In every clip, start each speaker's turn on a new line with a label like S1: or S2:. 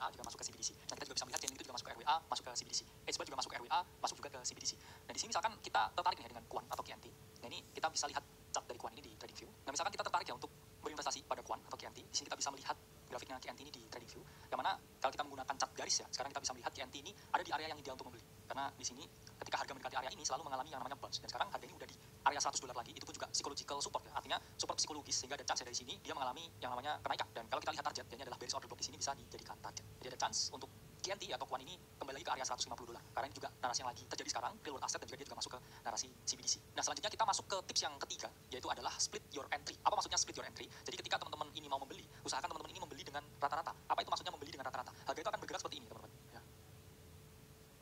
S1: RWA juga masuk ke CBDC. Dan kita juga bisa melihat Chainlink itu juga masuk ke RWA, masuk ke CBDC. Edgebar juga masuk ke RWA, masuk juga ke CBDC. Nah di sini misalkan kita tertarik nih dengan Quant atau QNT. Nah ini kita bisa lihat chart dari Quant ini di TradingView. Nah misalkan kita tertarik ya untuk berinvestasi pada Quant atau QNT, di sini kita bisa melihat grafiknya QNT ini di TradingView. Yang mana kalau kita menggunakan chart garis ya, sekarang kita bisa melihat QNT ini ada di area yang ideal untuk membeli. Karena di sini ketika harga mendekati area ini selalu mengalami yang namanya bounce. Dan sekarang harga ini udah di area $100 lagi, itu pun juga psychological support ya. Artinya support psikologis sehingga ada chance dari sini dia mengalami yang namanya kenaikan. Dan kalau kita lihat target, ini adalah bearish order block di sini bisa dijadikan target. Jadi ada chance untuk QNT atau Quant ini kembali lagi ke area $150. Karena ini juga narasi yang lagi terjadi sekarang, real world asset, dan juga dia juga masuk ke narasi CBDC. Nah selanjutnya kita masuk ke tips yang ketiga, yaitu adalah split your entry. Apa maksudnya split your entry? Jadi ketika teman-teman ini mau membeli, usahakan teman-teman ini membeli dengan rata-rata. Apa itu maksudnya membeli dengan rata-rata? Harga itu akan bergerak seperti ini teman-teman. Ya.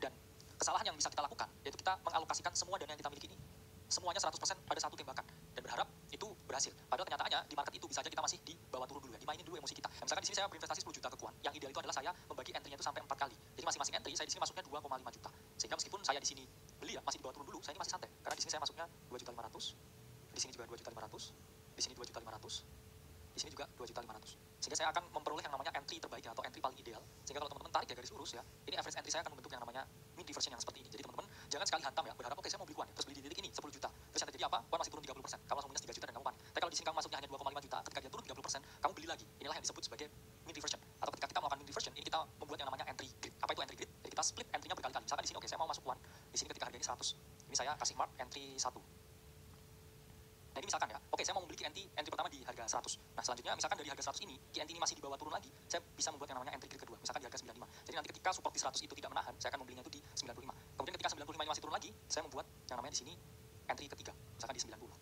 S1: Dan kesalahan yang bisa kita lakukan, yaitu kita mengalokasikan semua dana yang kita miliki ini semuanya 100% pada satu tembakan dan berharap itu berhasil. Padahal kenyataannya di market itu bisa aja kita masih di bawah turun dulu ya, dimainin dulu emosi kita. Nah, misalkan di sini saya berinvestasi 10 juta ke Quant. Yang ideal itu adalah saya membagi entry-nya itu sampai 4 kali. Jadi masing-masing entry saya di sini masuknya 2,5 juta. Sehingga meskipun saya di sini beli ya masih di bawah turun dulu, saya ini masih santai. Karena di sini saya masuknya 2.500.000, di sini juga 2.500.000, di sini 2.500.000, di sini juga 2.500.000. Sehingga saya akan memperoleh yang namanya entry terbaik ya, atau entry paling ideal. Sehingga kalau teman-teman tarik ya garis lurus ya, ini average entry saya akan membentuk yang namanya mid reversion yang seperti ini. Jadi teman-teman jangan sekali hantam ya, berharap oke saya mau beli Quant ya, terus beli di titik ini 10 juta. Terus yang terjadi apa? Quant masih turun 30%. Kamu langsung minus 3 juta dan kamu panik. Tapi kalau di sini kamu masuknya hanya 2,5 juta, ketika dia turun 30%, kamu beli lagi. Inilah yang disebut sebagai mid reversion. Atau ketika kita melakukan mid reversion, ini kita membuat yang namanya entry grid. Apa itu entry grid? Jadi kita split entry-nya berkali-kali. Misalkan di sini oke saya mau masuk Quant. Di sini ketika harganya 100. Ini saya kasih mark entry 1. Nah ini misalkan ya, oke saya mau membeli entry pertama di harga 100. Nah selanjutnya misalkan dari harga 100 ini, QNT ini masih di bawah turun lagi, saya bisa membuat yang namanya entry grid kedua, misalkan di harga 95. Jadi nanti ketika support di 100 itu tidak menahan, saya akan membelinya itu di 95. Kemudian ketika 95 ini masih turun lagi, saya membuat yang namanya di sini entry ketiga, misalkan di 90.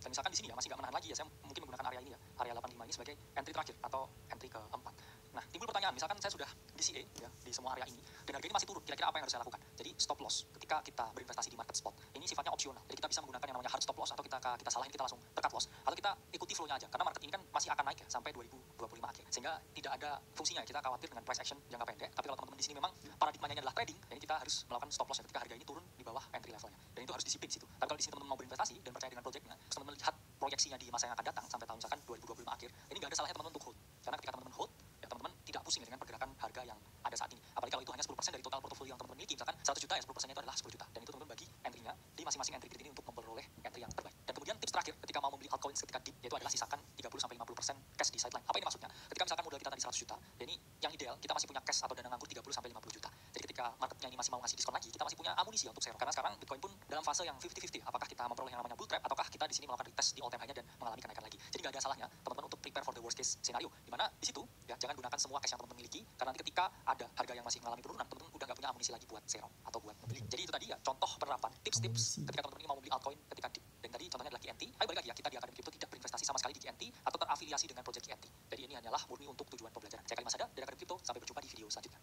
S1: Dan misalkan di sini ya masih nggak menahan lagi ya, saya mungkin menggunakan area ini ya, area 85 ini sebagai entry terakhir atau entry keempat. Nah timbul pertanyaan, misalkan saya sudah di CA ya, di semua area ini, dan harga ini masih turun, kira-kira apa yang harus saya lakukan? Jadi stop loss ketika kita berinvestasi di market spot ini sifatnya opsional. Jadi kita bisa menggunakan yang namanya hard stop loss, atau kita salahin kita langsung cut loss, atau kita ikuti flow-nya aja. Karena market ini kan masih akan naik ya sampai 2025 akhir. Sehingga tidak ada fungsinya kita khawatir dengan price action jangka pendek. Tapi kalau teman-teman di sini memang paradigmanya adalah trading, jadi kita harus melakukan stop loss ya, ketika harga ini turun di bawah entry levelnya. Dan itu harus disiplin di situ. Tapi kalau di sini teman-teman mau berinvestasi dan percaya dengan projectnya, terus teman-teman lihat proyeksinya di masa yang akan datang sampai tahun misalkan 2025 akhir, ini nggak ada salahnya teman-teman untuk hold. Karena ketika teman-teman hold, ya teman-teman tidak pusing dengan pergerakan harga yang ada saat ini. Apalagi kalau itu hanya 10% dari total portofolio yang teman-teman miliki, misalkan 100 juta ya 10%-nya itu adalah 10 juta. Dan itu teman-teman bagi entry-nya di masing-masing entry grid ini untuk memperoleh entry yang terbaik. Dan kemudian tips terakhir ketika mau membeli altcoins ketika dip, yaitu adalah sisakan 30-50% cash di sideline. Apa ini maksudnya? Ketika misalkan modal kita tadi 100 juta, dan ini yang ideal kita masih punya cash atau dana nganggur 30-50 juta. Jadi ketika marketnya ini masih mau ngasih diskon lagi, kita masih punya amunisi untuk zero. Karena sekarang Bitcoin pun dalam fase yang 50-50. Apakah kita memperoleh yang namanya bull trap, ataukah kita di sini melakukan retest di all time high-nya dan mengalami kenaikan lagi. Jadi nggak ada salahnya teman-teman untuk prepare for the worst case scenario. Di mana di situ ya jangan gunakan semua cash yang teman-teman miliki, karena nanti ketika ada harga yang masih mengalami penurunan, teman-teman udah nggak punya amunisi lagi buat zero atau buat membeli. Jadi itu tadi ya contoh penerapan tips-tips ketika teman-teman ini mau membeli altcoin ketika dip. Dan tadi contohnya adalah QNT. Tapi balik lagi ya, kita di Akademi Crypto tidak berinvestasi sama sekali di QNT atau terafiliasi dengan project QNT. Jadi ini hanyalah murni untuk tujuan pembelajaran. Saya Kali Masada dari Akademi Crypto. Sampai berjumpa di video selanjutnya.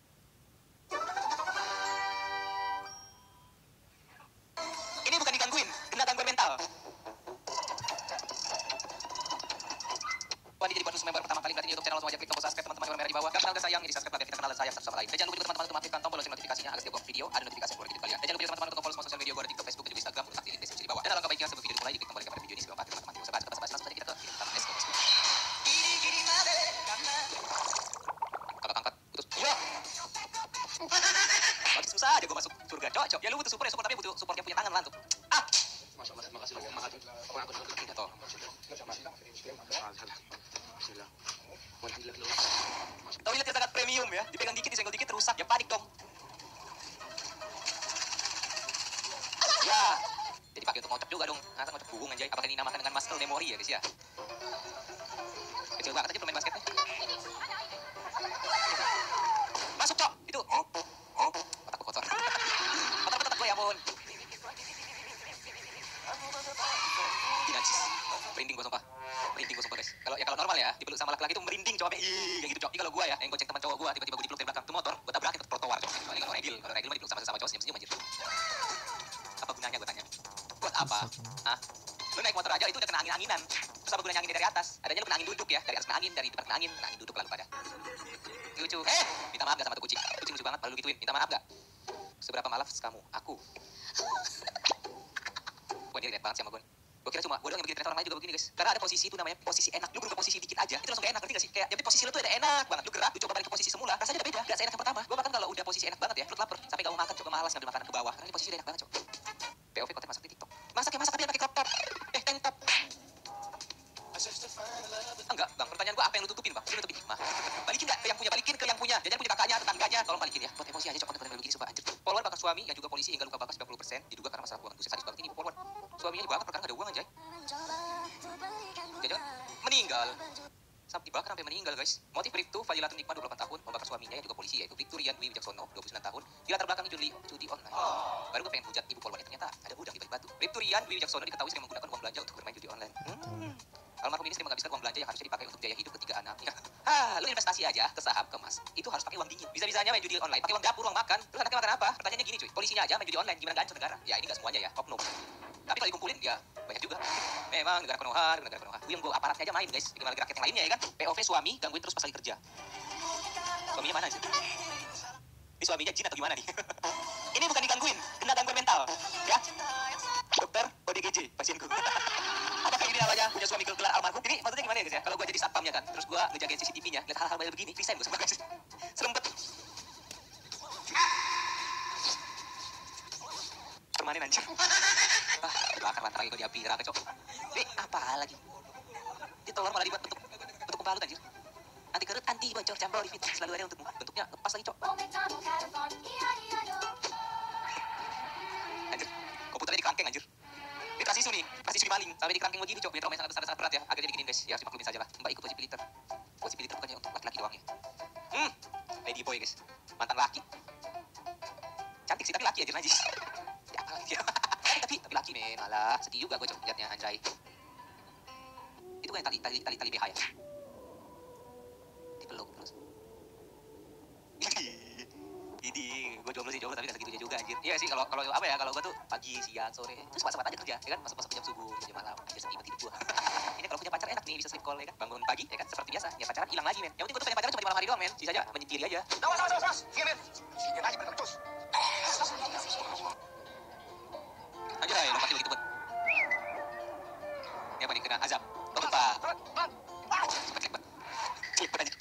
S1: Ini bukan digangguin, kena gangguan mental. Wah, jadi buat member pertama kali berarti YouTube channel langsung aja klik tombol subscribe teman-teman yang merah di bawah. Channel sayang di subscribe biar kenal saya satu sama lain. Dan jangan lupa juga teman-teman untuk aktifkan tombol lonceng notifikasinya agar setiap video ada notifikasi keluar gitu kalian. Dan jangan lupa teman-teman untuk follow semua sosial media gue di TikTok, Facebook, dan juga Instagram. Untuk aktifin deskripsi di bawah. Dan alangkah baiknya sebelum video dimulai diklik tombol like pada video ini sebelum akhir teman-teman. Tidak usah bahas langsung saja kita ke video pertama. Let's go. Kakak angkat putus. Iya. Masih susah aja gue masuk surga. Cocok. Ya lu butuh support ya, support tapi butuh support yang punya tangan langsung. Ah. Masya Allah, makasih banyak. Makasih. Udah toh. Toiletnya sangat premium ya, dipegang dikit, disenggol dikit, rusak, ya panik dong. Ya, jadi pakai untuk ngocok juga dong. Masa ngocok punggung anjay, apakah ini dinamakan dengan muscle memory ya guys ya? Kecil banget aja pemain basketnya. Masuk cok, itu. Otakku kotor. Kotor gue ya ampun. Najis. Merinding gue sumpah. Merinding gue sumpah guys. Kalau normal ya, dipeluk sama laki-laki itu merinding cowoknya. Ih, kayak gitu cowok. Ini kalau gue ya, yang goceng teman cowok gue, tiba-tiba gue dipeluk dari belakang tuh motor, gue tabrakin ke trotoar cowok. Kalau regil mah dipeluk sama cowok senyum-senyum anjir. Apa gunanya gue tanya? Buat apa? Hah? Lu naik motor aja itu udah kena angin-anginan. Terus apa gunanya angin dari atas? Adanya lu kena angin duduk ya, dari atas kena angin, dari depan kena angin duduk lalu pada. Lucu. Minta maaf gak sama tuh kucing? Kucing lucu banget, lalu gituin. Minta maaf gak? Seberapa malas kamu? Aku. Gue dia lihat banget sih sama gue. Gue kira cuma gue doang yang begini, ternyata orang lain juga begini guys. Karena ada posisi itu namanya posisi enak. Lu berubah posisi dikit aja, itu langsung gak enak, ngerti gak sih? Kayak yang posisi lu tuh ada enak banget. Lu gerak, lu coba balik ke posisi semula, rasanya udah beda. Gak seenak yang pertama. Gue makan kalau udah posisi enak banget ya, perut lapar, sampai gak mau makan, coba malas ngambil makanan ke bawah. Karena ini posisi udah enak banget, cok. POV konten masak di TikTok. Masak ya masak tapi pakai crop top. Tank top. Enggak, Bang. Pertanyaan gua apa yang lu tutupin, Bang? Lu nutupin hikmah. Balikin enggak ke yang punya, balikin ke yang punya. Jajan punya kakaknya, tetangganya, tolong balikin ya. Buat emosi aja, cok, konten begini sumpah anjir. Follower bakal suami yang juga polisi hingga luka bakar 90% diduga karena masalah uang. Buset sadis banget ini follower. Suaminya dibakar perkara enggak ada uang anjay. Jajan meninggal. Sampai dibakar sampai meninggal, guys. Motif Bribtu Fadilatun Nikmah 28 tahun membakar suaminya yang juga polisi yaitu Bribtu Rian Dwi Wijaksono 29 tahun. Di latar belakang judi online. Baru gue pengen hujat ibu followernya, ternyata ada udang di balik batu. Bribtu Rian Dwi Wijaksono diketahui sering menggunakan uang belanja untuk bermain judi online. Almarhum ini sering menghabiskan uang belanja yang harusnya dipakai untuk biaya hidup ketiga anaknya. Lu investasi aja ke saham, ke emas. Itu harus pakai uang dingin. Bisa-bisanya main judi online, pakai uang dapur, uang makan. Terus anaknya makan apa? Pertanyaannya gini cuy, polisinya aja main judi online, gimana gancur negara? Ya ini gak semuanya ya, oknum. Tapi kalau dikumpulin ya banyak juga. Memang negara Konoha. Yang gue aparatnya aja main guys, bikin lagi rakyat yang lainnya ya kan. POV suami gangguin terus pas lagi kerja. Suaminya mana sih? Ini suaminya jin atau gimana nih? Ini bukan digangguin, kena gangguan mental. Ya. Dokter ODGJ pasienku. Apakah ini namanya punya suami gelar almarhum? Ini maksudnya gimana ya guys ya? Kalau gue jadi satpamnya kan, terus gue ngejagain CCTV-nya, lihat hal-hal banyak begini, resign gue sama guys. Serem banget. Permanen anjir. Bakar lantar lagi gue di api neraka cok. Apa lagi? Ditolong malah dibuat bentuk pembalut anjir. Anti kerut, anti bocor, campur di fit. Selalu ada untukmu. Bentuknya lepas lagi cok. Anjir, komputernya di kerangkeng anjir. Ini kasih isu nih, kasih isu di maling. Sampai di kerangkeng begini cok. Ini trauma yang sangat berat ya. Akhirnya diginiin guys. Ya harus dimaklumin saja lah. Mbak ikut wajib militer. Wajib militer bukannya untuk laki-laki doang ya. Lady boy guys. Mantan laki. Cantik sih tapi laki anjir najis. Ya apa lagi ya. Tapi laki men, malah sedih juga gue cok liatnya anjay. Itu kan tali BH ya. Dipeluk terus. Ini gue jomblo sih jomblo tapi gak segitunya juga anjir. Iya sih kalau apa ya, kalau gue tuh pagi, siang, sore terus sempat aja kerja ya kan, masuk jam subuh, jam malam anjir sedih banget hidup gue. Ini kalau punya pacar enak nih, bisa sleep call ya kan, bangun pagi ya kan seperti biasa. Ya pacaran hilang lagi men. Yang penting gue tuh pengen pacaran cuma di malam hari doang men. Sisanya menyendiri aja. Awas. Sini men. Sini aja berkencus. Anjir aja lompatnya begitu bet. Ini apa nih, kena azab. Lompat. Cepet. Klipet aja.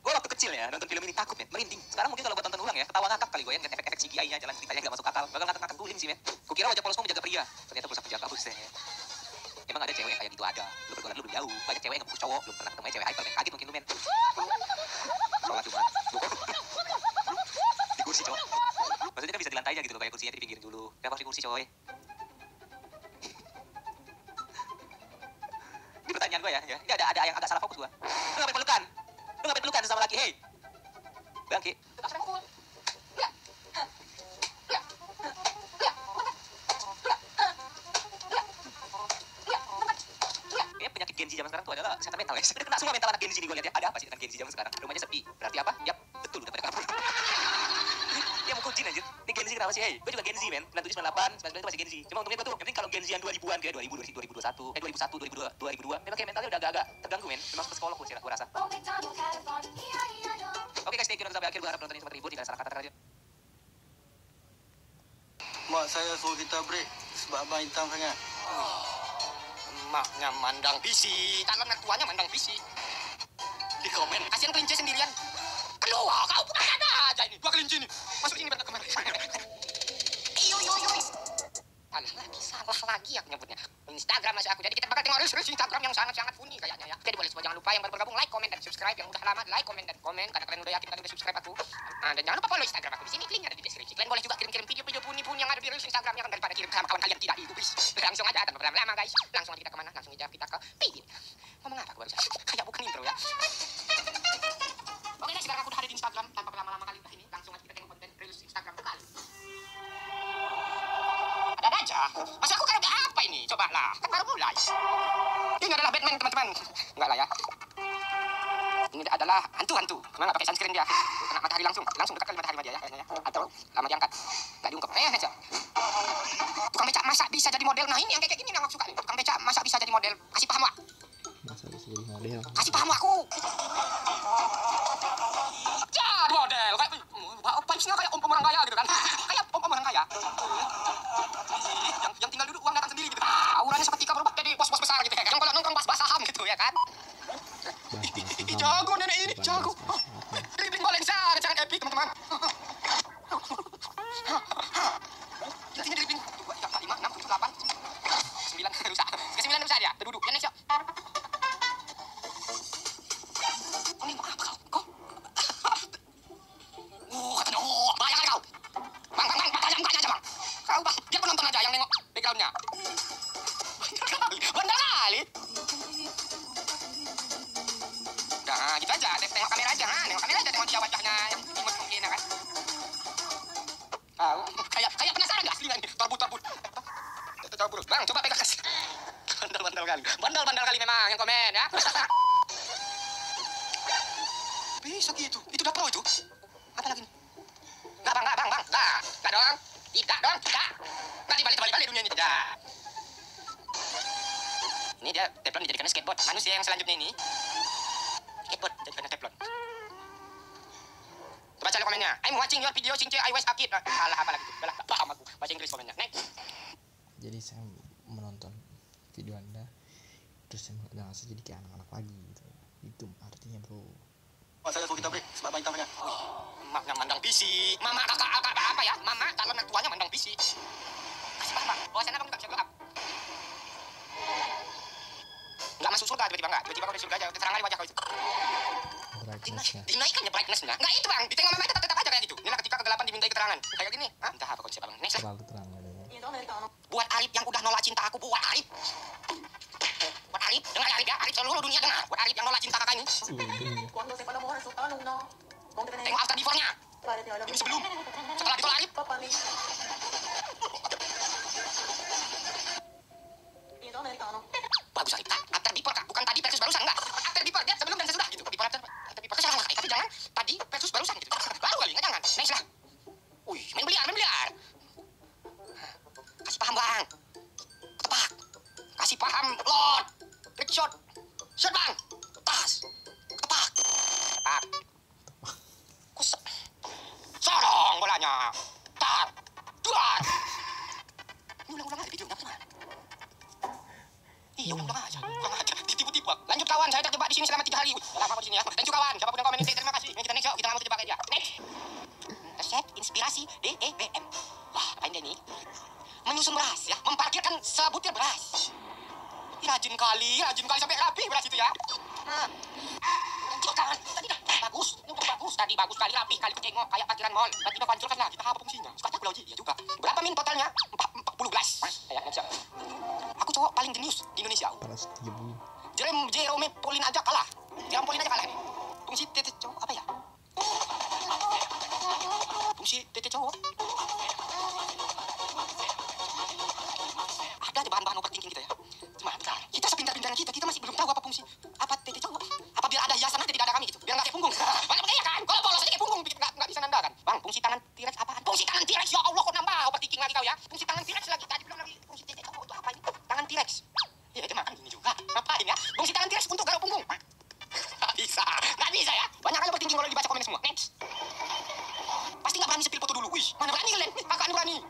S1: Gue waktu kecil ya nonton film ini takut men, merinding. Sekarang mungkin kalau gue tonton ulang ya, ketawa ngakak kali gue ya, ngeliat efek-efek CGI-nya, jalan ceritanya gak masuk akal. Bakal ngakak-ngakak tulim sih men. Kukira wajah polosmu menjaga pria, ternyata perusahaan penjaga buset. Emang ada cewek yang kayak gitu ada. Lu bergaulan lu belum jauh. Banyak cewek yang ngebungkus cowok, belum pernah ketemu cewek hyper men. Kaget mungkin lu men. Sholat Jumat. Di kursi cowok. Maksudnya kan bisa di lantai aja gitu loh, kayak kursinya dipinggirin dulu. Kenapa harus di kursi coy? Ini pertanyaan gue ya. Ini ada yang agak salah fokus gue. Lu ngapain pelukan? Lu ngapain pelukan sama laki? Hei. Bangke. Penyakit Gen Z zaman sekarang tuh adalah kesehatan mental guys. Udah kena semua mental anak Gen Z nih gue lihat ya. Ada apa sih dengan Gen Z zaman sekarang? Rumahnya sepi. Berarti apa? Yap, betul udah pada kabur. Dia mukul jin anjir. Ini Gen Z kenapa sih? Hey, gue juga Gen Z men. 97, 98, 99 itu masih Gen Z. Cuma untungnya gue tuh, yang penting kalau Gen Z yang 2000-an kayak 2000, 2001, 2002, memang kayak mentalnya udah agak terganggu men. Memang ke psikolog gue rasa. Oke guys, stay tune sampai akhir. Gue harap nonton ini sempat ribut, tidak salah kata-kata aja.
S2: Mak saya suruh kita break sebab abang hitam sangat.
S3: Maknya mandang bisi, calon mertuanya mandang bisi. Di komen, kasihan kelinci sendirian. Keluar, kau bukan ada aja ini. Dua kelinci ini, masuk ini bentar kamar. Iyo. Salah lagi aku nyebutnya. Instagram masih aku. Jadi kita bakal tengok reels Instagram yang sangat funny kayaknya ya. Jadi boleh semua jangan lupa yang baru bergabung like, komen dan subscribe. Yang udah lama like, komen dan komen karena kalian udah yakin kalian udah subscribe aku. Dan jangan lupa follow Instagram aku di sini, linknya ada di deskripsi. Kalian boleh juga kirim video pun yang ada di reels Instagramnya kan, daripada kirim sama kawan kalian tidak diikut. Langsung aja tanpa berlama-lama guys. Langsung aja kita kemana? Langsung aja kita ke Pidin. Ngomong apa aku baru kayak bukan intro ya. Oke guys, sekarang aku udah ada di Instagram tanpa berlama-lama kali ini. Langsung aja kita tengok konten reels Instagram kali. Ada aja. Masa aku kayak apa ini? Coba lah, kan baru mulai. Ini adalah Batman teman-teman. Enggak lah ya. Ini adalah hantu. Mana pakai sunscreen dia? Kena matahari langsung dekat ke matahari dia ya kayaknya ya. Atau lama diangkat. Enggak diungkap. Aja. Tukang becak masak bisa jadi model. Nah, ini yang kayak gini yang aku suka nih. Tukang becak masak bisa jadi model. Kasih paham Wak.
S4: Masa bisa jadi model?
S3: Kasih paham aku. Jadi model. Kayak apa isinya kayak om orang kaya gitu kan. Kayak om orang kaya. Astagfirullah. Bang, coba pegang kasih. Bandel-bandel kali. Bandel-bandel kali memang yang komen ya. Bisa gitu. Itu udah pro itu. Apa lagi nih? Enggak, Bang. Enggak dong. Tidak dong, tidak. Nanti balik dunia ini tidak. Ini dia teflon dijadikan skateboard. Manusia yang selanjutnya ini skateboard dijadikan teflon. Baca komennya. I'm watching your video since I was a kid. Alah apa lagi itu? Udah lah, paham aku. Baca Inggris komennya. Next.
S4: Jadi saya menonton video anda, terus saya nggak jadi kayak anak-anak lagi gitu. Itu artinya bro.
S2: Saya suruh kita bre, sebab abang hitam sangat.
S3: Emaknya mandang bisi. Mama kakak apa ya? Mama calon mertuanya mandang bisi. Kasih paham, Bang. Bahwasannya Abang juga bisa gelap. Nggak masuk surga tiba-tiba nggak. Tiba-tiba kau di surga aja. Terang kali wajah kau itu.
S4: Brightness-nya.
S3: Dinaikannya brightness-nya. Nggak itu Bang. Ditengok Mama itu tetap aja kayak gitu. Ini ketika kegelapan dimintai keterangan. Kayak gini. Ah, entah apa konsep Bang. Next lah.
S4: Terlalu terang ada ya.
S3: Buat Arif yang udah nolak cinta aku. Buat Arif. Dengar ya Arif ya. Arif seluruh dunia dengar. Buat Arif yang nolak cinta kakak ini.
S5: Cuando sepa el amor es total uno. ¿Dónde tenés?
S3: Tengok after before-nya.
S5: Párate a la
S3: Ini sebelum. Setelah ditolak Arif.
S5: Papá me. ¿Y dónde está, no?
S3: Bagus Arif. After before Kak. Bukan tadi versus barusan enggak. After before dia sebelum dan sesudah gitu. Before after before itu sama tapi jangan tadi versus barusan gitu. Baru kali enggak jangan. Next lah. Wih, main biliar. Kasih paham Bang. Tepak. Kasih paham Lord. Trick shot. Shot Bang. Tas. Tepak. Kusep. Sorong bolanya. Tar. Duar. Ini ulang-ulang aja videonya teman. Iya ulang-ulang aja. Kurang aja. Ditipu-tipu. Lanjut kawan, saya terjebak di sini selama 3 hari. Udah lama di sini ya. Thank you kawan. Siapapun yang komen ini terima kasih. Ini kita next yuk. Kita nggak mau terjebak aja. Next. Resep inspirasi DEBM. Wah, apain dia ini? Menyusun beras ya, memparkirkan sebutir beras. Rajin kali sampai rapi beras itu ya. Lanjut kawan, tadi dah bagus, ini udah bagus. Tadi bagus kali rapi kali kecengok kayak parkiran mall. Tiba-tiba pancurkan lah, kita apa fungsinya? Sukanya pulau Ji, ya juga. Berapa min totalnya? 40 gelas. Ya, siap. Aku cowok paling jenius di Indonesia.
S4: 430.
S3: Jerome Pauline aja kalah. Jerome Pauline aja kalah nih. Fungsi tete cowok apa ya? Fungsi tete cowok. Ada aja bahan-bahan overthinking kita ya. Cuma bentar, kita sepintar-pintaran kita masih belum tahu apa fungsi apa tete cowok. Apa biar ada hiasan aja tidak ada kami gitu, biar nggak kayak punggung. Banyak ya kan? Kalau bolos aja kayak punggung, nggak bisa nandakan. Bang, fungsi tangan T-Rex apaan? Fungsi tangan T-Rex, ya Allah kok nambah overthinking lagi kau ya. Fungsi tangan T-Rex lagi, tadi belum lagi. Fungsi tete cowok itu apa ini? Tangan T-Rex. Ya itu makan ini juga. Ngapain ya? Fungsi tangan T-Rex untuk garuk punggung. Nggak bisa ya. Banyak kali overthinking kalau dibaca komen semua. Next. Pasti nggak berani spill foto dulu. Wih, mana berani kalian? Kakak berani.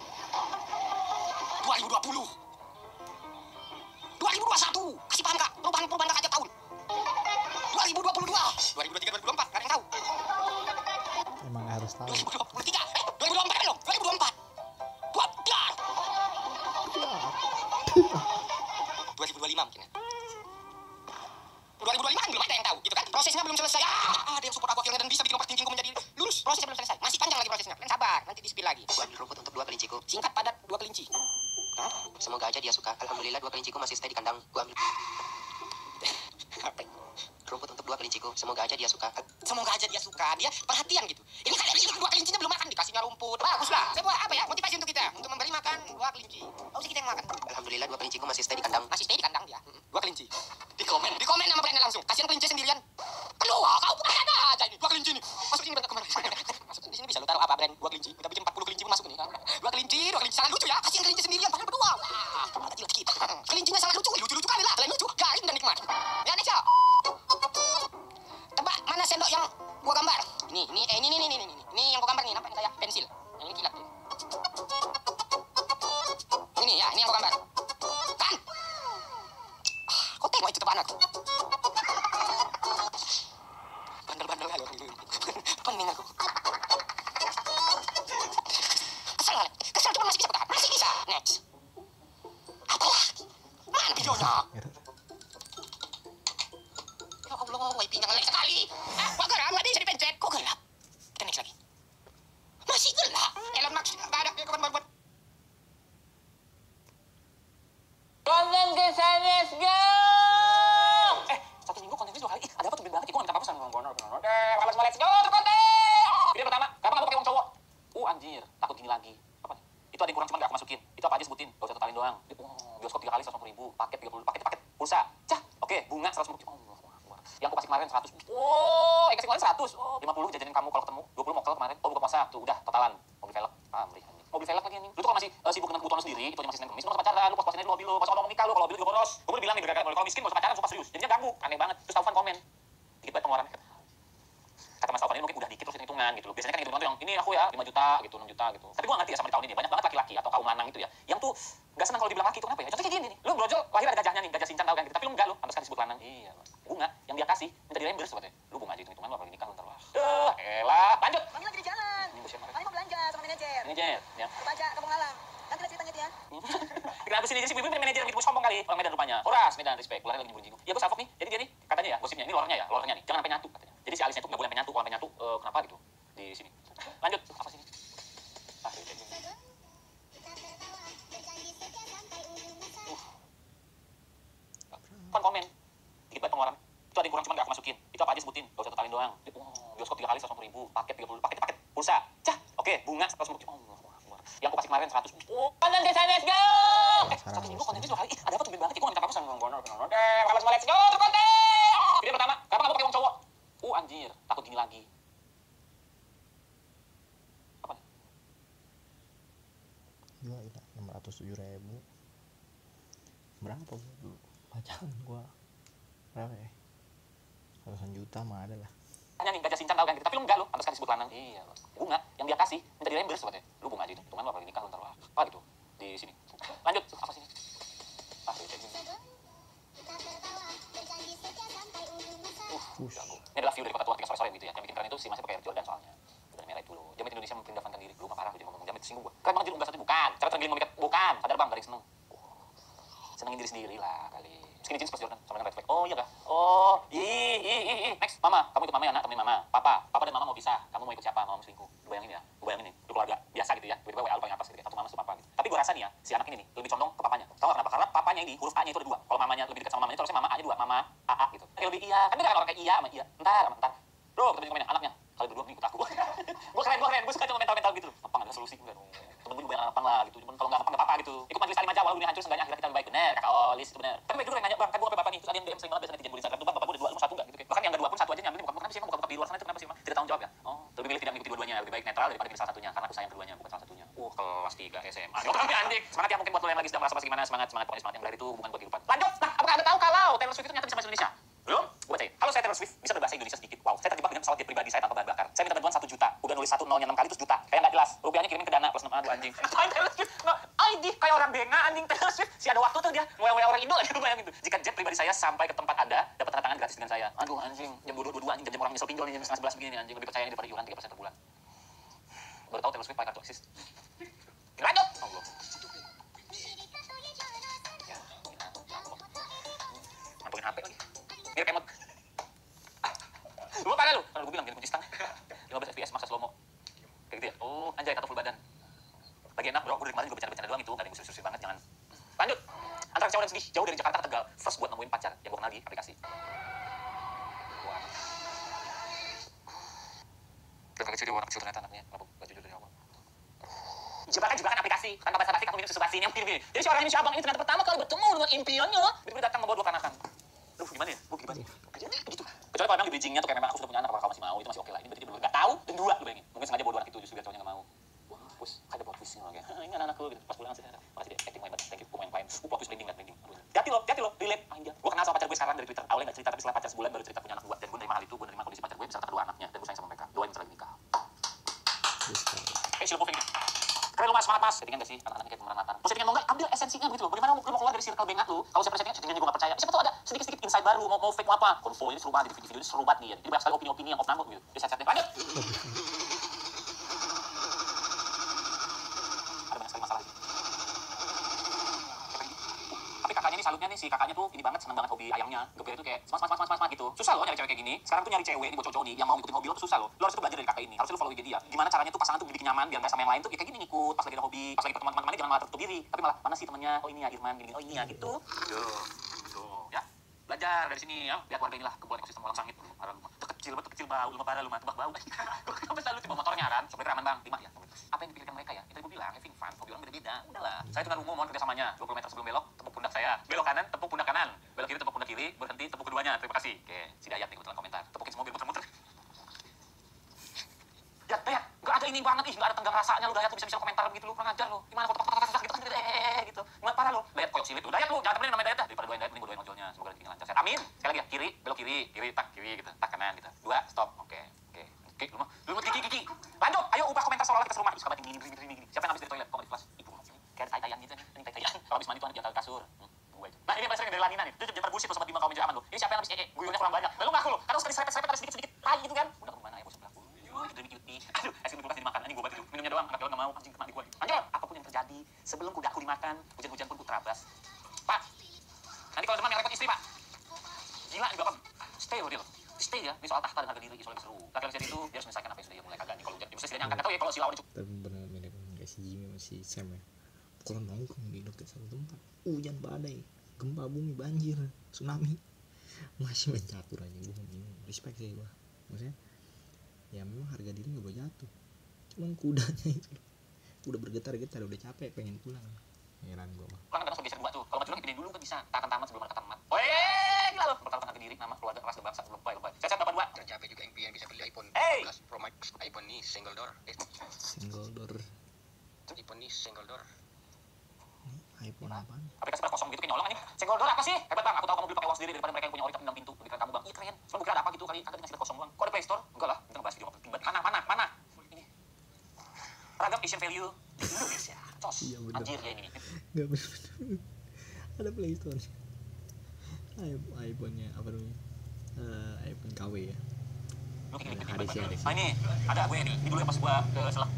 S3: 2020. 2021. Kasih paham Kak. Perubahan Kak aja tahun. 2022. 2023, 2024. Gak ada yang tahu.
S4: Emang harus tahu.
S3: 2023. 2024 belum. 2024. 2025 mungkin ya. 2025 kan belum ada yang tahu gitu kan. Prosesnya belum selesai. Ada yang support aku akhirnya dan bisa bikin overthinkingku menjadi lurus. Prosesnya belum selesai. Masih panjang lagi prosesnya. Kalian sabar. Nanti di-spill lagi.
S6: Gua ambil rumput untuk 2 kelinciku.
S3: Singkat padat 2 kelinci. Kenapa?
S6: Semoga aja dia suka. Alhamdulillah 2 kelinciku masih stay di kandang. Gua ambil
S3: Apa?
S6: rumput untuk 2 kelinciku. Semoga aja dia suka.
S3: Semoga aja dia suka. Dia perhatian gitu. Ini kan ini 2 kelincinya belum makan dikasihnya rumput. Bagus lah. Sebuah apa ya? Motivasi untuk kita untuk memberi makan 2 kelinci. Gak usah kita yang makan.
S6: Alhamdulillah 2 kelinciku masih stay di kandang.
S3: Masih stay di kandang dia. 2 kelinci. Di komen nama brandnya langsung. Kasihan kelinci sendirian. Kedua, kau bukan ada aja ini. 2 kelinci nih. Masuk ini berangkat kemarin. Masuk di sini bisa lu taruh apa brand 2 kelinci. Kita bikin 40 kelinci pun masuk nih. 2 kelinci. Sangat lucu ya. Kasihan kelinci sendirian padahal berdua. Wah, ada jilat kita. Kelincinya sangat lucu. Lucu kali lah. Kalian lucu. Garing dan nikmat. Ya, next ya. Tebak mana sendok yang gua gambar? Ini yang gua gambar nih. Nampak kayak pensil. Yang ini kilat. Ini ya, ini yang gua gambar. Kan? Kau tengok itu tebakan aku. Bandel-bandel kali orang ini. Pening aku. Kesel cuma masih bisa bertahan. Masih bisa. Next. Apa lagi? Mana videonya? Ya Allah, wifi-nya nge-lag sekali. Gua geram, nggak bisa dipencet. Kok gelap? Kita next lagi. Masih gelap. Elon Musk, nggak ada. Kapan buat.
S7: Konten desainers go!
S1: Satu minggu kontennya 2 kali. Ada apa tuh banget? Gue nggak minta apa-apa sama Gonor.
S7: Oke, let's go to konten!
S1: Video pertama, kapan kamu pakai uang cowok? Anjir, takut gini lagi. Apa nih? Itu ada yang kurang cuman gak aku masukin. Itu apa aja sebutin? Gak usah totalin doang. doang. Bioskop 3 kali 150.000, paket 30, paket pulsa. Cah, oke, bunga 150. Yang aku kasih kemarin 100. Yang kasih kemarin 100. 50 jajanin kamu kalau ketemu. 20 mokel kemarin. Oh, buka puasa. Tuh udah totalan. Mobil velg. Amrih anjing. Mobil velg lagi anjing. Lu tuh kalau masih sibuk dengan kebutuhan lu sendiri, itu aja masih Senin Kemis, lu masih pacaran, lu pas-pasannya di mobil lu, pas ngomong nikah lu, kalau mobil lu juga boros. Gue udah bilang nih gara-gara kalau miskin gak usah pacaran, sumpah serius. Jadinya ganggu, aneh banget. Terus Taufan komen. Dikit banget pengeluarannya. Kata Mas Taufan ini mungkin udah dikit terus hitungan gitu loh. Biasanya kan hitungan tuh yang ini aku ya 5 juta gitu, 6 juta gitu. Tapi gue ngerti ya sama di tahun ini banyak banget laki-laki atau kaum lanang itu ya yang tuh gak senang kalau dibilang laki itu kenapa ya? Contohnya kayak gini nih. Lu brojol lahir ada gajahnya nih, gajah Shinchan tau kan gitu. Tapi lu enggak lu, pantas kan disebut lanang. Iya, bunga yang dia kasih minta dirembers sebetulnya. Lu bunga aja hitungan lu apalagi nikah lu ntar lah. Elah, lanjut.
S5: Kami lagi di jalan.
S1: Ini bos yang mana?
S5: Kami mau belanja sama manajer.
S1: Manajer, ya.
S5: Baca Kampung Halam. Nanti lah ceritanya itu ya.
S1: Kenapa sih jadi si Bibi manajer gitu sombong kali orang Medan rupanya. Horas Medan respect, keluarnya lagi nyinggung. Ya gue salfok nih. Jadi dia nih katanya ya gosipnya ini lornya nih. Jangan sampai nyatu katanya. Jadi si alisnya itu enggak boleh nyatu, kalau sampai nyatu kenapa gitu di sini. Lanjut, apa sih ini? Komen. Dikit banget pengeluaran. Itu ada yang kurang cuma gak aku masukin. Itu apa aja sebutin, gak usah totalin doang. Bioskop 3 kali 150.000, paket 30, paket pulsa. Cah, oke, bunga 150. Yang aku kasih kemarin 100.
S7: Konten desa, let's go.
S1: 1 minggu kontennya 2 kali. Ada apa tuh banget sih? Gue gak minta apa-apa sama Bang Bonor.
S7: Kalau semua let's go, konten.
S1: Video pertama, kenapa gak pakai uang cowok? Anjir, takut gini lagi. Apa nih?
S4: Gila 607.000. Berapa gua dulu pacaran gua? Berapa ya? Ratusan juta mah ada lah.
S1: Hanya nih gajah Shinchan tau kan gitu. Tapi lu enggak lu, pantas kan disebut lanang. Iya, bunga yang dia kasih minta dirembers sebetulnya. Lu bunga aja itu. Hitungan lu apalagi nikah lu ntar lah. Apa gitu di sini. Lanjut, apa sih ini? Jago. Ini adalah view dari kota tua ketika sore-sore gitu ya. Yang bikin keren itu si masih pakai Air Jordan soalnya. Udah merah itu loh. Jamit Indonesia memperindahankan diri. Lu mah parah jadi ngomong jamit singgung gua. Keren banget jadi unggas satu bukan. Cara terenggiling memikat bukan. Sadar bang, garing seneng. Senengin diri sendiri lah kali. Skinny jeans pas Jordan sama dengan red flag. Oh iya kah? Oh, next, mama, kamu ikut mama ya nak, temenin mama. Papa dan mama mau pisah. Kamu mau ikut siapa? Mama selingkuh. Lu bayangin ya, lu keluarga biasa gitu ya. Tiba-tiba WA lu paling atas gitu. Satu mama satu papa gitu. Tapi gua rasa nih ya, si anak ini nih lebih condong ke papanya. Tahu kenapa? Karena papanya ini huruf A-nya itu ada 2. Kalau mamanya lebih dekat sama mamanya itu harusnya mama A-nya 2, mama AA gitu. Kayak lebih iya. Kan beda kan orang kayak iya sama iya. Entar. Bro, kita komennya anaknya. Kali berdua nih ikut aku. Gua keren. Gua suka cuma mental gitu. Apa enggak ada solusi enggak dong. Temen gue juga banyak lapang lah gitu. Cuman kalau enggak apa-apa gitu. Ikut majelis taklim aja walau dunia hancur seenggaknya akhirat kita lebih baik. Bener, Kakak Olis itu bener. Tapi baik dulu yang nanya, "Bang, kan gua sampai bapak nih." Terus ada yang DM sering banget biasa netizen di Instagram tuh, "Bang, bapak gua ada 2, lu 1 enggak?" gitu kayak. Bahkan yang enggak 2 pun 1 aja nyambilin muka. Kenapa sih emang muka di luar sana itu kenapa sih emang? Tidak tanggung jawab ya? Oh, lebih milih tidak mengikuti dua-duanya, lebih baik netral daripada pilih salah satunya karena aku sayang keduanya bukan salah satunya. Kelas 3 SMA. Oke, anjing. Semangat ya mungkin buat lo yang lagi sedang merasa gimana, semangat pokoknya semangat yang dari itu bukan buat kehidupan. Lanjut. Nah, apakah Anda tahu kalau Taylor Swift itu ternyata bisa bahasa Indonesia? Belum? Gue bacain. Halo, saya Taylor Swift, bisa berbahasa Indonesia sedikit. Wow, saya terjebak dengan pesawat jet pribadi saya tanpa bahan bakar. Saya minta bantuan 1 juta. Udah nulis 1 0-nya 6 kali terus juta. Kayak nggak jelas. Rupiahnya kirimin ke Dana plus 6 anjing. Taylor Swift, ID kayak orang benga anjing Taylor Swift. Si ada waktu tuh dia ngewe orang Indo aja, lu bayangin tuh. Jika jet pribadi saya sampai ke tempat Anda, dapat tanda tangan gratis dengan saya. Aduh anjing, jam 22 anjing, jam orang nyesel pinjol nih, jam 11 begini anjing, lebih percaya daripada iuran 3% per bulan. Baru tahu Taylor Swift pakai kartu Axis. Lanjut. Allah. Mantulin HP lagi. Mirip emot. Lu pada lu? Kan gue bilang jangan kunci stang. 15 fps maksa slow mo. Kayak gitu ya. Oh, anjay kata full badan. Lagi enak bro, gue dari kemarin juga bercanda-bercanda doang itu, gak ada yang serius banget, jangan. Lanjut. Antara kecewa dan sedih, jauh dari Jakarta ke Tegal. First buat nemuin pacar yang gue kenal di aplikasi. Dan kecil dia orang kecil ternyata anaknya. Kenapa gak jujur dari awal? Jebakan aplikasi, tanpa basa-basi kamu minum susu basi ini yang begini. Jadi si orang ini si abang ini ternyata pertama kali bertemu dengan impiannya, tiba-tiba datang membawa 2 kanakan. Aduh gimana ya? Gue gimana sih? Kerjanya begitu. Kecuali kalau memang di bridgingnya tuh kayak memang aku sudah punya anak, apakah kamu masih mau? Itu masih oke lah. Ini berarti dia belum gak tahu dan 2 lu bayangin. Mungkin sengaja bawa 2 anak itu justru biar cowoknya gak mau. Wah, push, ada plot twistnya lagi. Ini anak-anakku gitu. Pas pulang sih, makasih deh, acting main banget. Thank you, gue main. Plot twist landing. Hati lo, relate. Anjir. Gue kenal sama pacar gue sekarang dari Twitter. Awalnya gak cerita, tapi setelah pacar sebulan baru cerita punya anak gue. Dan gue nerima hal itu, gue nerima kondisi pacar gue beserta kedua anaknya. Dan gue sayang sama mereka. Doain bentar lagi nikah. Silver moving. Keren lu mas, semangat mas. Settingan gak sih? Anak-anaknya kayak pemeran Nathan. Lu settingan mau gak? Ambil esensinya begitu loh. Bagaimana lu mau keluar dari circle bengat lu? Kalau saya settingan gue gak percaya. Siapa tuh ada sedikit-sedikit insight baru, mau fake mau apa. Konvo ini seru banget, di video ini seru banget nih. Jadi banyak sekali opini-opini yang opname gitu. Dia set-setnya. Lanjut. Ada banyak sekali masalah sih. Tapi kakaknya ini salutnya nih, si kakaknya tuh ini banget, seneng banget hobi ayamnya. Gepir itu kayak mas gitu. Susah loh nyari cewek kayak gini. Sekarang tuh nyari cewek ini buat cowok nih yang mau ngikutin hobi lo tuh susah loh. Lo harus tuh belajar dari kakak ini. Harusnya lo follow IG dia. Gimana caranya tuh pasangan tuh dibikin nyaman biar gak sama yang lain tuh ya kayak gini ngikut. Pas lagi ada hobi, pas lagi ketemu teman-temannya jangan malah tertutup diri. Tapi malah mana sih temennya? Oh ini ya Irman gini. Oh ini ya gitu. Tuh ya. Belajar dari sini ya. Lihat warga inilah kebuan ekosistem orang sangit. Deket kecil betul, kecil bau, lu mah parah lu mah tebak bau. Gue sampai selalu coba motornya kan, sebenarnya aman bang, 5 ya. Apa yang dipikirkan mereka ya? Itu gue bilang, having fun, hobi orang beda-beda. Udahlah, saya dengan umum mohon kerjasamanya. 20 meter sebelum belok, tepuk pundak saya. Belok kanan, tepuk pundak kanan. Belok kiri, tepuk pundak kiri. Berhenti, tepuk keduanya. Terima kasih. Oke, si Dayat nih kebetulan komentar. Tepukin semua biar muter-muter. Dayat, gak ada ini banget ih, gak ada tenggang rasanya lu Dayat, lu bisa komentar begitu lu, kurang ajar lu. Gimana kok tepak gitu kan gitu. Gimana parah lu? Dayat koyok silit lu. Dayat lu, jangan temenin namanya Dayat dah. Daripada doain Dayat, mending gue doain ojolnya. Semoga rezekinya lancar. Amin. Sekali lagi ya, kiri, belok kiri, tak kiri gitu. Tak kanan gitu. 2, stop. Oke. Lu mau kiki. Lanjut, ayo ubah komentar seolah-olah kita serumah. Suka banget gini. Siapa yang habis dari toilet? Kok di kelas? Ibu. Kayak ada tai-taian gitu nih. Ini tai-taian. Kalau habis mandi tuh di atas kasur. Gue itu. Nah, ini yang paling sering dari Lanina nih. Itu jemper bullshit tuh sobat Bima kaum zaman lu. Ini siapa yang habis guyurnya kurang banyak. Lalu ngaku lu. Karena sekali serepet ada sedikit-sedikit tai gitu kan. Udah kemana ya bos sebelah gue. Itu demi cuti. Aduh, es krim kulkas dimakan. Ini gue banget itu. Minumnya doang, anak enggak mau anjing kena di gua. Lanjut. Apapun yang terjadi, sebelum kudaku dimakan, hujan-hujan pun ku terabas. Pak. Nanti kalau demam yang repot istri, Pak. Gila juga kan. Stay loh dia. Stay ya. Ini soal tahta dan harga diri soal seru. Laki-laki itu dia harus menyelesaikan apa yang sudah dia mulai kagak nih kalau hujan. Bisa setidaknya angkat. Enggak tahu ya kalau si lawan itu.
S4: Tapi benar mirip kayak si Jimmy sama si Sam ya. Kalau nongkrong di dekat satu tempat, hujan badai, gempa bumi, banjir, tsunami, masih main catur aja. Gue bingung. Respect sih gue. Maksudnya ya memang harga diri gak boleh jatuh. Cuman kudanya itu udah bergetar-getar, udah capek pengen pulang. Heran gue mah.
S1: Kan kadang geser gua tuh. Kalau maju lagi gedein dulu kan bisa. Tak akan tamat sebelum ada kata tamat. Woi, gila lu. Pertaruhkan harga diri, nama, keluarga, kelas, dan bangsa. Lebay. Saya 82.
S3: Tercapai juga impian bisa beli iPhone
S1: Hey!
S3: 12 Pro Max. iPhone ini single door.
S4: Single door.
S3: iPhone ini single door.
S4: iPhone apaan?
S1: Aplikasi pada kosong gitu kayak nyolong anjing. Senggol door apa sih? Hebat bang, aku tahu kamu beli pakai uang sendiri daripada mereka yang punya ori tapi 6 pintu. Lebih keren kamu bang. Iya keren. Cuma bukan ada apa gitu kali. Kagak dikasih kosong doang. Kok ada Play Store? Enggak lah. Kita ngebahas video tiba. Mana? Ini. Ragam Asian value di Indonesia. Cos.
S4: Iya, bener.
S1: Anjir ya ini.
S4: Gak bener. Ada Play Store. iPhone-nya apa namanya? iPhone KW ya.
S1: Lu kayak
S4: Ada
S1: gini.
S4: hadisnya.
S1: Nah ini ada gue nih. Ini dulu ya pas gua ke selah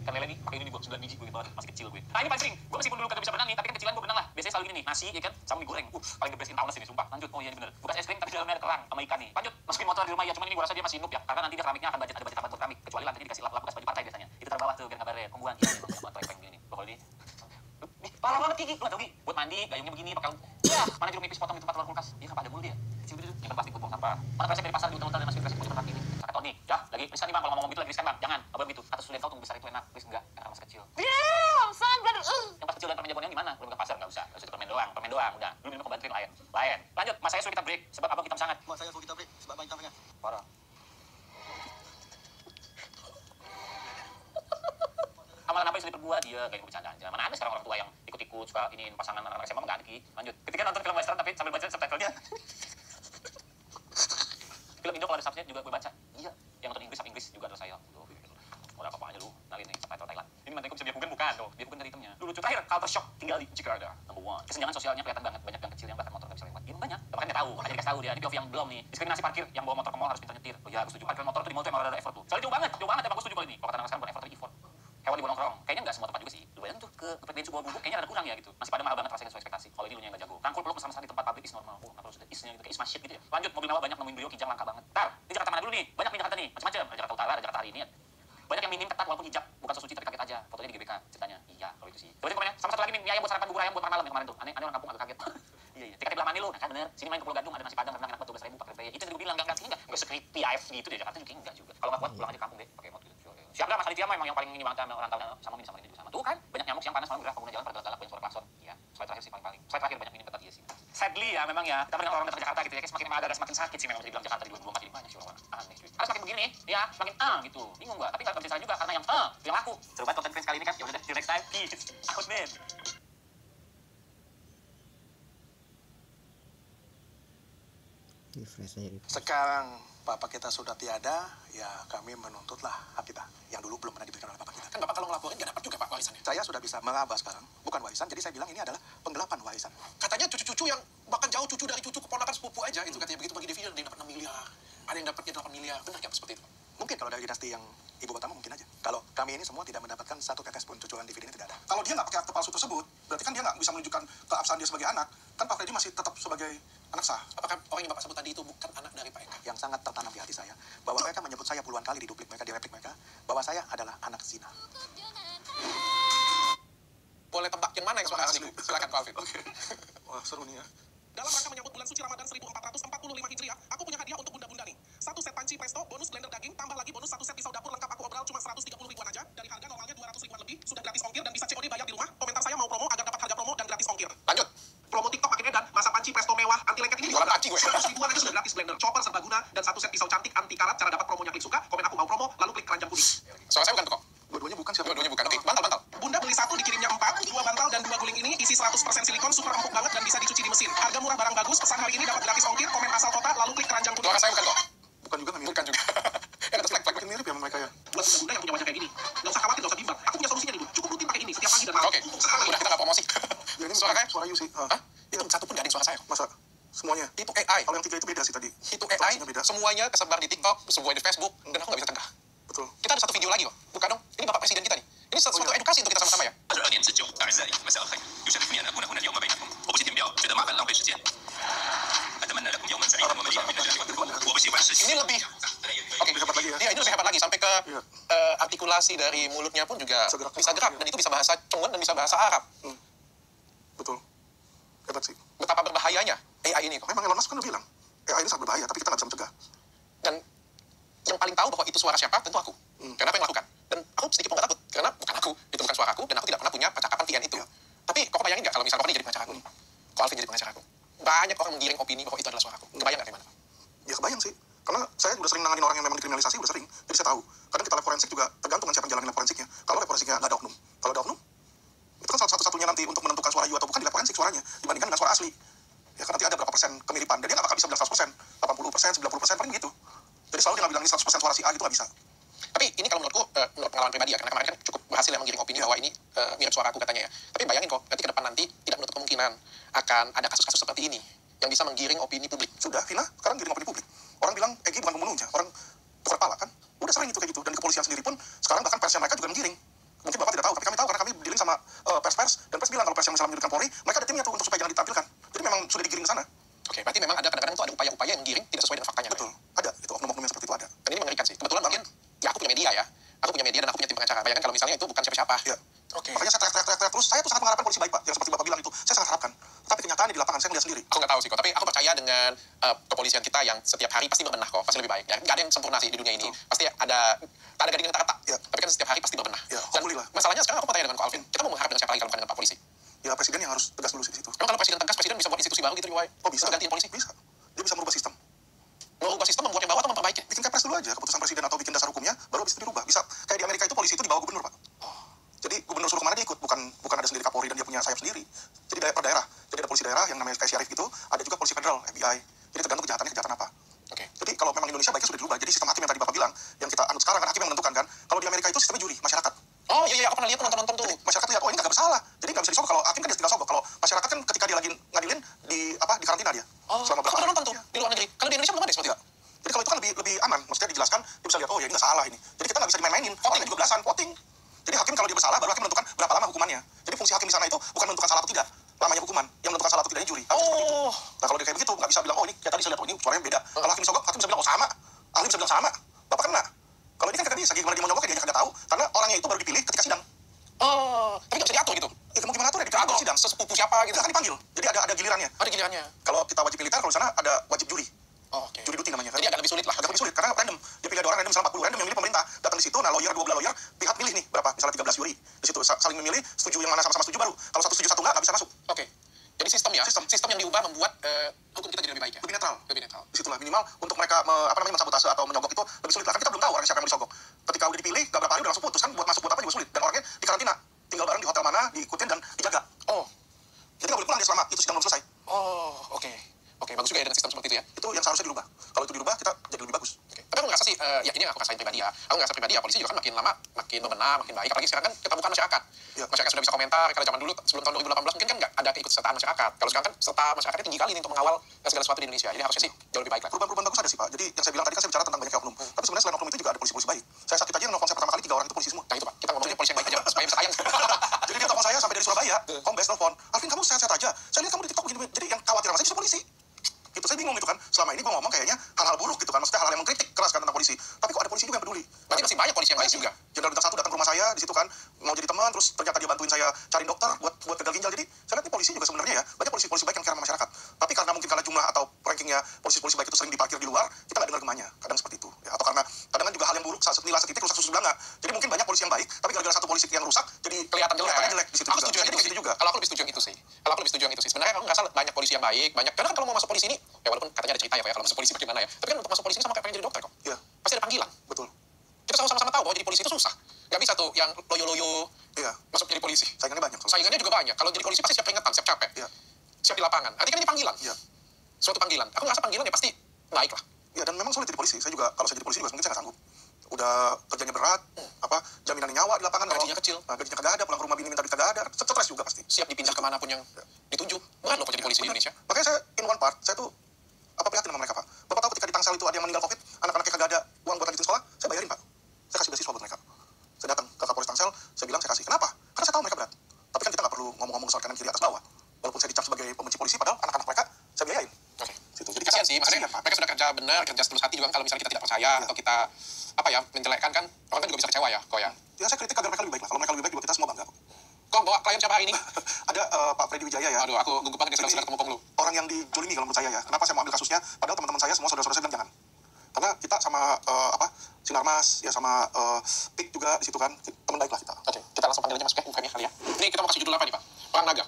S1: ikan lele nih, pakai ini nih gua 9 biji gue banget, masih kecil gue. Nah ini paling sering, gue meskipun dulu kagak bisa berenang nih, tapi kan kecilan gue berenang lah. Biasanya selalu gini nih, nasi ya kan, sama mie goreng. Paling the best in town ini, sumpah. Lanjut, oh iya ini bener. Bukan es krim, tapi di dalamnya ada kerang sama ikan nih. Lanjut, masukin motor di rumah ya, cuman ini gue rasa dia masih noob ya, karena nanti dia keramiknya akan ada budget tambahan buat keramik. Kecuali lantainya dikasih lap bekas baju partai biasanya. Itu terbawah tuh, biar nggak bare. Pembuang, iya memang banyak banget proyek gini. Pokoknya ini. Parah banget Kiki, lu nggak tahu Ki? Buat mandi, gayungnya begini, pakai ya, mana jeruk nipis potong di tempat luar kulkas. Iya, apa ada mulu dia? Kecil gitu, nyimpen plastik buang sampah. Mana kresek dari pasar di hotel dan masukin kresek buat ini. Pakai tonik, ya, lagi riskan nih bang, kalau ngomong gitu lagi riskan bang, jangan, apa begitu. Atas sulit kau tunggu besar itu enak, please enggak, enak masih kecil. Yang pas kecil dan permen jagoannya gimana? Belum ke pasar nggak usah itu permen doang, udah. Belum minum kebantuin lain. Lanjut, mas saya suruh kita break, sebab abang hitam sangat.
S2: Mak saya suruh kita break sebab abang hitam sangat.
S1: Parah. Amalan apa yang sudah diperbuat dia kayak bercanda aja. Mana ada sekarang orang tua yang ikut-ikut suka iniin pasangan anak-anak SMA nggak ada Ki. Lanjut. Ketika nonton film western tapi sambil baca subtitlenya. Film Indo kalau ada subtitle juga gue baca. Iya. Yang nonton Inggris juga adalah saya. Udah apa aja lu. Nalin nih subtitle Thailand. Ini mantanku bisa biarpun bukan tuh. Biarpun dari itemnya. Dulu lucu terakhir culture shock tinggal di Jakarta. Number 1. Kesenjangan sosialnya kelihatan banget. Banyak yang kecil yang bahkan motor nggak bisa lewat. Ini banyak. Makanya nggak tahu. Makanya dikasih tahu dia. Ini POV yang belum nih. Diskriminasi parkir yang bawa motor ke mall harus pintar nyetir. Oh iya, aku setuju. Parkir motor tuh di mall tuh emang ada effort tuh. Soalnya jauh banget. Emang gue setuju kalau ini. Kalau kata anak sekarang bukan effort tapi effort. Hewan di nongkrong, kayaknya nggak semua tempat juga sih. Lu bayangin tuh ke bensin sebuah bubuk, kayaknya ada kurang ya gitu. Masih pada mahal banget rasanya sesuai ekspektasi. Kalau ini lu yang nggak jago. Rangkul peluk bersama-sama di tempat pabrik is normal. Oh, kenapa harus ada isnya gitu, kayak is shit gitu ya. Lanjut, mobil mewah banyak nemuin beliau kijang langka banget. Ntar, di Jakarta mana dulu nih? Banyak nih Jakarta nih, macam-macam. Ada Jakarta Utara, ada Jakarta hari ini. Banyak yang minim ketat walaupun hijab, bukan sesuci tapi kaget aja. Fotonya di GBK ceritanya. Iya, kalau itu sih. Coba komennya. Sama satu lagi mie ayam buat sarapan bubur ayam buat malam yang kemarin tuh. Aneh orang kampung agak kaget. Iya. Tiketnya belah mana lu? Nah, kan bener. Sini main ke Pulau Gadung ada nasi padang rendang enak 12.000 pakai biaya. Itu yang gue bilang enggak se-creepy AF gitu deh. Jakarta juga enggak juga. Kalau enggak kuat pulang aja kampung deh pakai motor gitu. Siap dah Mas Aditya memang yang paling ini banget orang tahu sama ini sama ini juga sama. Tuh kan banyak nyamuk yang panas malam gerak pengguna jalan pada galak banyak suara klakson. Iya. Slide terakhir sih paling. Slide terakhir banyak minim ketat iya sih. Sadly ya memang ya. Kita mendengar orang datang ke Jakarta gitu ya kayak semakin ada semakin sakit sih memang dibilang Jakarta di 2024 ini banyak sih orang aneh cuy. Harus semakin begini ya, semakin gitu. Bingung gua, tapi enggak bisa salah juga karena yang laku. Seru banget konten kali ini kan. Ya udah deh, see you next time. Peace. Out man.
S4: Refresh aja.
S8: Sekarang bapak kita sudah tiada, ya kami menuntutlah hak kita yang dulu belum pernah diberikan oleh bapak kita.
S2: Kan bapak kalau ngelaporin nggak dapat juga pak warisannya.
S8: Saya sudah bisa meraba sekarang, bukan warisan, jadi saya bilang ini adalah penggelapan warisan.
S2: Katanya cucu-cucu yang bahkan jauh cucu dari cucu keponakan sepupu aja itu katanya begitu bagi dividen ada yang dapat 6 miliar, ada yang dapatnya 8 miliar, benar nggak seperti itu?
S8: Mungkin kalau dari dinasti yang ibu pertama mungkin aja. Kalau kami ini semua tidak mendapatkan satu tetes pun cucuran dividennya tidak ada.
S9: Kalau dia nggak pakai akte palsu tersebut, berarti kan dia nggak bisa menunjukkan keabsahan dia sebagai anak. Kan Pak Freddy masih tetap sebagai anak sah.
S2: Apakah orang yang bapak sebut tadi itu bukan anak dari Pak Eka?
S8: Yang sangat tertanam di hati saya, bahwa mereka menyebut saya puluhan kali di duplik mereka, di replik mereka, bahwa saya adalah anak zina.
S2: Boleh tebak yang mana yang suara asli? Silakan Pak Alvin.
S9: Oke. Wah seru nih ya. Dalam rangka menyambut bulan suci Ramadan 1445 Hijriah, aku punya hadiah untuk bunda-bunda nih.
S2: 1 set panci presto, bonus blender daging, tambah lagi bonus 1 set pisau dapur lengkap aku obral cuma 130 ribuan aja. Dari harga normalnya 200 ribuan lebih, sudah gratis ongkir dan bisa COD bayar di rumah. Komentar saya mau promo agar dapat harga promo dan gratis ongkir.
S8: Lanjut.
S2: Promo TikTok makin edan, masa panci presto mewah, anti lengket ini
S8: Jualan panci gue.
S2: 100 ribuan aja sudah gratis blender, chopper serbaguna, dan 1 set pisau cantik anti karat. Cara dapat promonya klik suka, komen aku mau promo, lalu klik keranjang kuning.
S8: Suara saya bukan tuh kok.
S9: Dua-duanya bukan siapa?
S8: Dua-duanya bukan. Oke, bantal.
S2: Bunda beli 1 dikirimnya 4, 2 bantal dan 2 guling ini isi 100% silikon, super empuk banget dan bisa dicuci di mesin. Harga murah barang bagus, pesan hari ini dapat gratis ongkir, komen asal kota, lalu klik keranjang kuning.
S8: Suara saya bukan kok.
S9: Bukan juga nggak mirip.
S8: Bukan juga. Yang atas flag-flag.
S9: Makin mirip ya sama mereka ya.
S2: Buat bunda yang punya wajah kayak gini, nggak usah khawatir, nggak usah bimbang. Aku punya solusinya nih, Bu. Cukup rutin pakai ini setiap pagi dan malam.
S8: Oke.
S2: Untuk sekali.
S8: Udah kita nggak promosi.
S9: Ya, ini
S8: Suara kayak?
S9: suara you sih.
S8: Hah? Itu satu pun gak ada yang suara saya.
S9: Masa semuanya?
S8: Itu AI.
S9: Kalau yang 3 itu beda sih tadi.
S8: Itu AI.
S9: Tonasinya beda.
S8: Semuanya kesebar di TikTok, semuanya di Facebook, dan aku nggak bisa cegah.
S9: Betul.
S8: Kita ada satu video lagi kok. Buka dong. Ini Bapak Presiden kita nih. Ini suatu edukasi untuk kita sama-sama ya.
S10: 12点至9，أعزائي مساء الخير. يشرفني أن أكون هنا اليوم بينكم وبشكل表觉得麻烦浪费时间أتمنى لكم يوما سعيدا ومليئا من النجاح والتفوق وبشيء وحش
S8: Ini lebih oke.
S9: Lebih hebat lagi ya.
S8: Iya, ini lebih hebat lagi sampai ke
S9: Iya.
S8: artikulasi dari mulutnya pun juga
S9: Bisa gerak.
S8: dan itu bisa bahasa Conggon dan bisa bahasa Arab.
S9: Betul. Hebat sih.
S8: Betapa berbahayanya AI ini kok.
S9: Memang Elon Musk kan udah bilang, AI ini sangat berbahaya, tapi kita nggak bisa mencegah.
S8: Dan yang paling tahu bahwa itu suara siapa tentu aku. Karena apa yang melakukan? Dan aku sedikit pun nggak takut karena bukan aku, itu bukan suaraku dan aku tidak pernah punya percakapan VN itu.
S9: Iya.
S8: Tapi kok bayangin nggak kalau misalnya Rohani jadi pengacara aku nih? Kalau Alvin jadi pengacara aku, banyak orang menggiring opini bahwa itu adalah suaraku. Kebayang nggak kayak mana?
S9: Ya kebayang sih. Karena saya udah sering nanganin orang yang memang dikriminalisasi, udah sering. Jadi saya tahu. Kadang kita lab forensik juga tergantung dengan siapa yang jalanin lab forensiknya. Kalau lab forensiknya nggak ada oknum. Kalau ada oknum, itu kan satu-satunya nanti untuk menentukan suara you atau bukan di lab forensik suaranya. Dibandingkan dengan suara asli. Ya kan nanti ada berapa persen kemiripan. Dan dia nggak bakal bisa bilang 100%, 80%, 90%, paling gitu. Jadi selalu dia nggak bilang ini 100% suara si A gitu nggak bisa.
S8: Tapi ini kalau menurutku, menurut pengalaman pribadi ya, karena kemarin kan cukup berhasil yang menggiring opini bahwa ini mirip suara aku katanya ya. Tapi bayangin kok, nanti ke depan nanti tidak menutup kemungkinan akan ada kasus-kasus seperti ini yang bisa menggiring opini publik.
S9: Sudah, Vina, sekarang giring opini publik. Orang bilang, Egy bukan pembunuhnya. Orang tukar kepala kan. Udah sering itu kayak gitu. Dan di kepolisian sendiri pun, sekarang bahkan persnya mereka juga menggiring. Mungkin Bapak tidak tahu, tapi kami tahu karena kami dealing sama pers-pers. Dan pers bilang kalau pers yang misalnya menyudutkan Polri, mereka ada timnya tuh untuk supaya jangan ditampilkan. Jadi memang sudah digiring ke sana.
S8: Oke, berarti memang ada kadang-kadang itu ada upaya-upaya yang menggiring tidak sesuai dengan faktanya.
S9: Betul. Ada. Itu oknum-oknum yang seperti itu ada.
S8: Dan ini mengerikan sih. Kebetulan mungkin, ya aku punya media ya. Aku punya media dan aku punya tim pengacara. Bayangkan kalau misalnya itu bukan siapa-siapa.
S9: Ya.
S8: Oke.
S9: Makanya saya teriak-teriak terus. Saya tuh sangat mengharapkan polisi baik, Pak. Yang seperti Bapak bilang itu. Saya sangat harapkan. Tapi kenyataannya di lapangan, saya melihat sendiri.
S8: Aku nggak tahu sih kok, tapi aku percaya dengan kepolisian kita yang setiap hari pasti berbenah kok, pasti lebih baik. Ya, nggak ada yang sempurna sih di dunia ini. Pasti ada tak ada gading yang tak retak.
S9: Ya.
S8: Tapi kan setiap hari pasti berbenah.
S9: Ya,
S8: Dan
S9: alhamdulillah.
S8: masalahnya sekarang aku mau tanya dengan Ko Alvin, kita mau mengharap dengan siapa lagi kalau bukan dengan Pak Polisi?
S9: Ya, presiden yang harus tegas dulu sih di situ.
S8: Emang kalau presiden tegas, presiden bisa buat institusi baru gitu, Riwai?
S9: Oh, bisa.
S8: Untuk gantiin polisi?
S9: Bisa. Dia bisa merubah sistem.
S8: Merubah sistem, membuat yang bawah atau memperbaiki?
S9: Bikin kepres dulu aja keputusan presiden atau bikin dasar hukumnya, baru habis itu dirubah. Bisa kayak di Amerika itu polisi itu di bawah gubernur, Pak. Jadi gubernur suruh kemana dia ikut, bukan ada sendiri Kapolri dan dia punya sayap sendiri. Jadi per daerah. Jadi ada polisi daerah yang namanya kayak syarif gitu, ada juga polisi federal, FBI. Jadi tergantung kejahatannya kejahatan apa.
S8: Oke.
S9: Jadi kalau memang Indonesia baiknya sudah dirubah. Jadi sistem hakim yang tadi Bapak bilang, yang kita anut sekarang kan hakim yang menentukan kan. Kalau di Amerika itu sistemnya juri, masyarakat.
S8: Oh iya, aku pernah lihat tuh nonton-nonton tuh.
S9: Jadi masyarakat lihat, oh ini nggak bersalah. Jadi nggak bisa disogok. Kalau hakim kan dia tinggal sogok. Kalau masyarakat kan ketika dia lagi ngadilin di karantina dia.
S8: Oh,
S9: Selama
S8: aku
S9: berapa
S8: pernah
S9: hari.
S8: nonton tuh di luar negeri. Kalau di Indonesia belum ada seperti itu.
S9: Jadi kalau itu kan lebih aman. Maksudnya dijelaskan, dia bisa lihat, oh ya ini nggak salah ini. Jadi kita nggak bisa dimain-mainin. Voting juga belasan, voting. Jadi hakim kalau dia bersalah, baru hakim menentukan berapa lama hukumannya. Jadi fungsi hakim di sana itu bukan menentukan salah atau tidak, lamanya hukuman. Yang menentukan salah atau tidaknya juri.
S8: Oh.
S9: Nah kalau dia kayak begitu, nggak bisa bilang, oh ini kayak tadi saya lihat, oh ini suaranya beda. Kalau hakim sogok, hakim bisa bilang, oh sama. Ahli bisa bilang sama. Bapak kena. Kalau ini kan kagak bisa, gimana dia mau nyogok, dia kagak tahu. Karena orangnya itu baru dipilih ketika sidang.
S8: Oh, tapi nggak bisa diatur gitu.
S9: Ya mau gimana tuh, dia dipanggil sidang.
S8: Sesepupu siapa gitu.
S9: Kita akan dipanggil. Jadi ada gilirannya.
S8: Ada gilirannya.
S9: Kalau kita wajib militer, kalau di sana ada wajib juri.
S8: Oh, oke.
S9: Juri duty namanya kan.
S8: Jadi agak lebih sulit lah.
S9: Agak lebih sulit karena random. Dia pilih ada orang random misalnya 40 random yang milih pemerintah. Datang di situ, nah lawyer 12 lawyer, pihak milih nih berapa? Misalnya 13 juri. Di situ saling memilih, setuju yang mana sama-sama setuju baru. Kalau satu setuju satu nggak bisa masuk.
S8: Oke. Jadi sistem ya. Sistem yang diubah membuat hukum kita jadi lebih baik ya.
S9: Lebih netral.
S8: Lebih netral.
S9: Disitulah minimal untuk mereka mensabotase atau menyogok itu lebih sulit lah. Kan kita belum tahu orang siapa yang mau disogok. Ketika udah dipilih, gak berapa hari udah langsung putus kan. Buat masuk buat apa juga sulit. Dan orangnya di karantina, tinggal bareng di hotel mana, diikutin dan dijaga.
S8: Oh.
S9: Jadi nggak boleh pulang dia selama itu sidang belum selesai.
S8: Oh, oke. Oke, bagus juga ya dengan sistem seperti itu ya.
S9: Itu yang seharusnya dirubah. Kalau itu dirubah, kita jadi lebih bagus.
S8: Oke. Tapi aku ngerasa sih, ya ini aku rasain pribadi ya. Aku ngerasa pribadi ya, polisi juga kan makin lama makin berbenah, makin baik. Apalagi sekarang kan keterbukaan masyarakat.
S9: Ya.
S8: Masyarakat sudah bisa komentar. Kalau zaman dulu sebelum tahun 2018 mungkin kan nggak ada keikutsertaan masyarakat. Kalau sekarang kan serta masyarakatnya tinggi kali nih untuk mengawal segala sesuatu di Indonesia. Jadi harusnya sih jauh lebih baik lah.
S9: Perubahan-perubahan bagus ada sih Pak. Jadi yang saya bilang tadi kan saya bicara tentang banyaknya oknum. Tapi sebenarnya selain oknum itu juga ada polisi-polisi baik. Saya sakit aja nelfon saya pertama kali 3 orang itu polisi semua.
S8: Nah itu Pak, kita ngomongin polisi yang baik aja supaya bisa tayang.
S9: Jadi dia telepon saya sampai dari Surabaya, Kombes telepon, Alvin kamu sehat-sehat aja. Saya lihat kamu di TikTok begini. Jadi yang khawatir sama saya itu polisi. Gitu saya bingung gitu kan. Selama ini gue ngomong kayaknya hal-hal buruk gitu kan. Maksudnya hal-hal yang mengkritik keras kan tentang polisi. Tapi kok ada polisi juga yang peduli.
S8: Berarti masih banyak polisi yang baik juga.
S9: Jenderal Bintang 1 datang ke rumah saya di situ kan mau jadi teman, terus ternyata dia bantuin saya cari dokter buat gagal ginjal. Jadi saya lihat nih polisi juga sebenarnya ya banyak polisi-polisi baik yang care sama masyarakat. Tapi karena mungkin kalah jumlah atau rankingnya polisi-polisi baik itu sering diparkir di luar, kita nggak dengar gemanya, kadang seperti itu. Ya, atau karena kadang kan juga hal yang buruk, nilai setitik rusak susu belanga. Jadi mungkin banyak polisi yang baik, tapi gara-gara satu polisi yang rusak, jadi
S8: Kelihatan
S9: jelek di situ
S8: Aku
S9: juga.
S8: setuju yang
S9: Jadi
S8: itu
S9: kayak
S8: sih.
S9: gitu juga.
S8: Kalau aku lebih setuju yang itu sih. Sebenarnya aku ngerasa banyak polisi yang baik, banyak. Karena kan kalau mau masuk polisi ini, ya walaupun katanya ada cerita ya Pak ya, kalau masuk polisi bagaimana ya. Tapi kan untuk masuk polisi ini sama kayak pengen jadi dokter kok.
S9: Iya,
S8: Pasti ada panggilan.
S9: betul.
S8: Kita sama-sama tahu bahwa jadi polisi itu susah. Gak bisa tuh yang loyo-loyo
S9: Iya,
S8: masuk jadi polisi.
S9: saingannya banyak.
S8: Saingannya juga banyak. Kalau jadi polisi pasti siap keringetan, siap capek,
S9: Iya,
S8: siap di lapangan. Nanti kan ini panggilan.
S9: iya.
S8: Suatu panggilan. Aku ngerasa panggilan ya pasti baik lah.
S9: Iya, dan memang sulit jadi polisi. Saya juga, kalau saya jadi polisi juga mungkin saya nggak sanggup. Udah kerjanya berat, jaminan nyawa di lapangan.
S8: Gajinya kecil.
S9: Gajinya kagak ada, pulang ke rumah bini minta duit kagak ada. Stres juga pasti.
S8: Siap dipindah kemanapun yang dituju. Berat loh kalau jadi polisi di Indonesia.
S9: Makanya saya, in one part, saya tuh prihatin sama mereka, Pak. Bapak tahu ketika di Tangsel itu ada yang meninggal COVID, anak-anaknya kagak ada uang buat lanjutin sekolah, saya bayarin, Pak. Saya kasih beasiswa buat mereka. Saya datang ke Kapolres Tangsel, saya bilang saya kasih. Kenapa? Karena saya tahu mereka berat. Tapi kan kita nggak perlu ngomong-ngomong soal kanan kiri atas bawah. Walaupun saya dicap sebagai pembenci polisi, padahal anak-anak mereka saya biayain.
S8: Oke.
S9: Situ. Jadi
S8: Kasihan sih, maksudnya
S9: kasihan, Pak.
S8: mereka sudah kerja benar, kerja setulus hati juga kan kalau misalnya kita tidak percaya atau kita menjelekkan kan orang kan juga bisa kecewa ya, kok ya.
S9: Ya saya kritik agar mereka lebih baik lah. Kalau mereka lebih baik juga kita semua bangga.
S8: Kok bawa klien siapa hari ini?
S9: Ada Pak Freddy Wijaya ya.
S8: Aduh, aku gugup banget ya sudah ketemu Pong lu.
S9: Orang yang dijolimi kalau menurut saya ya. Kenapa saya mau ambil kasusnya? Padahal teman-teman saya semua saudara-saudara saya bilang jangan. Karena kita sama Sinarmas ya sama Pik juga di situ kan teman baik lah kita.
S8: Oke, kita langsung panggil aja Mas Pek kali ya. Ini kita mau kasih judul apa nih Pak? Perang Naga.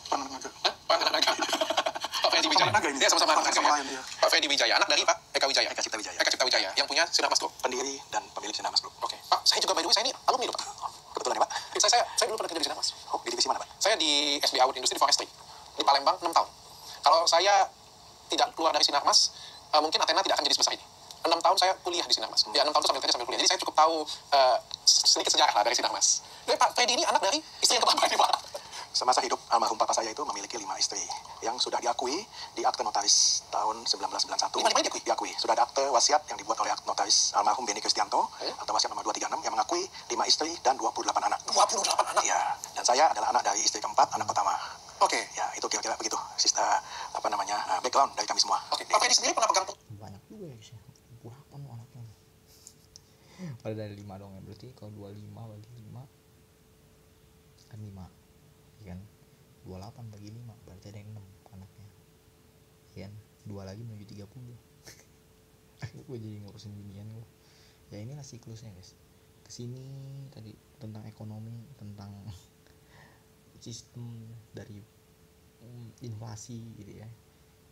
S9: Perang naga.
S8: Hah? Perang Naga. Pak Freddy Wijaya.
S9: Perang naga ini.
S8: Dia sama-sama anak
S9: Sama
S8: ya.
S9: lain, iya.
S8: Pak Freddy Wijaya, anak dari Pak Eka Wijaya.
S9: Eka Cipta Wijaya.
S8: Eka Cipta Wijaya, yang punya Sinarmas Group.
S9: Pendiri dan pemilik Sinarmas Group.
S8: Oke, Pak, saya juga by the way, saya ini alumni loh Pak.
S9: Kebetulan ya Pak.
S8: Saya dulu pernah kerja di Sinarmas.
S9: Oh, di divisi mana Pak?
S8: Saya di SBA Wood Industry Forestry di Palembang 6 tahun. Kalau saya tidak keluar dari Sinarmas, mungkin Athena tidak akan jadi sebesar ini. 6 tahun saya kuliah di Sinarmas. Ya 6 tahun itu sambil kerja sambil kuliah. Jadi saya cukup tahu sedikit sejarah lah dari Sinarmas. Jadi Pak Freddy ini anak dari istri yang keberapa ini Pak?
S9: Semasa hidup almarhum papa saya itu memiliki 5 istri yang sudah diakui di akte notaris tahun 1991.
S8: Lima-limanya
S9: Diakui. Sudah ada akte wasiat yang dibuat oleh akte notaris almarhum Beni Kristianto, akte wasiat nomor 236 yang mengakui 5 istri dan 28 anak.
S8: 28 anak?
S9: Iya. Dan saya adalah anak dari istri keempat, anak pertama.
S8: Oke.
S9: Ya, itu kira-kira begitu. Background dari kami semua.
S8: Oke. Pak Freddy sendiri pernah pegang
S4: banyak juga ya sih. Berapa nih anaknya? Pada dari 5 dong ya, berarti kalau 25 bagi 5 kan 5 ya kan, 28 bagi 5 berarti ada yang 6 anaknya ya kan, 2 lagi menuju 30. Gue jadi ngurusin binian gue ya. Inilah siklusnya guys, kesini tadi tentang ekonomi, tentang sistem dari inflasi gitu ya,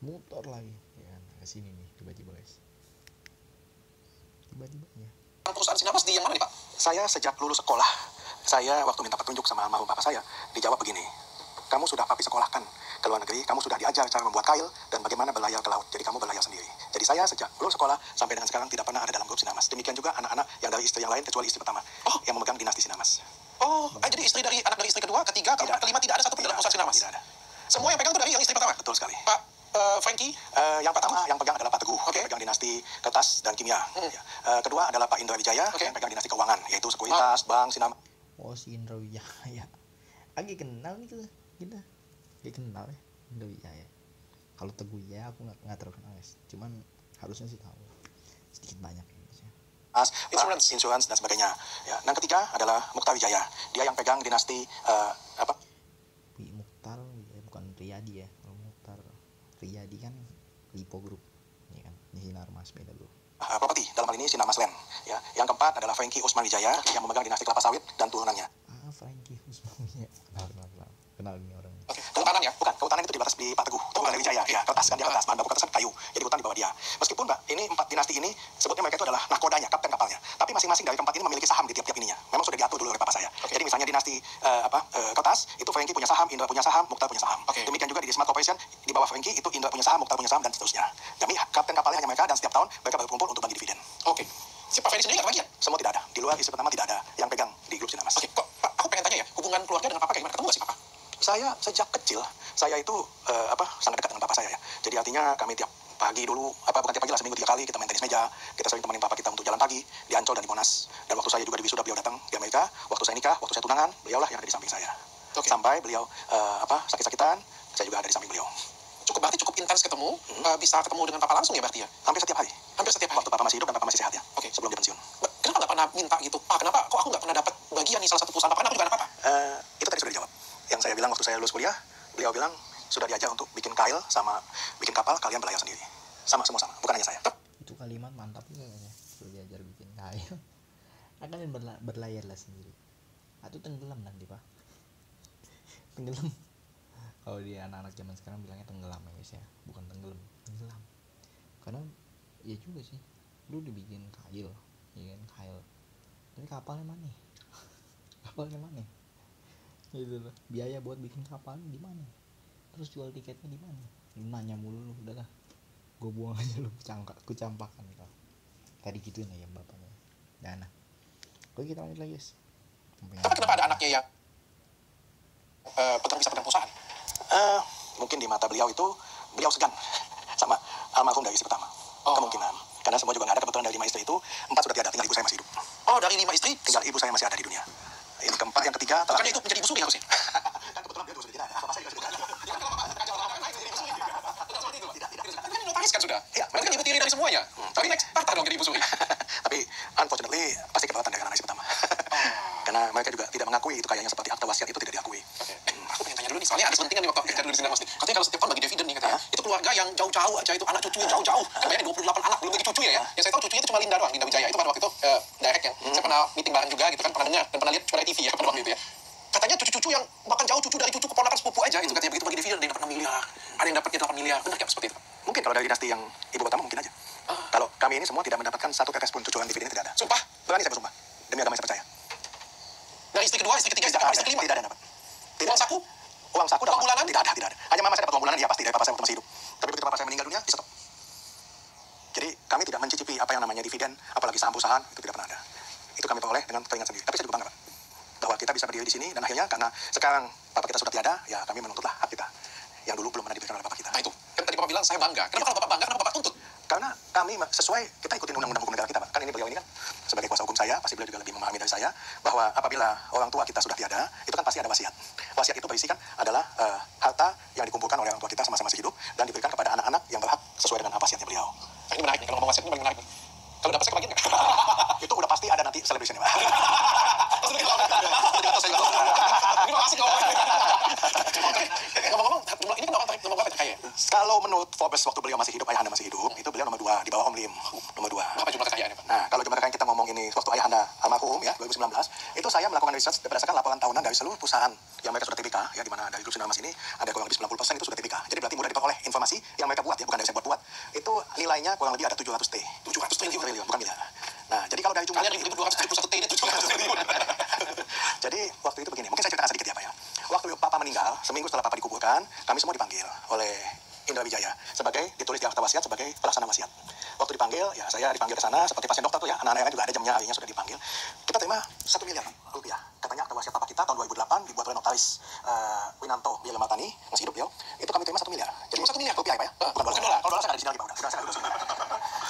S4: motor lagi ya kan, kesini nih tiba-tiba guys, tiba-tiba ya.
S8: perusahaan Sinarmas di yang mana nih Pak?
S9: Saya sejak lulus sekolah, saya waktu minta petunjuk sama almarhum papa saya, dijawab begini, kamu sudah papi sekolahkan ke luar negeri, kamu sudah diajar cara membuat kail dan bagaimana berlayar ke laut, jadi kamu berlayar sendiri. Jadi saya sejak lulus sekolah sampai dengan sekarang tidak pernah ada dalam grup Sinarmas. Demikian juga anak-anak yang dari istri yang lain kecuali istri pertama, yang memegang dinasti Sinarmas.
S8: Oh, jadi anak dari istri kedua, ketiga, keempat, kelima tidak ada satupun dalam perusahaan Sinarmas?
S9: Tidak ada.
S8: Semua yang pegang itu dari yang istri pertama?
S9: Betul sekali.
S8: Pak Frankie?
S9: Yang pertama yang pegang adalah Pak Teguh,
S8: Oke.
S9: yang pegang dinasti kertas dan kimia. Ya. Kedua adalah Pak Indra Wijaya,
S8: Oke.
S9: yang pegang dinasti keuangan, yaitu sekuritas, bank, Sinarmas.
S4: Oh si Indra Wijaya lagi kenal nih kita lagi kenal ya Indra Wijaya. Kalau Teguh ya aku nggak terlalu kenal guys, cuman harusnya sih tahu sedikit banyak ya guys ya.
S9: Insurance dan sebagainya. Ya. Dan ketiga adalah Mukhtar Wijaya, dia yang pegang dinasti
S4: Wih, Mukhtar ya, bukan Riyadi ya. Kalau Mukhtar Riyadi kan Lipo Group ya kan, ini Sinarmas beda bro.
S9: properti, dalam hal ini Sinarmas Land. Ya. Yang keempat adalah Frankie Usman Wijaya, yang memegang dinasti kelapa sawit dan turunannya.
S4: Frankie Usman ya, kenal ini orang.
S8: Oke, kehutanan ya?
S9: Bukan, kehutanan itu di batas di Pak Teguh, itu bukan dari Wijaya. Ya, kertas kan dia kertas, bahan baku kertas kan kayu, jadi hutan di bawah dia. Meskipun Mbak, ini 4 dinasti ini sebutnya mereka itu adalah nahkodanya, kapten kapalnya. Tapi masing-masing dari keempat ini memiliki saham di tiap-tiap ininya. Memang sudah diatur dulu oleh papa saya. Jadi misalnya dinasti kertas itu Frankie punya saham, Indra punya saham, Mukhtar punya saham. Demikian juga di Smart Corporation di bawah Frankie itu Indra punya saham, Mukhtar punya saham dan seterusnya. Kami kapten kapalnya hanya mereka dan setiap tahun mereka berkumpul untuk bagi dividen.
S8: Oke. Si Pak Freddy sendiri nggak bagian?
S9: Semua tidak ada. Di luar istri pertama tidak ada yang pegang di grup Sinarmas.
S8: Oke, kok Pak, aku pengen tanya ya, hubungan keluarga dengan Papa kayak gimana? Ketemu nggak sih Papa?
S9: Saya sejak kecil, saya itu sangat dekat dengan papa saya ya. Jadi artinya kami tiap pagi dulu, bukan tiap pagi lah, seminggu 3 kali kita main tenis meja. Kita sering temenin papa kita untuk jalan pagi di Ancol dan di Monas. Dan waktu saya juga di wisuda beliau datang di Amerika. Waktu saya nikah, waktu saya tunangan, beliau lah yang ada di samping saya.
S8: Oke.
S9: Sampai beliau sakit-sakitan, saya juga ada di samping beliau.
S8: Berarti cukup intens ketemu, bisa ketemu dengan Papa langsung ya berarti ya?
S9: Hampir setiap hari.
S8: Hampir setiap hari?
S9: Waktu papa masih hidup dan papa masih sehat ya.
S8: Oke.
S9: Sebelum dia pensiun.
S8: Kenapa nggak pernah minta gitu? Pak, kenapa kok aku nggak pernah dapat bagian nih salah satu perusahaan Papa? Kenapa juga anak Papa?
S9: Itu tadi sudah dijawab. Yang saya bilang waktu saya lulus kuliah, beliau bilang sudah diajar untuk bikin kail sama bikin kapal, kalian berlayar sendiri. Sama, semua sama, bukan hanya saya.
S4: Itu Itu kalimat mantap juga kayaknya. Suruh diajar bikin kail. Akan berlayarlah sendiri. Atau tenggelam nanti pak. Tenggelam. Kalau dia anak-anak zaman sekarang bilangnya tenggelam ya guys ya, bukan tenggelam, tenggelam. Karena ya juga sih, lu dibikin kail, ya kan kail. Tapi kapalnya mana? Kapalnya mana? Gitu loh. Biaya buat bikin kapal di mana? Terus jual tiketnya di mana? Lu nanya mulu lu, udahlah. Gue buang aja lu, kucampakan kau. Tadi gituin ya bapaknya. Dana. Oke kita lanjut lagi guys.
S8: Tapi kenapa ada anaknya yang bisa pegang perusahaan?
S9: Mungkin di mata beliau itu beliau segan sama almarhum dari istri pertama. Kemungkinan. Karena semua juga nggak ada, kebetulan dari 5 istri itu 4 sudah tiada, tinggal ibu saya masih hidup.
S8: Oh, dari 5 istri?
S9: Tinggal ibu saya masih ada di dunia. Ini keempat, yang ketiga.
S8: Bukannya itu menjadi ibu suri harusnya?
S9: Kan kebetulan dia juga sudah tidak ada. Apa saya juga sudah tidak ada.
S8: Kan ini notaris kan sudah? Iya. Berarti kan ibu tiri dari semuanya. Tapi next tahta dong jadi ibu suri.
S9: Tapi unfortunately pasti kelewatan dari anak istri pertama. Karena mereka juga tidak mengakui itu, kayaknya seperti akta wasiat itu tidak diakui.
S8: Aku pengen tanya dulu nih, soalnya ada selentingan nih waktu kerja dulu di sini mas. Katanya kalau setiap tahun bagi dividen nih katanya, itu keluarga yang jauh-jauh aja, itu anak cucu yang jauh-jauh. Kebanyakan 28 anak, belum lagi cucu ya. Yang saya tahu cucunya itu cuma Linda doang, Linda Wijaya. Itu pada waktu itu direct yang saya pernah meeting bareng juga gitu kan, pernah dengar dan pernah lihat cuma di TV ya pada waktu itu ya. Katanya cucu-cucu yang bahkan jauh, cucu dari cucu keponakan sepupu aja, itu katanya begitu bagi dividen, ada yang dapat 6 miliar, ada yang dapatnya 8 miliar. Benar kayak seperti itu?
S9: Mungkin kalau dari dinasti yang ibu pertama mungkin aja. Kalau kami ini semua tidak mendapatkan satu tetes pun cucuan dividen tidak ada.
S8: Sumpah?
S9: Berani saya bersumpah. Demi agama saya percaya.
S8: Dari istri kedua, istri ketiga, istri keempat, istri kelima?
S9: Tidak ada yang dapat.
S8: Uang saku?
S9: Uang saku
S8: uang bulanan?
S9: Tidak ada. Hanya mama saya dapat uang bulanan, iya pasti, dari papa saya waktu masih hidup. Tapi begitu papa saya meninggal dunia, di stop. Jadi kami tidak mencicipi apa yang namanya dividen, apalagi saham perusahaan, itu tidak pernah ada. Itu kami peroleh dengan keringat sendiri. Tapi saya juga bangga, Pak, bahwa kita bisa berdiri di sini, dan akhirnya karena sekarang papa kita sudah tiada, ya kami menuntutlah hak kita yang dulu belum pernah diberikan oleh papa kita.
S8: Nah itu, kan tadi papa bilang saya bangga. Kenapa kalau bapak bangga, kenapa bapak tuntut?
S9: Karena kami sesuai, kita ikutin undang-undang hukum negara kita, Pak. Kan ini beliau ini kan sebagai kuasa hukum saya, pasti beliau juga lebih memahami dari saya, bahwa apabila orang tua kita sudah tiada, itu kan pasti ada wasiat. Wasiat itu berisi kan adalah harta yang dikumpulkan oleh orang tua kita semasa masih hidup dan diberikan kepada anak-anak yang berhak sesuai dengan wasiatnya beliau.
S8: Nah, ini menarik nih, kalau ngomong wasiat ini paling menarik nih. Kalau dapat saya kebagian nggak?
S9: Itu udah pasti ada nanti celebration-nya, Pak.
S8: Terima kasih kok. Ngomong-ngomong, ini kan nomor berapa kaya?
S9: Kalau menurut Forbes waktu beliau masih hidup, ayahanda masih hidup, itu beliau nomor 2 di bawah Om Lim, nomor 2.
S8: Berapa jumlah kekayaannya, Pak?
S9: Nah, kalau jumlah kekayaan kita ngomong ini waktu ayahanda almarhum ya 2019, itu saya melakukan research berdasarkan laporan tahunan dari seluruh perusahaan yang mereka sudah TBK ya, di mana dari grup Sinar Mas ini ada kurang lebih 90% itu sudah TBK. Jadi berarti mudah diperoleh informasi yang mereka buat ya, bukan dari saya buat. Itu nilainya kurang lebih ada 700 T. 700 triliun bukan miliar. Nah, jadi kalau dari jumlah
S8: kalian 1.271 T ini 700 triliun.
S9: Jadi waktu itu begini, mungkin saya ceritakan sedikit ya Pak ya. Waktu Papa meninggal, seminggu setelah Papa dikuburkan, kami semua dipanggil oleh Indra Wijaya sebagai ditulis di akta wasiat sebagai pelaksana wasiat. Waktu dipanggil, ya saya dipanggil ke sana seperti pasien dokter tuh ya, anak-anaknya juga ada jamnya, harinya sudah dipanggil. Kita terima 1 miliar rupiah. Katanya akta wasiat Papa kita tahun 2008 dibuat oleh notaris Winanto Biaya Martani, masih hidup beliau. Itu kami terima 1 miliar. Jadi 1 miliar rupiah ya Pak ya? Bukan dolar. Kalau dolar saya ada di sini lagi Pak, udah saya ada di sini.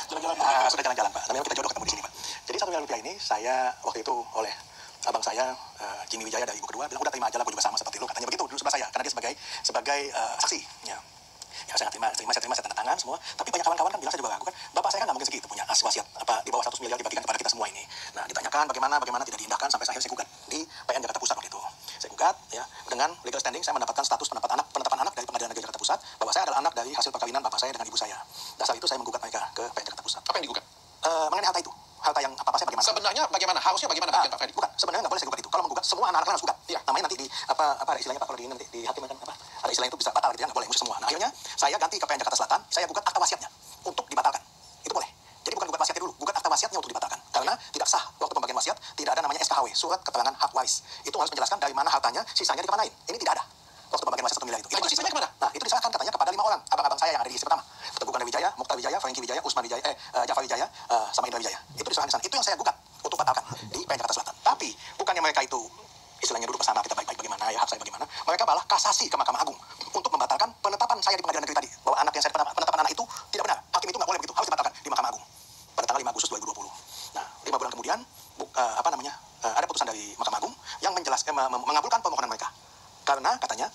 S9: Jalan-jalan. Sudah jalan-jalan Pak. Namanya kita jodoh ketemu di sini Pak. Jadi 1 miliar rupiah ini saya waktu itu oleh abang saya Jimmy Wijaya dari ibu kedua bilang udah terima aja lah, gue juga sama seperti lu, katanya begitu dulu sebelah saya, karena dia sebagai saksi ya. Ya saya nggak terima, saya tanda tangan semua. Tapi banyak kawan-kawan kan bilang, saya juga ragu kan, bapak saya kan nggak mungkin segitu punya wasiat apa di bawah 100 miliar dibagikan kepada kita semua ini. Nah ditanyakan bagaimana tidak diindahkan, sampai saya gugat di PN Jakarta Pusat waktu itu. Saya gugat ya, dengan legal standing saya mendapatkan status penetapan anak dari Pengadilan Negeri Jakarta Pusat bahwa saya adalah anak dari hasil perkawinan bapak saya dengan ibu saya. Dasar itu saya menggugat mereka ke PN Jakarta Pusat.
S8: Apa yang digugat?
S9: Mengenai harta itu. Harta yang apa saya bagaimana?
S8: Sebenarnya bagaimana? Harusnya bagaimana bagian Pak Freddy?
S9: Bukan, sebenarnya nggak boleh saya gugat itu. Kalau menggugat semua anak-anak harus gugat. Iya. Namanya nanti di apa ada istilahnya Pak, kalau di hakim kan apa? Ada istilahnya itu bisa batal gitu ya, nggak boleh mesti semua. Nah, akhirnya saya ganti ke PN Jakarta Selatan, saya gugat akta wasiatnya untuk dibatalkan. Itu boleh. Jadi bukan gugat wasiatnya dulu, gugat akta wasiatnya untuk dibatalkan. Karena tidak sah waktu pembagian wasiat, tidak ada namanya SKHW, surat keterangan hak waris. Itu harus menjelaskan dari mana hartanya, sisanya dikemanain. Ini tidak ada. Waktu pembagian wasiat 1 miliar itu.
S8: Itu sisanya kemana?
S9: Nah, itu diserahkan katanya kepada 5 orang, abang-abang saya yang ada di istri pertama. Teguh Ganda Wijaya, Mokhtar Wijaya, Franky Wijaya, Usman Wijaya, Jafar Wijaya, sama Indra Wijaya. Itu diserahkan di sana. Itu yang saya gugat untuk batalkan di PN Jakarta Selatan. Tapi bukannya mereka itu istilahnya duduk bersama kita baik-baik bagaimana ya, hak saya bagaimana. Mereka malah kasasi ke Mahkamah Agung untuk membatalkan penetapan saya di Pengadilan Negeri tadi, bahwa anak yang saya penetapan anak itu tidak benar. Hakim itu nggak boleh begitu, harus dibatalkan di Mahkamah Agung pada tanggal 5 Agustus 2020. Nah, 5 bulan kemudian ada putusan dari Mahkamah Agung yang menjelaskan mengabulkan permohonan mereka. Karena katanya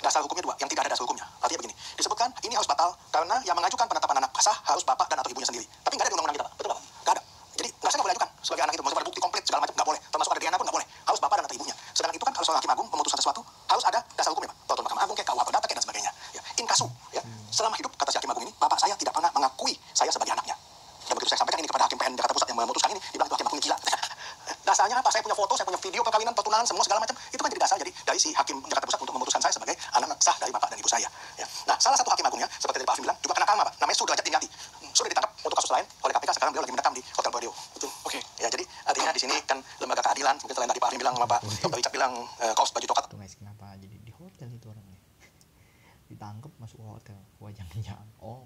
S9: dasar hukumnya 2, yang tidak ada dasar hukumnya. Artinya begini, disebutkan ini harus batal karena yang mengajukan penetapan anak sah harus bapak dan atau ibunya sendiri. Tapi nggak ada di undang-undang kita, Pak. Betul Pak? Nggak ada. Jadi saya nggak boleh ajukan sebagai anak itu, maksudnya ada bukti komplit segala macam nggak boleh. Termasuk ada DNA pun nggak boleh. Harus bapak dan atau ibunya. Sedangkan itu kan kalau seorang hakim agung memutuskan sesuatu harus ada dasar hukumnya, Pak. Peraturan Mahkamah Agung, kayak KUH Perdata dan sebagainya. Ya, inkasu. Ya, selama hidup kata si hakim agung ini, bapak saya tidak pernah mengakui saya sebagai anaknya. Dan
S4: ditangkap masuk hotel. Wah jangan oh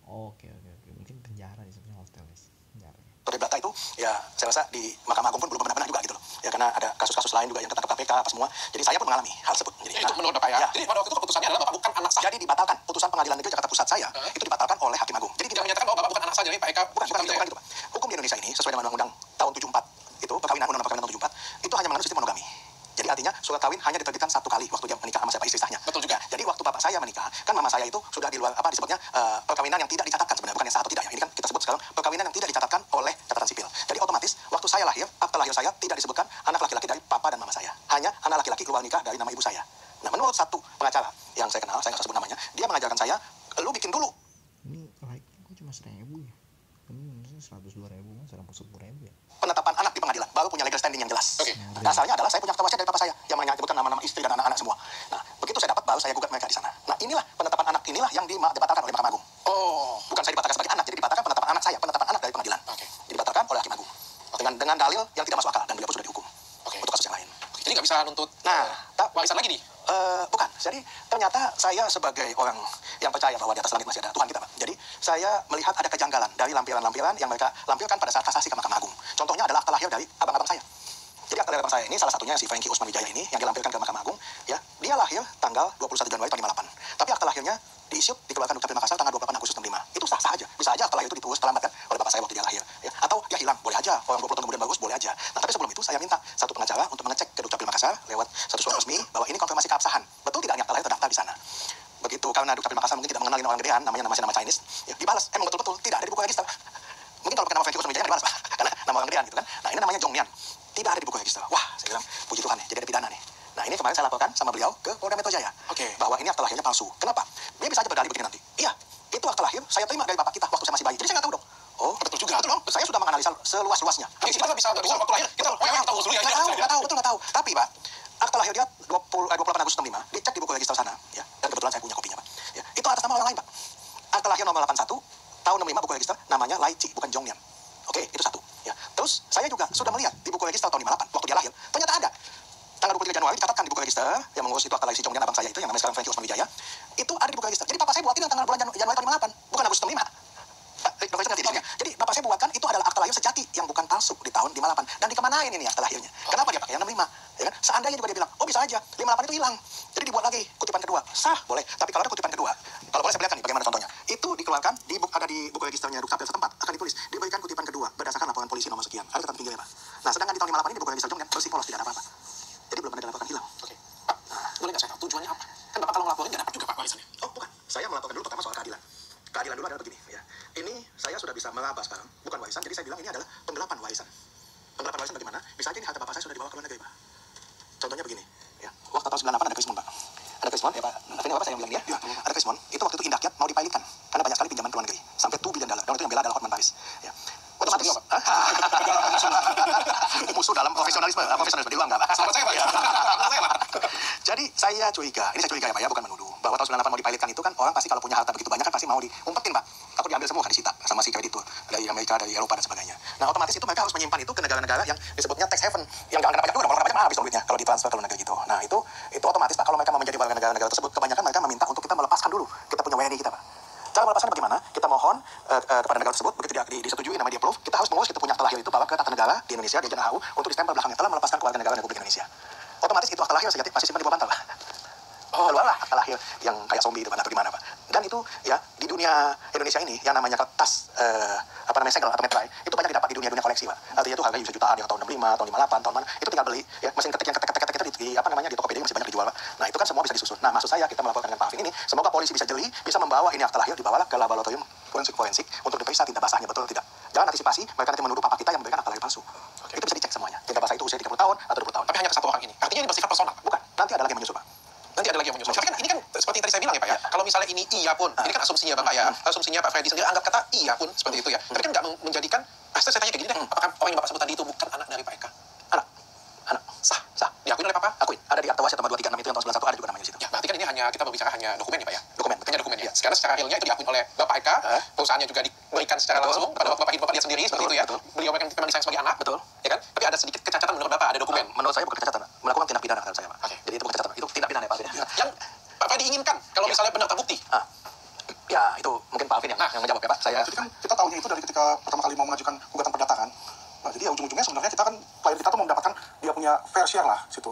S4: oke mungkin penjara di sebenarnya hotel guys, penjara.
S9: Dari data itu, ya saya rasa di Mahkamah Agung pun belum pernah juga gitu loh. Ya karena ada kasus-kasus lain juga yang ketangkap KPK apa semua. Jadi saya pun mengalami hal tersebut. Jadi,
S8: Itu menurut Bapak ya?
S9: Ya.
S8: Jadi pada waktu itu keputusannya adalah Bapak bukan anak sah.
S9: Jadi dibatalkan putusan Pengadilan Negeri Jakarta Pusat saya itu dibatalkan oleh Hakim Agung. Jadi
S8: Tidak menyatakan bahwa Bapak bukan anak sah, jadi Pak Eka
S9: bukan gitu Pak. Hukum di Indonesia ini sesuai dengan Undang-Undang tahun 74 itu perkawinan Undang-Undang perkawinan tahun 74 itu hanya mengandung sistem monogami. Jadi artinya surat kawin hanya diterbitkan 1 kali waktu dia menikah sama siapa istri sahnya.
S8: Betul juga.
S9: Jadi waktu bapak saya menikah, kan mama saya itu sudah di luar disebutnya perkawinan yang tidak dicatatkan sebenarnya, bukan yang sah atau tidak ya. Ini kan kita sebut sekarang perkawinan yang tidak dicatatkan oleh catatan sipil. Jadi otomatis waktu saya lahir, akte lahir saya tidak disebutkan anak laki-laki dari papa dan mama saya. Hanya anak laki-laki keluar nikah dari nama ibu saya. Nah, menurut satu pengacara yang saya kenal, saya nggak usah sebut namanya, dia mengajarkan saya, lu bikin dulu.
S4: Ini like-nya kok cuma 1.000 ya? Ini 102.000 kan, 110.000 ya?
S9: Penetapan anak di pengadilan baru punya legal standing yang jelas.
S8: Oke.
S9: Dasarnya adalah saya punya akta wasiat dari papa saya yang menyebutkan nama-nama istri dan anak-anak semua. Nah, begitu saya dapat baru saya gugat mereka di sana. Nah, inilah penetapan anak inilah yang dibatalkan oleh Mahkamah Agung.
S8: Oh.
S9: Bukan saya dibatalkan sebagai anak, jadi dibatalkan penetapan anak saya, penetapan anak dari pengadilan.
S8: Oke.
S9: Jadi dibatalkan oleh Hakim Agung. Dengan dalil yang tidak masuk akal dan beliau pun sudah dihukum.
S8: Oke.
S9: Untuk kasus yang lain.
S8: Oke, jadi nggak bisa nuntut
S9: Nah,
S8: warisan lagi nih?
S9: bukan. Jadi ternyata saya sebagai orang yang percaya bahwa di atas langit masih ada Tuhan kita, Pak. Jadi saya melihat ada kejanggalan dari lampiran-lampiran yang mereka lampirkan pada saat kasasi ke Mahkamah Agung. Contohnya adalah akta lahir dari abang-abang saya. Jadi akta lahir abang saya ini salah satunya si Franky Usman Wijaya ini yang dilampirkan ke Mahkamah Agung, ya. Dia lahir tanggal 21 Januari tahun 58. Tapi akta lahirnya diisyuk dikeluarkan Dukcapil Makassar tanggal 28 Agustus 65. Itu sah-sah aja. Bisa aja akta lahir itu diurus terlambat kan oleh bapak saya waktu dia lahir, ya. Atau dia hilang, boleh aja. Orang 20 tahun kemudian bagus, boleh aja. Nah, tapi sebelum itu saya minta satu pengacara untuk mengecek ke Dukcapil Makassar lewat satu surat resmi bahwa ini konfirmasi keabsahan. Betul tidak akta lahir terdaftar di sana. Begitu karena Dukcapil Makassar mungkin tidak mengenalin orang gedean, namanya nama Chinese, ya, dibalas. Emang betul-betul tidak ada di buku register. Mungkin kalau pakai nama Franky Usman Wijaya dibalas, Pak. Karena nama orang gedean gitu kan. Nah, ini namanya Jong Nian. Tidak ada di buku register. Wah, saya bilang puji Tuhan ya, jadi ada pidana nih. Nah, ini kemarin saya laporkan sama beliau ke Polda Metro Jaya.
S8: Oke.
S9: Bahwa ini akta lahirnya palsu. Kenapa? Dia bisa aja berdalih begini nanti. Iya, itu akta lahir saya terima dari bapak kita waktu saya masih bayi. Jadi saya nggak tahu dong. Oh,
S8: betul juga.
S9: Betul dong. Saya sudah menganalisa seluas-luasnya.
S8: Jadi kita nggak bisa waktu lahir, kita yang tahu dulu ya.
S9: Nggak tahu. Tapi Pak, akta lahir dia 28 Agustus 65, dicek di buku register sana, ya. Dan kebetulan saya punya kopinya, Pak. Ya, itu atas nama orang lain, Pak. Akta lahir nomor 81 tahun 65 buku register namanya Lai Chi, bukan Jong Nian. Oke, itu satu. Ya. Terus saya juga sudah melihat di buku register tahun 58 waktu dia lahir, ternyata ada. Tanggal 23 Januari dicatatkan di buku register yang mengurus itu akta lahir si Jong Nian abang saya itu yang namanya sekarang Franky Usman Wijaya. Itu ada di buku register. Jadi bapak saya buatin yang tanggal bulan Januari tahun 58, bukan Agustus 65. Jadi bapak saya buatkan itu adalah akta lahir sejati yang bukan palsu di tahun 58. Dan dikemanain ini akta lahirnya? Kenapa dia pakai yang 65? Ya kan? Seandainya juga dia bilang, oh bisa aja 58 itu hilang. Jadi dibuat lagi kutipan kedua. Sah, boleh. Tapi kalau ada kutipan kedua, kalau boleh saya perlihatkan nih bagaimana contohnya. Itu dikeluarkan ada di buku registernya Dukcapil setempat akan ditulis diberikan kutipan kedua berdasarkan laporan polisi nomor sekian. Ada catatan pinggirnya, Pak. Nah, sedangkan di tahun 58 ini di buku register Jong Nian bersih polos, tidak ada apa-apa. Jadi belum ada dilaporkan hilang.
S8: Oke. Pak, boleh nggak saya tahu tujuannya apa? Kan Bapak kalau ngelaporin nggak dapat juga Pak warisannya.
S9: Oh, bukan. Saya melaporkan dulu pertama soal keadilan. Keadilan dulu adalah begini, ya. Ini saya sudah bisa meraba sekarang, bukan warisan. Jadi saya bilang ini adalah penggelapan warisan. Penggelapan warisan bagaimana? Bisa aja ini harta bapak saya sudah dibawa ke luar negeri, Pak. Contohnya begini, ya. Waktu tahun 98 ada Krismon, Pak. Ada Krismon, ya Pak. Tapi ini apa saya yang bilang dia? Ya, ada Krismon. Itu waktu itu Indakyat mau dipilotkan karena banyak sekali pinjaman ke luar negeri, sampai $2 billion. Dan itu yang bela adalah Hotman Paris, ya. Otomatis musuh dalam profesionalisme di luar enggak, Pak.
S8: Sahabat saya, Pak. Ya.
S9: Jadi saya curiga ya Pak ya, bukan menuduh, bahwa tahun 98 mau dipilotkan itu kan orang pasti kalau punya harta begitu banyak kan pasti mau diumpetin, Pak. Aku diambil semua kan disita sama si kreditur dari Amerika, dari Eropa dan sebagainya. Nah, otomatis itu mereka harus menyimpan itu ke negara-negara yang disebutnya tax haven, yang enggak kena pajak juga, kalau kena pajak habis duitnya kalau ditransfer ke luar negeri gitu. Nah, itu otomatis Pak, kalau mereka mau menjadi warga negara-negara tersebut, kebanyakan mereka meminta untuk kita melepaskan dulu kita punya WNI kita, Pak. Cara melepaskannya bagaimana? Kita mohon kepada negara tersebut, begitu disetujui, namanya di-approve, kita harus mengurus kita punya akta lahir itu bawa ke tata negara di Indonesia, di Jenderal AU, untuk ditempel belakangnya telah melepaskan keluarga negara Republik Indonesia. Otomatis itu akta lahir sejati masih simpan di bawah bantal, Pak. Keluarlah akta lahir yang kayak zombie itu, Pak, atau gimana, Pak. Dan itu ya di dunia Indonesia ini yang namanya kertas segel atau metrai itu banyak didapat di dunia koleksi, Pak. Artinya itu harganya bisa jutaan yang tahun 65, tahun 58, tahun mana itu tinggal beli ya, mesin ketik yang ketek itu di Tokopedia masih banyak dijual, Pak. Nah, itu kan semua bisa disusun. Nah, maksud saya kita melaporkan dengan Pak Afin ini semoga polisi bisa jeli, bisa membawa ini akta lahir dibawalah ke laboratorium forensik untuk diperiksa tinta basahnya betul atau tidak. Jangan antisipasi mereka nanti menuduh papa kita yang memberikan akta lahir palsu. Itu bisa dicek semuanya. Tinta basah itu usia 30 tahun atau 20 tahun.
S8: Tapi hanya ke satu orang ini. Artinya ini bersifat personal.
S9: Bukan. Nanti ada lagi yang menyusul, Pak.
S8: Nanti ada lagi yang menyusul. Tapi kan ini kan seperti yang tadi saya bilang ya, Pak ya. Kalau misalnya ini iya pun, ini kan asumsinya Bapak ya. Asumsinya Pak Freddy sendiri anggap kata iya pun seperti itu ya. Tapi kan nggak menjadikan, saya tanya kayak gini deh, apakah orang yang Bapak sebut tadi itu bukan anak dari Pak Eka? Anak. Sah. Diakuin oleh Papa? Akuin. Ada di akta wasiat nomor 236 itu yang tahun 91 ada juga namanya di situ. Ya, berarti kan ini hanya kita berbicara hanya dokumen ya, Pak ya.
S9: Dokumen.
S8: Hanya dokumen ya. Sekarang secara realnya itu diakui oleh Bapak Eka, perusahaannya juga diberikan secara langsung kepada Bapak lihat sendiri seperti itu ya. Beliau memang disayang sebagai anak. Betul. Ya kan? Tapi ada sedikit kecacatan menurut Bapak, ada dokumen.
S9: Menurut saya bukan kecacatan, melakukan tindak pidana terhadap saya, Pak. Jadi itu bukan kecacatan, itu tindak pidana ya, Pak.
S8: Yang Pak Freddy diinginkan kalau misalnya benar terbukti?
S9: Ya, itu mungkin Pak Alvin yang menjawab ya Pak. Jadi kan kita tahunya itu dari ketika pertama kali mau mengajukan gugatan perdata kan. Nah, jadi ya ujung-ujungnya sebenarnya kita kan, klien kita tuh mau mendapatkan dia punya fair share lah situ.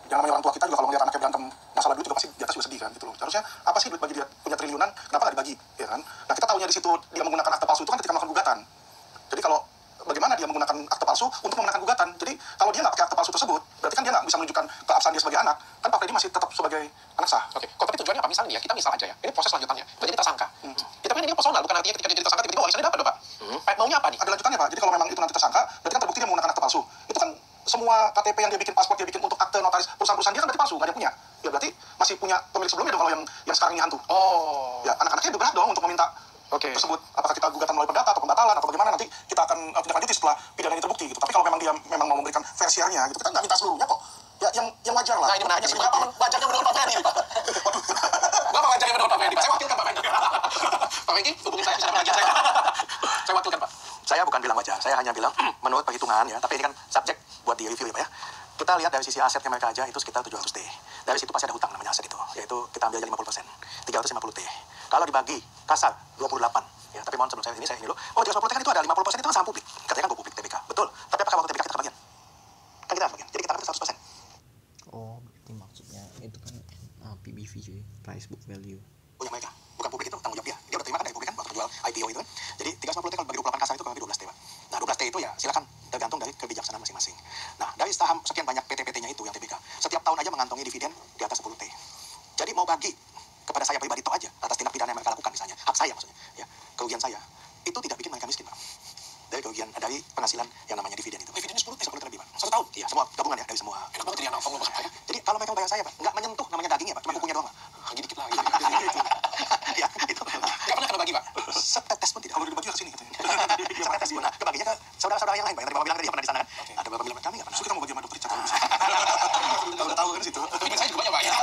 S9: Yang namanya orang tua kita juga kalau ngeliat anaknya berantem masalah duit juga pasti di atas juga sedih kan gitu loh. Harusnya apa sih duit bagi dia punya triliunan, kenapa nggak dibagi, ya kan? Nah, kita tahunya di situ dia menggunakan akte palsu itu kan ketika melakukan gugatan. Jadi kalau bagaimana dia menggunakan akte palsu untuk memenangkan gugatan. Jadi kalau dia nggak pakai akte palsu tersebut, berarti kan dia nggak bisa menunjukkan keabsahan dia sebagai anak. Kan Pak Freddy masih tetap sebagai anak sah.
S8: Oke, kok tapi tujuannya apa? Misalnya ya, kita misal aja ya, ini proses lanjutannya, udah jadi tersangka. Kita kan ini personal, bukan artinya ketika dia jadi tersangka tiba-tiba warisannya dapat, Pak. Maunya apa nih?
S9: Ada lanjutannya Pak. Jadi kalau memang itu nanti tersangka, berarti kan terbukti dia menggunakan akte palsu. Itu kan semua KTP yang dia bikin, paspor dia bikin untuk akte notaris perusahaan-perusahaan dia kan berarti palsu, nggak ada yang punya. Ya berarti masih punya pemilik sebelumnya dong kalau yang sekarang ini hantu.
S8: Oh.
S9: Ya anak-anaknya berhak dong untuk meminta tersebut. Apakah kita gugatan melalui perdata atau pembatalan atau bagaimana, nanti kita akan tindak lanjuti setelah pidana ini terbukti gitu. Tapi kalau memang dia memang mau memberikan fair share-nya gitu, kita nggak minta seluruhnya kok. Ya yang wajar lah.
S8: Nah ini menarik. Berapa wajarnya menurut Pak Freddy? Berapa wajarnya menurut Pak Freddy? Saya wakilkan Pak Freddy. Pak Freddy, hubungi saya secara wajar saya. Saya wakilkan Pak.
S9: Saya bukan bilang wajar, saya hanya bilang menurut perhitungan ya, tapi ini kan subjek buat di review ya Pak ya. Kita lihat dari sisi asetnya mereka aja itu sekitar 700 T. Dari situ pasti ada hutang namanya aset itu, yaitu kita ambil aja 50%, 350 T. Kalau dibagi kasar 28, ya tapi mohon sebelum saya ini dulu. Oh 350 T kan itu ada 50% itu kan saham publik, katanya kan go publik TBK, betul. Tapi apakah waktu TBK kita kebagian? Kan kita kebagian, jadi kita dapat 100%.
S4: Oh berarti maksudnya itu kan PBV cuy, price book value.
S9: Punya mereka, bukan publik itu tanggung jawab dia. Dia udah terima kan dari publik kan waktu jual IPO itu kan. Jadi 350 T kalau bagi 28 kasar itu kurang lebih 12 T Pak. Nah 12 T itu ya silakan tergantung dari kebijaksanaan masing-masing. Nah dari saham sekian banyak PT-PT-nya itu yang TBK, setiap tahun aja mengantongi dividen di atas 10 T. Jadi mau bagi kepada saya pribadi toh aja atas tindak pidana yang mereka lakukan misalnya, hak saya maksudnya, ya kerugian saya itu tidak bikin mereka miskin Pak. Dari kerugian dari penghasilan yang namanya dividen itu. Dividennya 10 T lebih Pak. 1 tahun. Iya semua gabungan ya dari semua.
S8: Enak banget jadi anak kamu ya.
S9: Jadi kalau mereka bayar saya Pak, nggak menyentuh namanya dagingnya Pak, cuma kukunya doang Pak.
S8: Lagi dikit lagi.
S9: Ya itu.
S8: Nggak pernah kena bagi Pak.
S9: Setetes pun tidak. Kalau dibagi ke sini katanya. Setetes pun. Nah, kebaginya ke saudara-saudara yang lain Pak. Yang tadi Bapak bilang tadi pernah di sana kan. Ada Bapak bilang kami nggak pernah. Kita mau bagi sama dokter Richard kalau bisa. Kalau udah tahu kan situ.
S8: Tapi saya juga banyak Pak ya.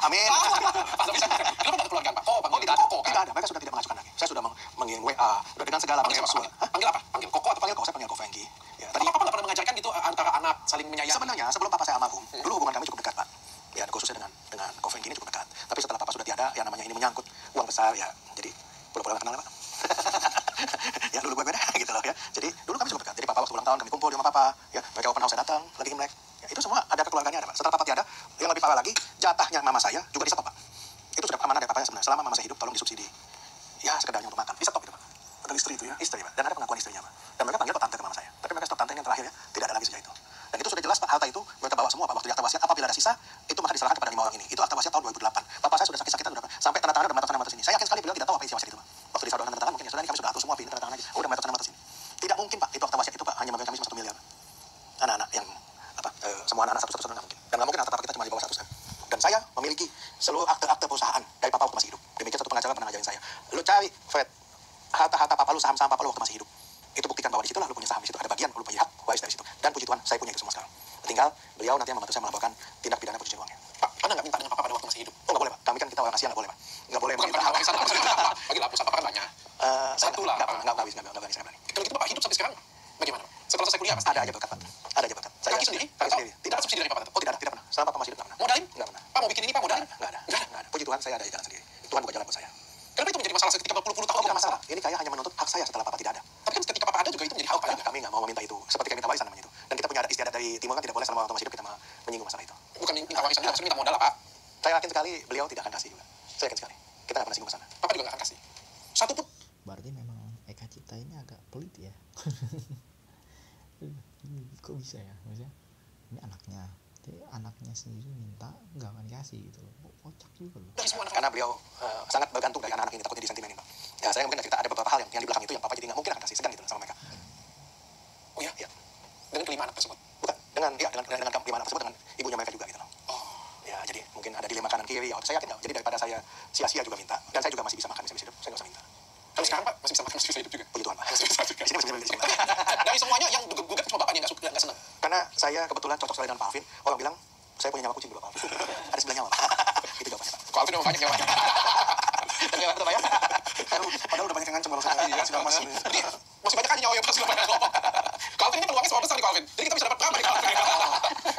S9: Amin.
S8: Pak tapi saya kenapa tidak keluarkan Pak? Oh
S9: tidak ada. Tidak ada. Mereka sudah tidak mengajukan lagi. Saya sudah mengirim WA. Sudah dengan segala
S8: panggil apa? Panggil apa? Panggil Koko atau
S9: panggil Koko? Saya panggil Koko Franky. Ya,
S8: tadi Papa nggak pernah mengajarkan gitu antara anak saling menyayangi.
S9: Sebenarnya sebelum Papa saya almarhum, dulu hubungan kami cukup dekat Pak. Ya khususnya dengan Koko Franky ini cukup dekat. Tapi setelah Papa sudah tiada, yang namanya ini menyangkut uang besar ya. Jadi pura-pura kenal lah Pak. Ya dulu gue beda gitu loh ya. Jadi dulu kami cukup dekat. Jadi Papa waktu ulang tahun kami kumpul di rumah Papa. Ya mereka open house saya datang lagi Imlek. Ya, itu semua ada kekeluarganya ada Pak. Setelah Papa tiada, yang lebih parah lagi jatahnya mama saya juga di stop Pak. Itu sudah amanah dari Papa sebenarnya. Selama mama saya hidup tolong disubsidi. Ya sekedarnya untuk makan. Di stop itu Pak. Ada istri itu ya? Istri Pak. Dan ada pengakuan istrinya Pak. Dan mereka panggil tante ke mama saya. Tapi mereka stop tante yang terakhir ya. Tidak ada lagi sejak itu. Dan itu sudah jelas Pak. Harta itu mereka bawa semua Pak. Waktu di akta wasiat apabila ada sisa itu maka diserahkan kepada 5 orang ini. Itu akta wasiat tahun 2008. Papa saya sudah sakit-sakitan udah sampai tanda tangan udah mata atas ini. Saya yakin sekali beliau tidak tahu apa isi wasiat itu Pak. Waktu disaudara tanda tangan mungkin ya sudah ini kami sudah atur semua pilih tanda tangan aja. Oh, udah mata atas ini. Tidak mungkin Pak. Itu akta wasiat itu Pak hanya memberikan kami 1 miliar. Anak-anak yang semua anak-anak satu-satu nggak mungkin. Dan nggak mungkin harta Papa kita cuma di bawah 100 M. Dan saya memiliki seluruh akte-akte perusahaan dari Papa waktu masih hidup. Demikian satu pengacara pernah ngajarin saya. Lu cari Fred harta-harta Papa lu, saham-saham Papa lu waktu masih hidup. Itu buktikan bahwa di situlah lu punya saham, di situ ada bagian lu punya hak waris dari situ. Dan puji Tuhan, saya punya itu semua sekarang. Tinggal beliau nanti yang membantu saya melaporkan tindak pidana pencucian uangnya.
S8: Pak, Anda nggak minta dengan Papa pada waktu masih hidup?
S9: Oh nggak boleh Pak. Kami kan kita orang Asia nggak boleh Pak. Nggak boleh.
S8: Bukan warisan Pak. Bagi lapus Papa kan banyak. Satu lah.
S9: Nggak berani saya berani.
S8: Kalau gitu Bapak hidup sampai sekarang bagaimana Pak? Setelah selesai kuliah pasti
S9: ada aja berkat Pak. Ada aja berkat.
S8: Kaki sendiri?
S9: Kaki sendiri.
S8: Tidak ada subsidi dari Papa?
S9: Oh tidak pernah. Selama Papa masih hidup nggak pernah.
S8: Modalin?
S9: Nggak pernah.
S8: Pak mau bikin ini Pak modalin?
S9: Nggak ada. Puji Tuhan saya ada jalan sendiri. Tuhan buka jalan buat saya.
S8: Kenapa itu menjadi masalah ketika berpuluh-puluh tahun?
S9: Oh bukan masalah. Ini kayak hanya menuntut hak saya setelah Papa tidak ada.
S8: Tapi kan ketika Papa ada juga itu menjadi hak Pak.
S9: Kami nggak mau meminta itu. Seperti kami minta warisan namanya itu. Dan kita punya adat istiadat dari timur kan tidak boleh selama waktu masih hidup kita menyinggung masalah itu.
S8: Bukan minta warisan juga, maksudnya minta modal lah Pak.
S9: Saya yakin sekali beliau tidak akan kasih juga. Saya yakin sekali. Kita nggak pernah singgung ke sana.
S8: Papa juga nggak akan kasih. Satu pun.
S4: Berarti memang Eka Cipta ini agak pelit ya. Kok bisa ya? Maksudnya ini anaknya sendiri minta nggak akan dikasih gitu loh. Kocak juga loh.
S9: Karena beliau sangat bergantung dari anak-anak ini, takutnya disentimenin Pak. Ya saya mungkin cerita ada beberapa hal yang di belakang itu yang Papa jadi nggak mungkin akan kasih, segan gitu sama mereka.
S8: Oh ya? Ya. Dengan kelima anak tersebut?
S9: Bukan, dengan kelima anak tersebut dengan ibunya mereka juga gitu loh. Oh. Ya jadi mungkin ada dilema kanan kiri. Ya, saya yakin jadi daripada saya sia-sia juga minta, dan saya juga masih bisa makan, masih bisa hidup, saya nggak usah minta.
S8: Kalau sekarang Pak masih bisa makan, masih bisa hidup juga.
S9: Puji Tuhan Pak.
S8: Masih bisa juga.
S9: Di sini masih bisa.
S8: Dari semuanya yang gugat cuma Bapaknya nggak senang.
S9: Karena saya kebetulan cocok sekali dengan Pak Alvin. Orang bilang saya punya nyawa kucing dulu Pak Alvin. Ada sebelah nyawa Pak. Itu jawabannya Pak.
S8: Kok Alvin udah banyak nyawanya?
S9: Dan nyawa itu Pak ya. Padahal udah banyak yang ngancam kalau saya.
S8: Iya, sudah masih. Jadi masih banyak aja nyawa yang pasti banyak ngomong. Kalau Alvin ini peluangnya sama besar nih Alvin. Jadi kita bisa dapat berapa nih Alvin?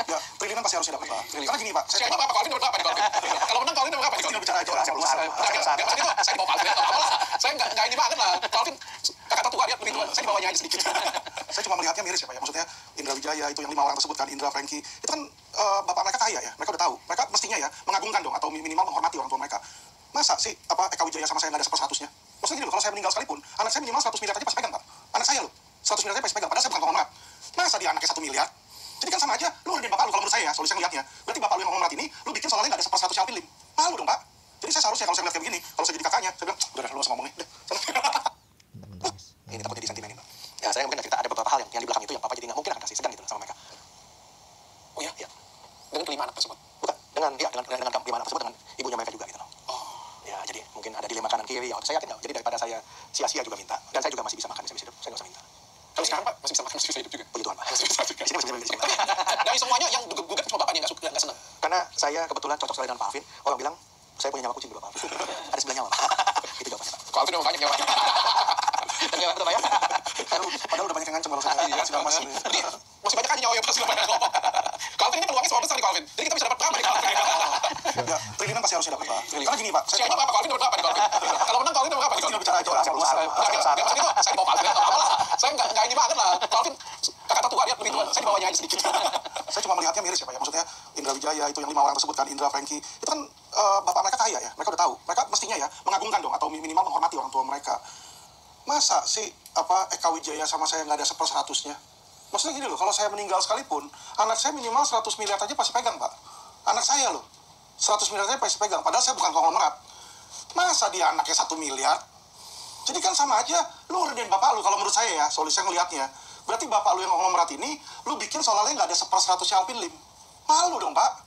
S9: Ya, triliunan pasti harusnya dapat Pak. Karena gini Pak.
S8: Saya apa Alvin dapat berapa nih Alvin? Kalau menang Calvin apa?
S9: Tinggal bicara aja lah, saya keluar.
S8: Maksud itu saya di bawah Calvin atau apa lah. Saya nggak ini banget lah. Calvin kata tua dia lebih tua. Saya di bawahnya aja sedikit.
S9: Saya cuma melihatnya miris ya Pak ya. Maksudnya Indra Wijaya itu yang 5 orang tersebut kan, Indra, Franky, itu kan bapak mereka kaya ya. Mereka udah tahu. Mereka mestinya ya mengagungkan dong atau minimal menghormati orang tua mereka. Masa sih Eka Wijaya sama saya nggak ada seper-100-nya? Maksudnya gini loh, kalau saya meninggal sekalipun, anak saya minimal 100 miliar aja pasti pegang Pak. Anak saya loh, 100 miliar aja pasti pegang. Padahal saya bukan konglomerat. Masa dia anaknya 1 miliar? Jadi kan sama aja, lu ngerjain bapak lu kalau menurut saya ya, solusi yang lihatnya. Berarti bapak lu yang konglomerat ini, lu bikin soalnya nggak ada seper-100 Alvin Lim. Malu dong Pak. Jadi saya seharusnya kalau saya lihat kayak begini, kalau saya jadi kakaknya, saya bilang, udah lu usah ngomong nih, deh.
S6: Ini takutnya disentimenin, Pak. Ya, saya mungkin cerita ada beberapa hal yang di belakang itu yang papa jadi nggak mungkin akan kasih segan gitu sama mereka.
S8: Oh ya? Dengan kelima anak tersebut?
S6: Bukan, dengan kelima anak tersebut, dengan ibunya mereka juga gitu loh. Ya, jadi mungkin ada dilema kanan kiri. Ya, saya yakin ya. Jadi daripada saya sia-sia juga minta, dan saya juga masih bisa makan, masih bisa hidup, saya nggak usah minta.
S8: Kalau sekarang Pak masih bisa makan, masih bisa hidup juga.
S6: Puji Tuhan Pak.
S8: Masih bisa juga.
S6: Di sini masih bisa.
S8: Dari semuanya yang gugat cuma bapaknya nggak suka, nggak senang.
S6: Karena saya kebetulan cocok sekali dengan Pak Alvin. Orang bilang saya punya nyawa kucing dulu Pak Alvin. Ada 9 nyawa Pak. Itu jawabannya Pak.
S8: Kalau Alvin udah banyak nyawanya.
S6: Dan nyawa itu Pak ya.
S9: Padahal udah banyak yang ngancam kalau saya. Iya, sudah masih.
S8: Jadi masih banyak aja nyawa yang pasti banyak ngomong. Kalau Alvin ini peluangnya semua besar nih Alvin. Jadi kita bisa dapat berapa nih Alvin?
S9: Ya, triliunan pasti harusnya dapat Pak. Karena gini Pak,
S8: Saya berapa Alvin dapat berapa nih Alvin? Kalau menang Alvin dapat berapa nih?
S9: tinggal bicara aja lah, saya keluar.
S8: Maksud itu saya di bawah Alvin atau apa lah. Saya nggak ini banget lah. Alvin kata tua dia lebih tua. Saya di bawahnya aja sedikit.
S9: Saya cuma melihatnya miris ya Pak ya. Maksudnya Indra Wijaya itu yang 5 orang tersebut kan, Indra, Franky, itu kan bapak mereka kaya ya. Mereka udah tahu. Mereka mestinya ya mengagungkan dong atau minimal menghormati orang tua mereka. Masa sih Eka Wijaya sama saya nggak ada seper-100-nya? Maksudnya gini loh, kalau saya meninggal sekalipun, anak saya minimal 100 miliar aja pasti pegang Pak. Anak saya loh, 100 miliar aja pasti pegang. Padahal saya bukan konglomerat. Masa dia anaknya 1 miliar? Jadi kan sama aja, lu ngerjain bapak lu kalau menurut saya ya, solusi yang ngelihatnya. Berarti bapak lu yang konglomerat ini, lu bikin soalnya nggak ada seper-100-nya Alvin Lim. Malu dong Pak.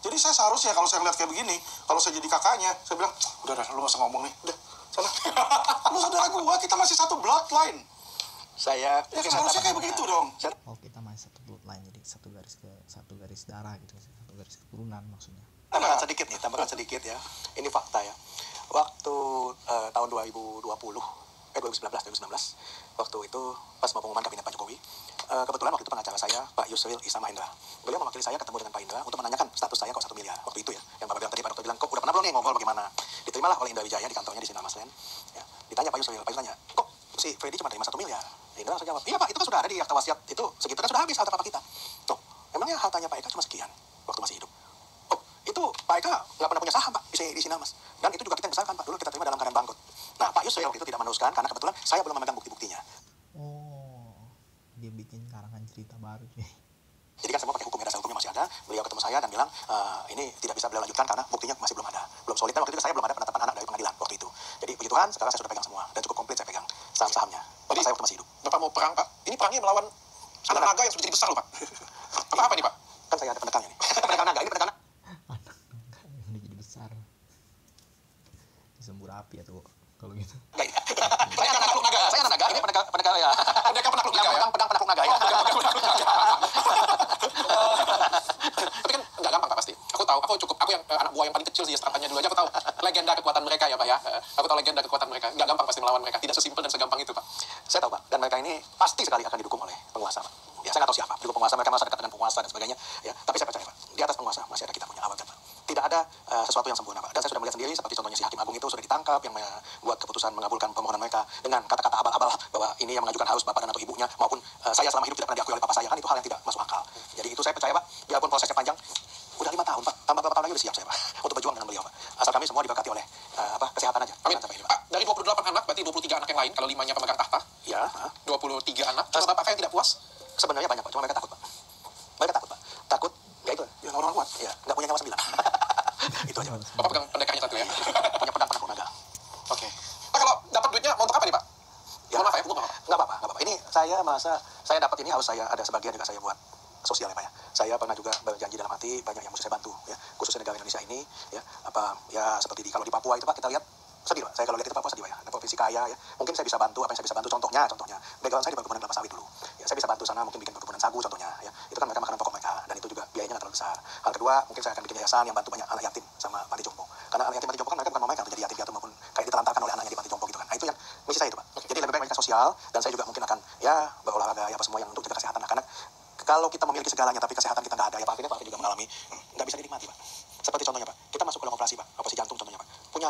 S9: Jadi saya seharusnya kalau saya ngeliat kayak begini, kalau saya jadi kakaknya, saya bilang, udah lu nggak usah ngomong nih, udah, sana. Lu saudara gua, kita masih satu bloodline.
S6: Saya
S9: Ya kan harusnya kayak begitu dong.
S4: Oh, kita masih satu bloodline, jadi satu garis darah gitu, satu garis keturunan maksudnya.
S6: Tambahkan sedikit ya. Ini fakta ya. Waktu tahun 2019, waktu itu pas mau pengumuman kabinet Pak Jokowi, kebetulan waktu itu pengacara saya, Pak Yusril Issa Mahendra. Beliau mewakili saya ketemu dengan Pak Indra untuk menanyakan status saya kok 1 miliar. Waktu itu ya, yang Bapak bilang tadi, Pak Dokter bilang, kok udah pernah belum nih ngobrol bagaimana? Diterimalah oleh Indra Wijaya di kantornya di Sinarmas Land. Ya. Ditanya Pak Yusril tanya, kok si Freddy cuma terima 1 miliar? Indra langsung jawab, iya Pak, itu kan sudah ada di akta wasiat, itu segitu kan sudah habis harta Bapak kita. Tuh, emangnya hartanya Pak Eka cuma sekian waktu masih hidup? Oh, itu Pak Eka nggak pernah punya saham Pak di Sinarmas. Dan itu juga kita yang besarkan Pak, dulu kita terima dalam keadaan bangkrut. Nah, Pak Yusril waktu itu tidak meneruskan karena kebetulan saya belum memegang bukti-buktinya.
S4: Oh, dia bikin karangan cerita baru cuy.
S6: Jadi kan semua pakai hukum ya, dasar hukumnya masih ada. Beliau ketemu saya dan bilang, ini tidak bisa beliau lanjutkan karena buktinya masih belum ada. Belum solid, dan waktu itu saya belum ada penetapan anak dari pengadilan waktu itu. Jadi puji Tuhan, sekarang saya sudah pegang semua. Dan cukup komplit saya pegang saham-sahamnya. Jadi saya waktu masih hidup.
S8: Bapak mau perang Pak? Ini perangnya melawan anak naga yang sudah jadi besar loh Pak. Apa ini Pak?
S6: Kan saya ada pendekannya nih. Pendekan naga, ini pendekan naga.
S4: Anak naga yang udah jadi besar. Disembur api ya tuh kalau gitu.
S6: Saya anak naga. Saya anak naga. Ini pendekar ya.
S8: Pendekar penakluk naga ya.
S6: Pedang penakluk naga ya.
S8: Tapi kan nggak gampang Pak pasti. Aku yang anak buah yang paling kecil sih stratannya dulu aja aku tahu legenda kekuatan mereka ya Pak ya. Aku tahu legenda kekuatan mereka. Nggak gampang pasti melawan mereka. Tidak sesimpel dan segampang itu Pak.
S6: Saya tahu Pak. Dan mereka ini pasti sekali akan didukung oleh penguasa Pak. Ya saya nggak tahu siapa. Dukung penguasa, mereka merasa dekat dengan penguasa dan sebagainya. Ya, tapi saya percaya Pak. Di atas penguasa masih ada kita punya awal Pak. Tidak ada sesuatu yang sempurna Pak. Dan saya sudah melihat sendiri seperti contohnya si Hakim Agung itu sudah ditangkap yang membuat keputusan mengabulkan permohonan mereka dengan kata-kata abal-abal bahwa ini yang mengajukan harus bapak dan atau ibunya maupun saya selama hidup tidak pernah diakui oleh papa saya, kan itu hal yang tidak masuk akal. Jadi itu saya percaya Pak. Biarpun prosesnya panjang, udah 5 tahun Pak. Tambah berapa tahun lagi udah siap saya Pak untuk berjuang dengan beliau Pak. Asal kami semua diberkati oleh kesehatan aja.
S8: Amin. Pak, dari 28 anak berarti 23 anak yang lain kalau 5-nya pemegang tahta.
S6: Ya,
S8: 23 anak. Cuma bapak yang tidak puas.
S6: sebenarnya banyak Pak. Cuma mereka takut Pak. Mereka takut Pak. Takut ya itu yang orang kuat. Ya, nggak punya nyawa 9. Itu aja Pak.
S8: Bapak pegang pendekannya satu ya.
S6: Punya pedang penakluk naga.
S8: Oke. Pak, kalau dapat duitnya mau untuk apa nih Pak?
S6: Ya,
S8: mohon maaf ya, nggak apa-apa.
S6: Nggak apa-apa. Ini saya merasa saya dapat ini harus saya ada sebagian juga saya buat sosial ya Pak ya. Saya pernah juga berjanji dalam hati banyak yang mesti saya bantu ya, khususnya negara Indonesia ini ya. Seperti kalau di Papua itu Pak kita lihat sedih Pak. Saya kalau lihat itu Papua sedih Pak ya. Ada provinsi kaya ya. Mungkin saya bisa bantu apa yang saya bisa bantu, contohnya background saya di perkebunan kelapa sawit dulu. Ya, saya bisa bantu sana mungkin bikin perkebunan sagu contohnya ya. Itu kan mereka makanan pokok mereka dan itu juga biayanya nggak terlalu besar. Hal kedua, mungkin saya akan bikin yayasan yang bantu banyak anak yatim sama panti jompo. Karena anak yatim panti jompo kan mereka bukan mereka menjadi yatim piatu maupun kayak ditelantarkan oleh anaknya di panti jompo gitu kan. Nah, itu yang misi saya itu Pak. Jadi lebih baik mereka sosial dan saya juga mungkin akan ya berolahraga ya apa semua yang untuk jaga kesehatan. Nah, karena kalau kita memiliki segalanya tapi kesehatan kita nggak ada ya Pak, akhirnya Pak juga mengalami nggak bisa dinikmati Pak. Seperti contohnya Pak, kita masuk ke ruang operasi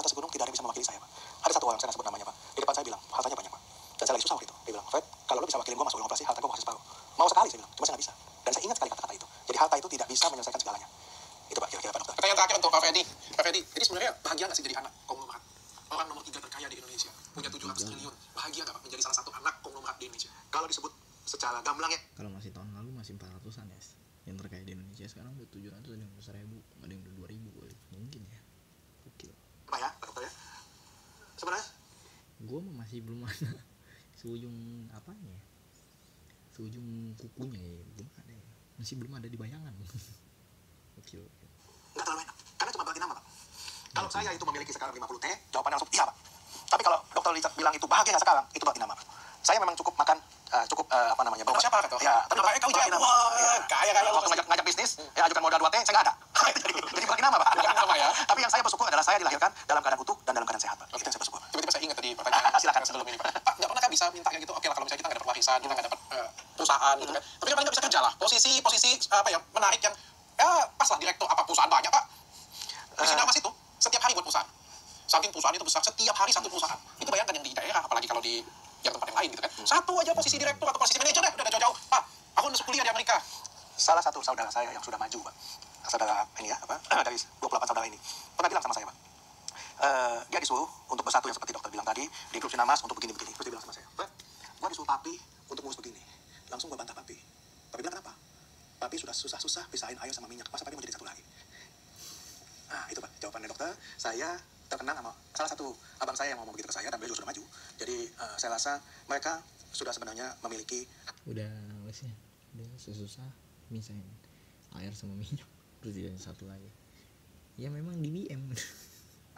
S6: atas gunung tidak ada yang bisa mewakili saya, Pak. Ada satu orang, saya nggak sebut namanya, Pak. Di depan saya bilang, haltanya banyak, Pak. Dan saya lagi susah waktu itu. Dia bilang, Fred, kalau lo bisa wakilin gue masuk ruang operasi, halte gue kasih separuh. Mau sekali, saya bilang, cuma saya nggak bisa. Dan saya ingat sekali kata-kata itu. Jadi halte itu tidak bisa menyelesaikan segalanya. Itu, Pak, kira-kira, Pak Dokter.
S8: Pertanyaan terakhir untuk Pak Fedi. Pak Fedi, jadi sebenarnya bahagia nggak sih jadi anak konglomerat? Orang nomor 3 terkaya di Indonesia, punya 700 triliun. Bahagia nggak Pak menjadi salah satu anak konglomerat di Indonesia?
S6: Kalau disebut secara gamblang ya,
S4: Kalau masih tahun lalu masih 400-an ya. Yang terkaya di Indonesia sekarang udah 700, ada yang udah 1000, ada yang udah 2000 kali. Mungkin ya. Gokil.
S6: Pak ya, Pak Dokter ya. Sebenarnya
S4: Gue masih belum ada seujung apanya ya. Seujung kukunya ya, belum ada ya. Masih belum ada di bayangan. Gokil.
S6: nggak terlalu enak, karena cuma bagi nama, Pak. Kalau saya itu memiliki sekarang 50T, jawabannya langsung iya, Pak. Tapi kalau Dokter Richard bilang itu bahagia nggak sekarang, itu bagi nama, Pak. Saya memang cukup makan, apa namanya,
S8: Bapak siapa kata?
S6: Ya, tapi
S8: Bapak kau
S6: bagi nama.
S8: Wah, kaya
S6: Waktu ngajak bisnis, ya ajukan modal 2T, saya nggak ada. Jadi bagi nama, Pak.
S8: Bagi nama, ya.
S6: Tapi yang saya bersyukur adalah saya dilahirkan dalam keadaan utuh dan dalam keadaan sehat, Pak. Itu yang saya bersyukur.
S8: Tiba-tiba saya ingat tadi pertanyaan
S6: Silakan.
S8: sebelum ini, Pak. Pak, nggak pernah kan bisa minta kayak gitu? Oke lah, kalau misalnya kita nggak dapat warisan, kita nggak dapat perusahaan gitu kan. Tapi kan paling nggak bisa kerja lah. Posisi apa ya, menarik yang ya pas lah direktur apa perusahaan banyak, Pak. Di Sinarmas itu setiap hari buat perusahaan. Saking perusahaan itu besar, setiap hari satu perusahaan. Itu bayangkan yang di daerah, apalagi kalau di yang tempat yang lain gitu kan. Satu aja posisi direktur atau posisi manajer deh, udah jauh-jauh. Pak, aku masuk kuliah di Amerika.
S6: Salah satu saudara saya yang sudah maju, Pak. Saudara ini ya, dari 28 saudara ini. Pernah bilang sama saya, Pak. Dia disuruh untuk bersatu yang seperti dokter bilang tadi, di grup Sinarmas untuk begini-begini. Terus dia bilang sama saya, Fred, gua disuruh papi untuk ngurus begini. Langsung gua bantah papi. Papi bilang kenapa? Papi sudah susah-susah pisahin air sama minyak. Masa papi mau jadi satu lagi? Nah, itu Pak, jawabannya dokter. Saya terkenal sama salah satu abang saya yang ngomong begitu ke saya, dan beliau juga sudah maju. Jadi, saya rasa mereka sudah sebenarnya memiliki
S4: Udah susah misahin air sama minyak, terus jadi satu lagi. Ya memang di BM.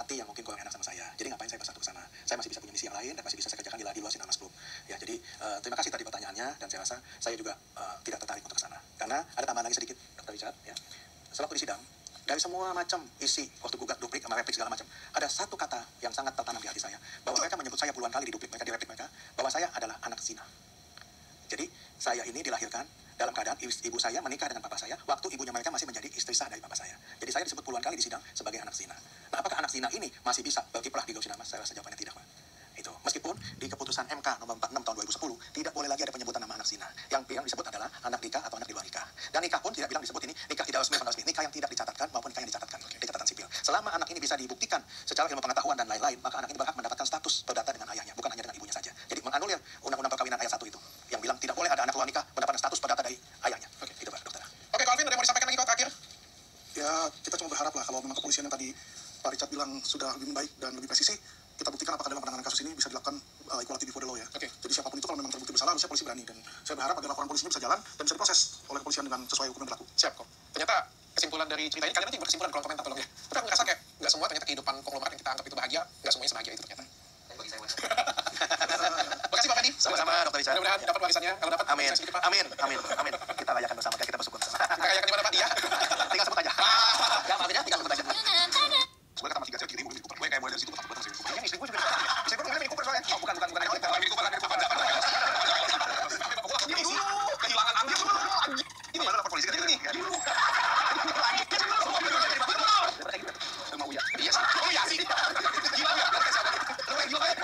S6: hati yang mungkin kurang enak sama saya. Jadi ngapain saya bersatu ke sana? Saya masih bisa punya misi yang lain dan masih bisa saya kerjakan di luar Sinarmas Group. Ya, jadi terima kasih tadi pertanyaannya, dan saya rasa saya juga tidak tertarik untuk ke sana. Karena ada tambahan lagi sedikit, Dr. Richard, ya. Sewaktu di sidang, dari semua macam isi waktu gugat, duplik, sama replik segala macam, ada satu kata yang sangat tertanam di hati saya, bahwa mereka menyebut saya puluhan kali di duplik mereka, di replik mereka, bahwa saya adalah anak zina. Jadi saya ini dilahirkan dalam keadaan ibu saya menikah dengan papa saya waktu ibunya mereka masih menjadi istri sah dari papa saya. Jadi saya disebut puluhan kali di sidang sebagai anak zina. Nah, apakah anak zina ini masih bisa berkiprah di Sinarmas? Saya rasa jawabannya tidak, Pak. Itu meskipun di keputusan MK nomor 46 tahun 2010 tidak boleh lagi ada penyebutan nama anak zina. Yang disebut adalah anak nikah atau anak di luar nikah. Dan nikah pun tidak bilang disebut ini nikah tidak resmi atau resmi, nikah yang tidak dicatatkan maupun nikah yang dicatatkan di catatan sipil. Selama anak ini bisa dibuktikan secara ilmu pengetahuan dan lain-lain, maka anak ini berhak mendapatkan status perdata dengan ayahnya, bukan hanya dengan ibunya saja. Jadi menganulir undang-undang perkawinan ayat 1 itu yang bilang tidak boleh ada anak luar nikah mendapatkan status perdata dari ayahnya. Oke, itu Pak Dokter.
S8: Oke, Calvin, ada yang mau disampaikan lagi kok terakhir?
S9: Ya, kita cuma berharap lah kalau memang kepolisian yang tadi Pak Richard bilang sudah lebih baik dan lebih presisi, kita buktikan apakah dalam penanganan kasus ini bisa dilakukan equality before the law ya.
S8: Oke.
S9: Jadi siapapun itu kalau memang terbukti bersalah, harusnya polisi berani, dan saya berharap agar laporan polisinya bisa jalan dan bisa diproses oleh kepolisian dengan sesuai hukum yang berlaku.
S8: Siap kok. Ternyata kesimpulan dari cerita ini, kalian nanti berkesimpulan di kolom komentar tolong ya. Tapi aku ngerasa kayak nggak semua ternyata kehidupan konglomerat yang kita anggap itu bahagia, nggak semuanya sebahagia itu ternyata.
S6: Bagi saya,
S8: Makasih Pak Fedi.
S6: sama-sama Dokter Richard.
S8: Mudah-mudahan dapat warisannya. Kalau dapat,
S6: Amin.
S8: bisa sedikit, Pak.
S6: Amin. Kita rayakan bersama, kita bersyukur bersama.
S8: Kita kayakan di mana Pak dia?
S6: Tinggal sebut aja. Enggak, maksudnya tinggal sebut aja.
S9: Sebenarnya kata 3 cm mobil Cooper, gue kayak mulai dari situ tak berbatang Cooper.
S6: Ini istri gue juga. Istri gue Mini Cooper soalnya. Oh, bukan.
S9: Mini Cooper, ini kehilangan anjing dulu. Ini mana lapor polisi kan ini?
S6: Mau ya.
S8: Iya sih. Oh iya sih. Gila nggak?
S6: Lu yang gila ya?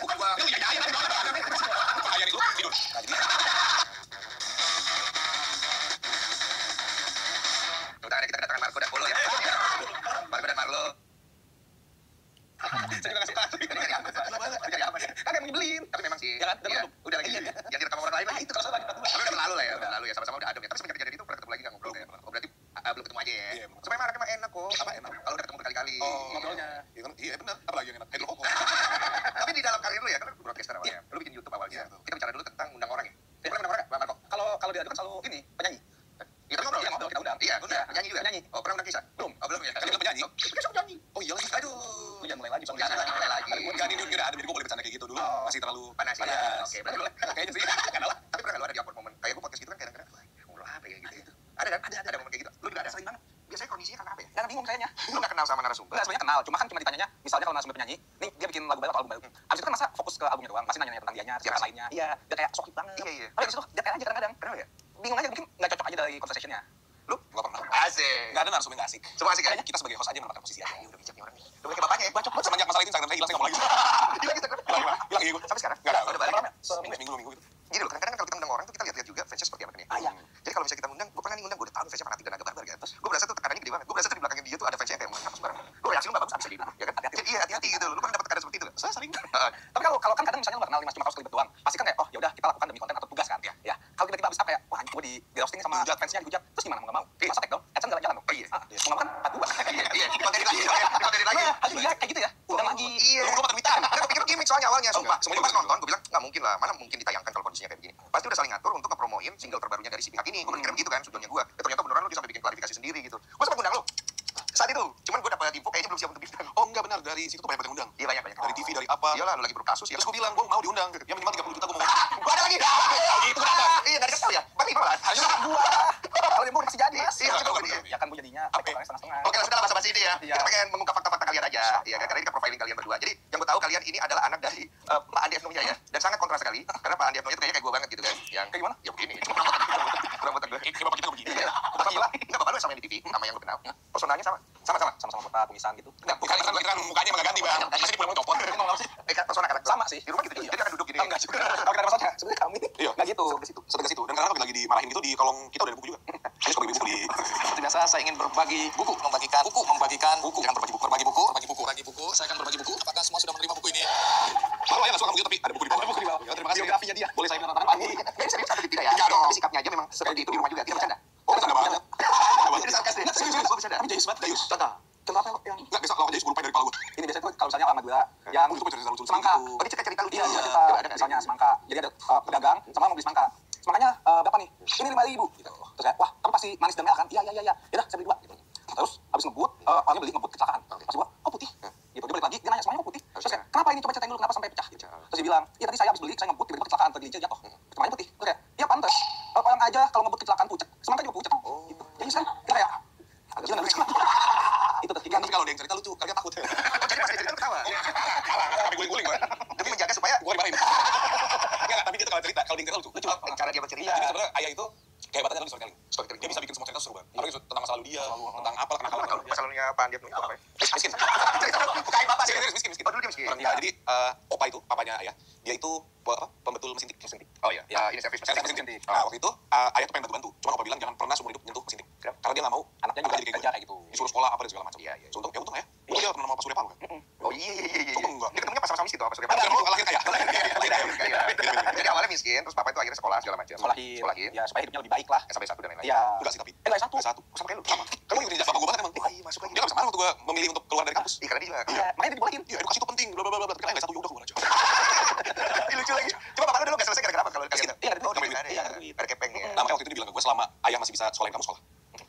S6: Bukan gua.
S8: Lu ya bahaya nih lu tidur.
S6: Udah, kita kedatangan Marco dan Polo ya. Marco dan Marlo.
S8: Saya juga nggak suka.
S6: Jadi apa? Kan yang nyebelin. Tapi memang sih.
S8: Ya kan?
S6: Iya. Udah lagi. Yang direkam orang lain lah. Itu kalau salah. Tapi udah berlalu lah ya. Sama-sama udah adem ya. Tapi semenjak kejadian itu pernah ketemu lagi nggak ngobrol kayak? Oh, berarti belum ketemu aja ya. Supaya marahnya mah enak kok. Apa enak? Kalau udah ketemu berkali-kali.
S8: Ngobrolnya.
S9: Iya benar. Apalagi yang enak? Hidrokok.
S6: Tapi di dalam karir lu ya, kan lu broadcaster awalnya. Lu bikin YouTube awalnya. Kita bicara dulu tentang undang orang ya. Boleh undang orang nggak, Marco?
S8: Kalau dia itu kan selalu ini penyanyi.
S6: Iya, ngobrol kita undang. Iya, udah. Penyanyi juga.
S8: Penyanyi.
S6: Oh, pernah undang Kisah?
S8: Belum.
S6: Oh, belum ya.
S8: Kan belum penyanyi.
S6: Kisah penyanyi.
S8: Oh iya lagi.
S6: Aduh.
S8: Lu jangan mulai lagi.
S6: Jangan mulai lagi.
S9: Enggak, ini udah ada, jadi gue boleh bercanda kayak gitu dulu. Masih terlalu
S6: Panas ya.
S9: panas.
S6: Oke, berarti boleh.
S8: Kayaknya sih. Kan lah.
S6: Tapi pernah nggak lu ada di awkward moment? Kayak gue podcast gitu kan kadang-kadang, ngobrol apa ya gitu. Ada kan? Ada momen kayak gitu. Lu juga ada sering banget. Biasanya kondisinya karena apa ya?
S8: Jangan bingung kayaknya.
S6: Lu nggak kenal sama narasumber?
S8: Enggak, sebenarnya kenal. Cuma kan cuma ditanyanya, misalnya kalau narasumber penyanyi, nih dia bikin lagu baru atau album baru. Abis itu kan masa fokus ke albumnya doang, masih nanya tentang dianya, cerita lainnya. Iya, dia kayak sokip banget.
S6: Iya.
S8: Tapi di situ dia kayak aja kadang-kadang.
S6: Kenapa ya?
S8: Bingung aja, mungkin nggak cocok aja dari conversation-nya.
S9: Lu? Gak pernah.
S6: Asik.
S9: Gak ada narasumber gak asik.
S6: Semua asik ya?
S9: Kita sebagai host aja menempatkan posisi aja.
S6: Udah bijak nih orang nih. Udah kayak bapaknya ya.
S8: Bacot banget semenjak masalah itu Instagram saya hilang, saya nggak mau lagi.
S6: Hilang Instagram.
S8: Hilang gue.
S6: Sampai sekarang?
S8: Nggak ada.
S6: Udah balik.
S8: Seminggu gitu.
S6: Gini loh, kadang-kadang kalau kita undang orang tuh kita lihat-lihat juga fansnya seperti apa kan ya.
S8: Iya.
S6: Jadi kalau misalnya kita undang, gue pernah nih undang, gue udah tahu fansnya fanatik dan agak barbar kan. Terus gue berasa tuh tekanannya gede banget. Gue berasa tuh di belakangnya dia tuh ada fansnya yang kayak ngapa sembarang. Lu reaksi lu nggak bagus, bisa gitu, ya kan? Hati-hati. Iya, hati-hati gitu. Lu pernah dapat tekanan seperti itu nggak?
S1: Saya sering. Tapi kalau kan kadang misalnya lu nggak kenal Dimas cuma tahu sekelibet doang, pasti kan kayak oh ya udah kita lakukan demi konten atau tugas kan. Ya. Kalau tiba-tiba abis kayak wah gue di roasting sama fansnya dihujat, terus gimana mau nggak mau? Masa take down? AdSense jalan-jalan dong.
S6: Iya.
S1: Mau nggak kan 42.
S6: Iya, dikontenin lagi. Dikontenin lagi.
S1: Aduh ya kayak gitu ya. Undang lagi.
S6: Iya.
S8: Lu belum termitan.
S6: Gue pikir gimmick soalnya awalnya, sumpah.
S8: Semuanya
S6: Pas nonton, gue bilang nggak mungkin lah. Mana mungkin ditayangkan kalau kondisinya kayak begini. Pasti udah saling ngatur untuk ngepromoin single terbarunya dari si pihak ini. Gue berpikir gitu kan, sudahnya gue. Ya ternyata beneran lu dia sampai bikin klarifikasi sendiri gitu. Gue sempat undang lu saat itu, cuman gue dapat info kayaknya belum siap untuk diundang.
S8: Oh enggak benar, dari situ tuh banyak yang undang.
S6: Iya banyak.
S8: Dari TV, dari apa.
S6: Iyalah, lu lagi berkasus ya.
S8: Terus gue bilang, gue mau diundang. Ya minimal 30 juta gue mau.
S6: Gue ada lagi.
S8: Itu kenapa?
S6: Iya, nggak dikasih tau ya. Berarti malah.
S1: Harusnya gua. Kalau dia masih jadi.
S6: Iya,
S1: Ya kan gua jadinya take-down setengah-setengah.
S6: Oke, lah sudah lah bahasa-bahasa ini ya.
S1: Iya.
S6: Kita pengen mengungkap fakta-fakta kalian aja. Iya, karena ini kan profiling kalian berdua. Jadi yang gue tahu kalian ini adalah anak dari Pak Andi Agnonya ya. Dan sangat kontra sekali. Karena Pak Andi Agnonya itu kayaknya kayak gue banget gitu kan. Yang
S1: Kayak gimana?
S6: Ya begini. Cuma rambut gue.
S8: Kayak bapak kita begini.
S6: Iya. Bapak gila. Enggak, bapak lu yang sama yang di TV, sama yang gue kenal. Personanya sama.
S1: Sama-sama kota kumisan gitu.
S8: Enggak, bukan mukanya malah ganti, Bang. Masih pulang copot.
S1: Ngomong apa sih?
S6: Persona karakter.
S1: Sama sih.
S6: Di rumah gitu juga. Jadi akan duduk gini.
S1: Enggak juga. Kalau kita ada masalahnya, sebenarnya kami
S8: Iya.
S1: enggak gitu.
S8: Setegas itu. Dan karena lagi dimarahin gitu di kolong kita udah ada buku juga. Saya suka bagi buku di.
S10: Seperti biasa saya ingin berbagi buku, membagikan buku. Jangan berbagi buku. Saya akan berbagi buku. Apakah semua sudah menerima buku ini?
S8: Baru aja langsung kamu gitu tapi ada buku di bawah.
S1: Ya, terima kasih biografinya dia.
S8: Boleh saya minta tanda tangan?
S6: Ini serius atau tidak ya?
S8: Enggak dong.
S6: Tapi sikapnya aja memang seperti itu di rumah juga. Kita bercanda.
S8: Oh, enggak banget.
S6: Ini sarkas deh. Serius, gue bercanda.
S8: Tapi Jayus banget, Jayus.
S6: Contoh.
S1: Contoh apa yang
S8: Enggak, besok lawan Jayus 10 dari kepala gue.
S1: ini biasanya tuh kalau misalnya sama gua yang
S8: Itu gue cerita lucu.
S1: semangka.
S6: Oh, ini cerita lucu.
S1: Iya, cerita misalnya semangka. Jadi ada pedagang sama mau beli semangka. Semangkanya berapa nih? Ini 5.000 gitu. Terus kayak, wah, kamu pasti manis dan merah kan? Iya. Ya udah, saya beli 2 gitu. Terus habis ngebut, orangnya beli ngebut kecelakaan. Pas gua, kok putih? Gitu. Dia balik lagi, dia nanya, "Semangnya kok putih?" Terus kayak, "Kenapa ini? Coba ceritain dulu kenapa sampai pecah." Gitu. Terus dia bilang, "Iya tadi saya habis beli, saya ngebut tiba-tiba kecelakaan, tergelincir jatuh. Semangnya putih." Terus kayak, "Iya pantas. Orang aja kalau ngebut kecelakaan pucat. Semangka juga pucat." Gitu. Jadi kan kita kayak agak gila lucu. Itu tertiga
S8: Tapi kalau dia yang cerita lucu, kalian takut.
S6: Jadi pas dia cerita lu ketawa.
S8: Tapi guling-guling gue.
S6: Demi menjaga supaya
S8: Gue dimarahin. Enggak, tapi dia tuh kalau cerita, kalau dia cerita lucu.
S6: cara dia bercerita.
S8: Jadi sebenarnya ayah itu kehebatannya adalah di storytelling. Dia bisa bikin semua cerita seru banget. Apalagi tentang masa lalu dia, tentang apa kenakalan.
S6: Masalahnya Pak Andi Agnonya itu apa ya?
S8: Miskin.
S6: Cerita dong, bukain bapak sih.
S8: Miskin.
S6: Oh, dulu dia miskin.
S8: Ya, jadi opa itu, papanya ayah, dia itu pembetul mesin tik.
S6: Oh iya. Ini servis
S8: Mesin tik. Nah, waktu itu ayah tuh pengen bantu-bantu. Cuma opa bilang jangan pernah seumur hidup nyentuh mesin tik. Karena dia nggak mau
S1: Anaknya juga
S8: jadi
S1: kerja kayak gitu.
S8: Disuruh sekolah apa dan segala macam.
S6: Iya.
S8: Untung ya. Dia teman sama Pak Surya Paloh kan.
S6: Oh iya.
S8: Untung enggak.
S6: Dia ketemunya pas sama miskin tuh, Pak Surya
S8: Enggak,
S6: Paloh.
S8: mau ngalahin kaya.
S6: Jadi awalnya miskin, terus papa itu akhirnya sekolah segala macam.
S1: Sekolahin. Ya supaya hidupnya lebih baik lah.
S6: Sampai 1 dan lain-lain.
S1: Iya.
S8: Enggak sih tapi.
S1: Enggak satu.
S6: Sama kayak lu.
S8: Sama. Kamu ikutin jasa bapak gue banget emang.
S6: Iya, masuk lagi.
S8: Dia nggak bisa marah waktu gue memilih untuk keluar dari kampus.
S6: Iya, karena dia juga.
S1: Iya, makanya dia dibolehin.
S8: Iya, edukasi itu penting. Bla bla bla bla. Tapi kan satu ya udah gue aja.
S6: Ih, lucu lagi. Coba bapak lu dulu nggak selesai gara-gara apa kalau kalian?
S1: Iya, ada duit.
S6: Oh, duit ada
S1: Iya,
S6: ya.
S1: ada duit.
S6: Ada kepeng ya.
S8: Nah, makanya waktu itu dia bilang ke gue selama ayah masih bisa sekolahin kamu sekolah.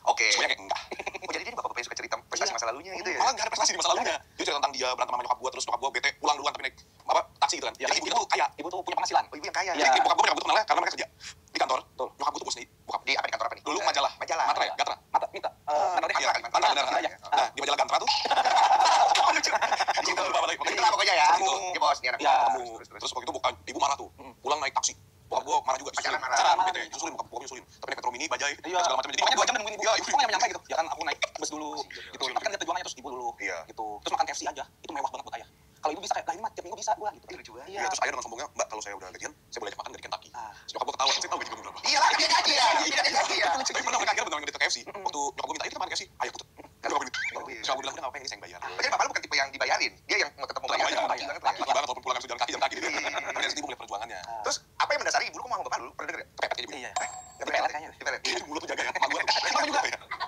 S6: Oke.
S8: Semuanya kayak enggak.
S6: Oh, jadi dia bapak-bapak yang suka cerita prestasi masa lalunya gitu ya?
S8: Malah nggak ada prestasi di masa lalunya. Dia cerita tentang dia berantem sama nyokap gue, terus nyokap gue bete pulang duluan tapi naik apa taksi gitu kan.
S1: Ya,
S8: Jadi ibu itu kaya.
S1: Ibu tuh punya penghasilan.
S6: Oh, ibu yang kaya.
S1: Iya.
S8: Jadi bokap gue nyokap gue tuh kenalnya karena mereka kerja di kantor. Nyokap gue tuh bos nih. Bokap
S6: Di apa di kantor apa nih?
S8: dulu majalah.
S6: Majalah.
S8: Gatra.
S1: Mata minta. Nanti
S6: Iya,
S8: Gatra benar.
S1: Iya.
S8: Nah, di majalah Gatra tuh.
S6: Lucu.
S8: Anjing tuh lupa lagi.
S6: Itulah pokoknya ya.
S8: Gitu.
S6: Dia bos nih anak.
S1: Iya.
S8: Terus waktu itu bokap ibu marah tuh. Pulang naik taksi. Bokap gue marah juga.
S6: Pacaran marah.
S8: Pacaran bete. Nyusulin bokap gue nyusulin. Tapi naik Metro Mini, bajai,
S1: Iya.
S8: segala macam. Jadi
S1: Pokoknya
S8: bokap
S1: 2 jam nungguin ibu.
S8: Iya,
S1: Ibu yang nyampe gitu. Ya kan aku naik bus dulu gitu.
S8: Iya.
S1: Tapi kan dia perjuangannya terus ibu dulu.
S6: Iya.
S1: Gitu. Terus makan KFC aja. Itu mewah banget buat ayah. Kalau ibu bisa kayak, lah ini mah tiap minggu bisa gua gitu.
S6: Lucu banget.
S8: Iya, terus ayah dengan sombongnya, "Mbak, kalau saya udah gajian, saya boleh ajak makan dari Kentucky."
S1: Ah.
S8: Terus nyokap gue ketawa, saya tahu gaji kamu berapa.
S6: Iya lah, dia gaji ya. Dia gaji ya.
S8: Tapi pernah mereka akhirnya benar-benar ngedit ke KFC. Waktu nyokap gue minta, "Ayo kita makan KFC." Ayah kutut. Nyokap gue gitu. Terus nyokap gue bilang, "Udah nggak apa-apa, ini saya yang bayar."
S6: Jadi bapak lu bukan tipe yang dibayarin. Dia yang mau tetap mau bayar.
S8: Bayar.
S6: Laki banget.
S8: Laki banget walaupun pulang harus jalan kaki jam kaki gitu. Tapi dari situ gue ngeliat perjuangannya.
S6: Terus apa yang mendasari ibu lu kok mau sama bapak lu? Pernah denger ya?
S8: Kepepet aja
S1: Iya.
S6: Di
S1: Dipelet kayaknya.
S6: Dipelet.
S8: Ini mulut tuh jaga ya. Mak gue.
S6: Bapak juga.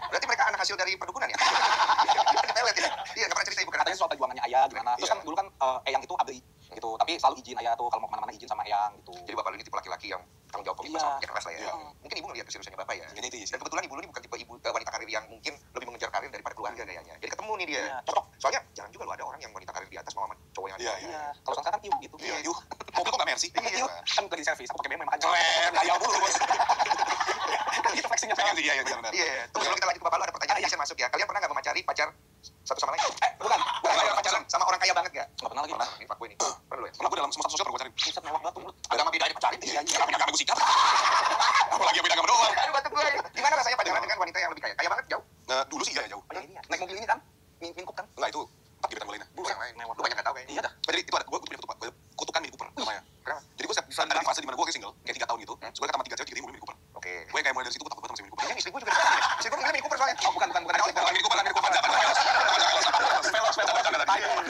S6: Berarti mereka anak hasil dari perdukunan ya? Dipelet ya? Iya, nggak pernah cerita ibu kenapa.
S1: Katanya soal perjuangannya ayah gimana. Terus kan dulu kan Eyang itu ABI gitu. Tapi selalu izin ayah tuh kalau mau kemana-mana izin sama Eyang gitu.
S6: Jadi bapak lu ini tipe laki-laki yang tanggung jawab komitmen
S1: Iya.
S6: sama kerja keras lah ya.
S8: Iya.
S6: Mungkin ibu ngelihat keseriusannya bapak ya.
S8: Kayaknya itu ya sih.
S6: Dan kebetulan ibu lu ini bukan tipe ibu wanita karir yang mungkin lebih mengejar karir daripada keluarga kayaknya. Jadi ketemu nih dia.
S1: Iya, cocok.
S6: Soalnya jarang juga lo ada orang yang wanita karir di atas mau sama cowok yang
S8: Iya,
S1: Iya. Kalau sekarang kan iu gitu.
S8: Iya, yuk. Mobil kok nggak Mercy?
S6: Iya.
S1: Kan lagi servis, aku pakai BMW makanya.
S8: Keren, kaya mulu bos.
S1: Gitu flexingnya
S8: Pengen
S1: sekarang.
S8: sih, iya, iya, benar.
S6: Iya. Terus kalau kita lanjut ke bapak lu ada pertanyaan yang masuk ya. Kalian pernah nggak memacari pacar satu sama lain?
S1: Bukan.
S6: Pernah pacaran sama orang kaya banget nggak?
S1: Enggak pernah lagi.
S6: Ini fuckboy nih. Pernah lu ya?
S8: Pernah gue dalam semesta sosial pernah gue cari.
S1: Buset mewah banget tuh mulut.
S6: Ada sama bidanya pacarin?
S8: Iya, kenapa nggak gue sikat? Apalagi yang beda agama doang.
S6: Aduh batu gue. Gimana rasanya pacaran dengan wanita yang lebih kaya? Kaya banget jauh?
S8: Dulu sih iya jauh.
S1: Oh, iya, ini ya. Naik mobil ini kan, mingkup kan.
S8: Enggak itu tempat gebetan gue lain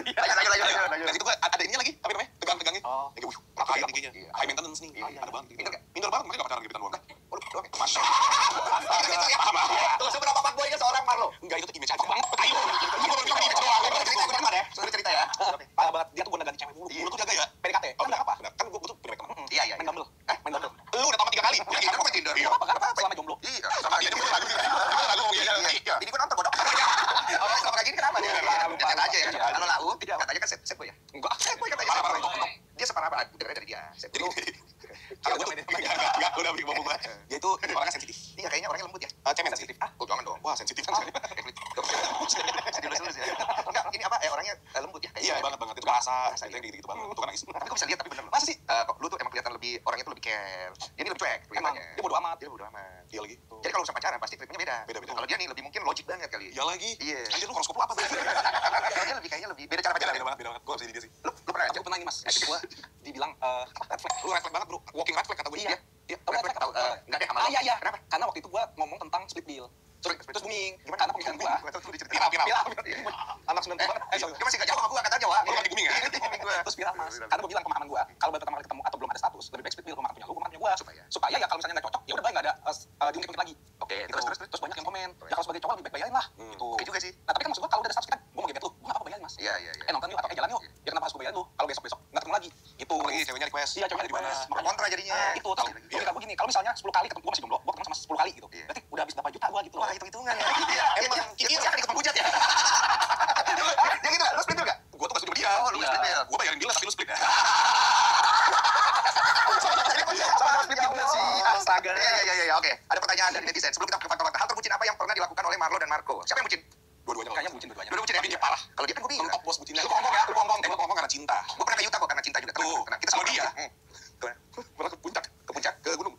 S8: Dan itu gue ada ininya lagi, apa namanya? Tegang-tegangnya.
S1: Oh.
S8: Kayak wih, apa ya tingginya? High maintenance nih. Ada banget. Minder banget, makanya gak pacaran gebetan doang. Masya Allah.
S6: Tuh, seberapa fuckboy-nya seorang Marlo?
S8: Enggak, itu tuh image aja.
S6: Ayo. Gue baru bilang image doang. Gue denger ya. Sudah cerita ya.
S1: Parah banget, dia tuh gonta-ganti cewek mulu.
S8: Lu tuh jaga ya.
S1: PDKT.
S8: Oh,
S1: Kan apa?
S8: benar. Kan gue tuh punya teman.
S6: Iya.
S1: Main Bumble. Main Bumble.
S8: Lu udah tamat 3 kali.
S6: Iya, aku main Tinder.
S8: Iya.
S1: Apa kan? Selama jomblo.
S6: Iya, sama dia dulu lagu.
S8: Lagu
S6: Iya. Ini gue nonton bodoh. Orang sama kayak gini kenapa dia?
S1: Lupa.
S6: Chat aja ya.
S1: Iya.
S6: Kalau lau, katanya kan set boy ya.
S1: Enggak.
S6: Set boy katanya. Dia separah apa? Dengarnya dari dia. Set boy.
S8: Kalau gue tuh enggak udah beri babu gue. Dia itu orangnya sensitif.
S6: Iya, kayaknya orangnya lembut ya.
S8: Cemen sensitif.
S6: Oh, jangan dong.
S8: Wah, sensitif kan.
S6: Sedulur-sedulur ya. Enggak, ini apa? Orangnya lembut ya.
S8: Iya, banget. Itu bahasa itu yang gitu-gitu banget. Itu kan nangis.
S6: Tapi gue bisa lihat, tapi bener loh.
S1: Masa sih?
S6: Lu tuh emang kelihatan lebih, orangnya tuh lebih care. Dia ini lebih cuek
S1: Emang,
S6: kelihatannya.
S1: dia bodo amat.
S6: Dia bodo amat.
S8: Iya lagi.
S6: Jadi kalau usah pacaran pasti treatmentnya beda.
S8: Beda.
S6: Kalau dia nih lebih mungkin logik banget kali.
S8: Iya lagi.
S6: Iya.
S8: Anjir lu horoskop lu apa tuh?
S6: Kalau dia lebih kayaknya lebih beda cara pacaran.
S8: Beda banget. Gue harus jadi dia sih.
S6: Lu pernah
S1: Aku pernah ini mas, gue dibilang red flag.
S8: Lu red flag banget, bro. Walking red flag kata gue.
S1: Iya.
S6: Iya,
S1: Tahu red flag?
S6: tahu. Enggak deh sama lu.
S1: Iya.
S6: Kenapa?
S1: Karena waktu itu gue ngomong tentang split bill. Terus booming.
S6: Gimana?
S1: Karena pemikiran gue.
S6: Gua tahu tuh diceritain.
S8: Viral.
S1: Anak 90 banget.
S6: Dia masih gak jauh sama gua, kata Jawa.
S8: Lu lagi booming ya?
S1: Terus bilang mas, karena gue bilang pemahaman gue, kalau baru pertama kali ketemu atau belum ada status, lebih baik split bill, kemarin punya lu, kemarin punya gue, supaya ya kalau misalnya nggak cocok, ya udah baik nggak ada diungkit lagi.
S6: Oke,
S1: Gitu.
S6: terus.
S1: banyak yang komen, ya kalau sebagai cowok lebih baik bayarin lah. Gitu.
S6: Oke juga sih.
S1: Nah tapi kan maksud gue kalau udah ada status kita, gue mau gebet lu, gue nggak apa bayarin mas.
S6: Iya.
S1: Nonton yuk atau jalan yuk, ya kenapa harus gue bayarin lu? Kalau besok nggak ketemu lagi, gitu.
S8: Lagi ceweknya request.
S1: Iya ceweknya di mana?
S6: Makanya kontra jadinya.
S1: Itu terus logika gue gini, kalau misalnya 10 kali ketemu gue masih jomblo, gue ketemu sama 10 kali gitu,
S6: Iya.
S1: berarti udah habis berapa juta gue gitu.
S6: Wah, hitung-hitungan ya. Emang kita siapa ikut menghujat ya? Ya gitu, lu split juga?
S8: Gue tuh gak setuju dia.
S6: Oh, lu split bill.
S8: Gue bayarin bill tapi lu split.
S6: Sama split juga sih.
S1: Astaga.
S6: Iya. Oke, ada pertanyaan dari netizen. Sebelum kita ke fakta-fakta, hal terbucin apa yang pernah dilakukan oleh Marlo dan Marco? Siapa yang bucin?
S8: Dua-duanya.
S1: Kayaknya bucin dua-duanya.
S6: Dua-duanya bucin ya?
S8: Tapi dia parah.
S6: Kalau dia kan gue bingung.
S8: Mentok bos bucinnya.
S6: Lu ngomong ya, lu ngomong.
S8: Gue ngomong karena cinta.
S6: Gue pernah ke Utah kok karena cinta juga.
S8: Tuh,
S6: Kita
S8: sama dia.
S6: Malah ke puncak, ke gunung.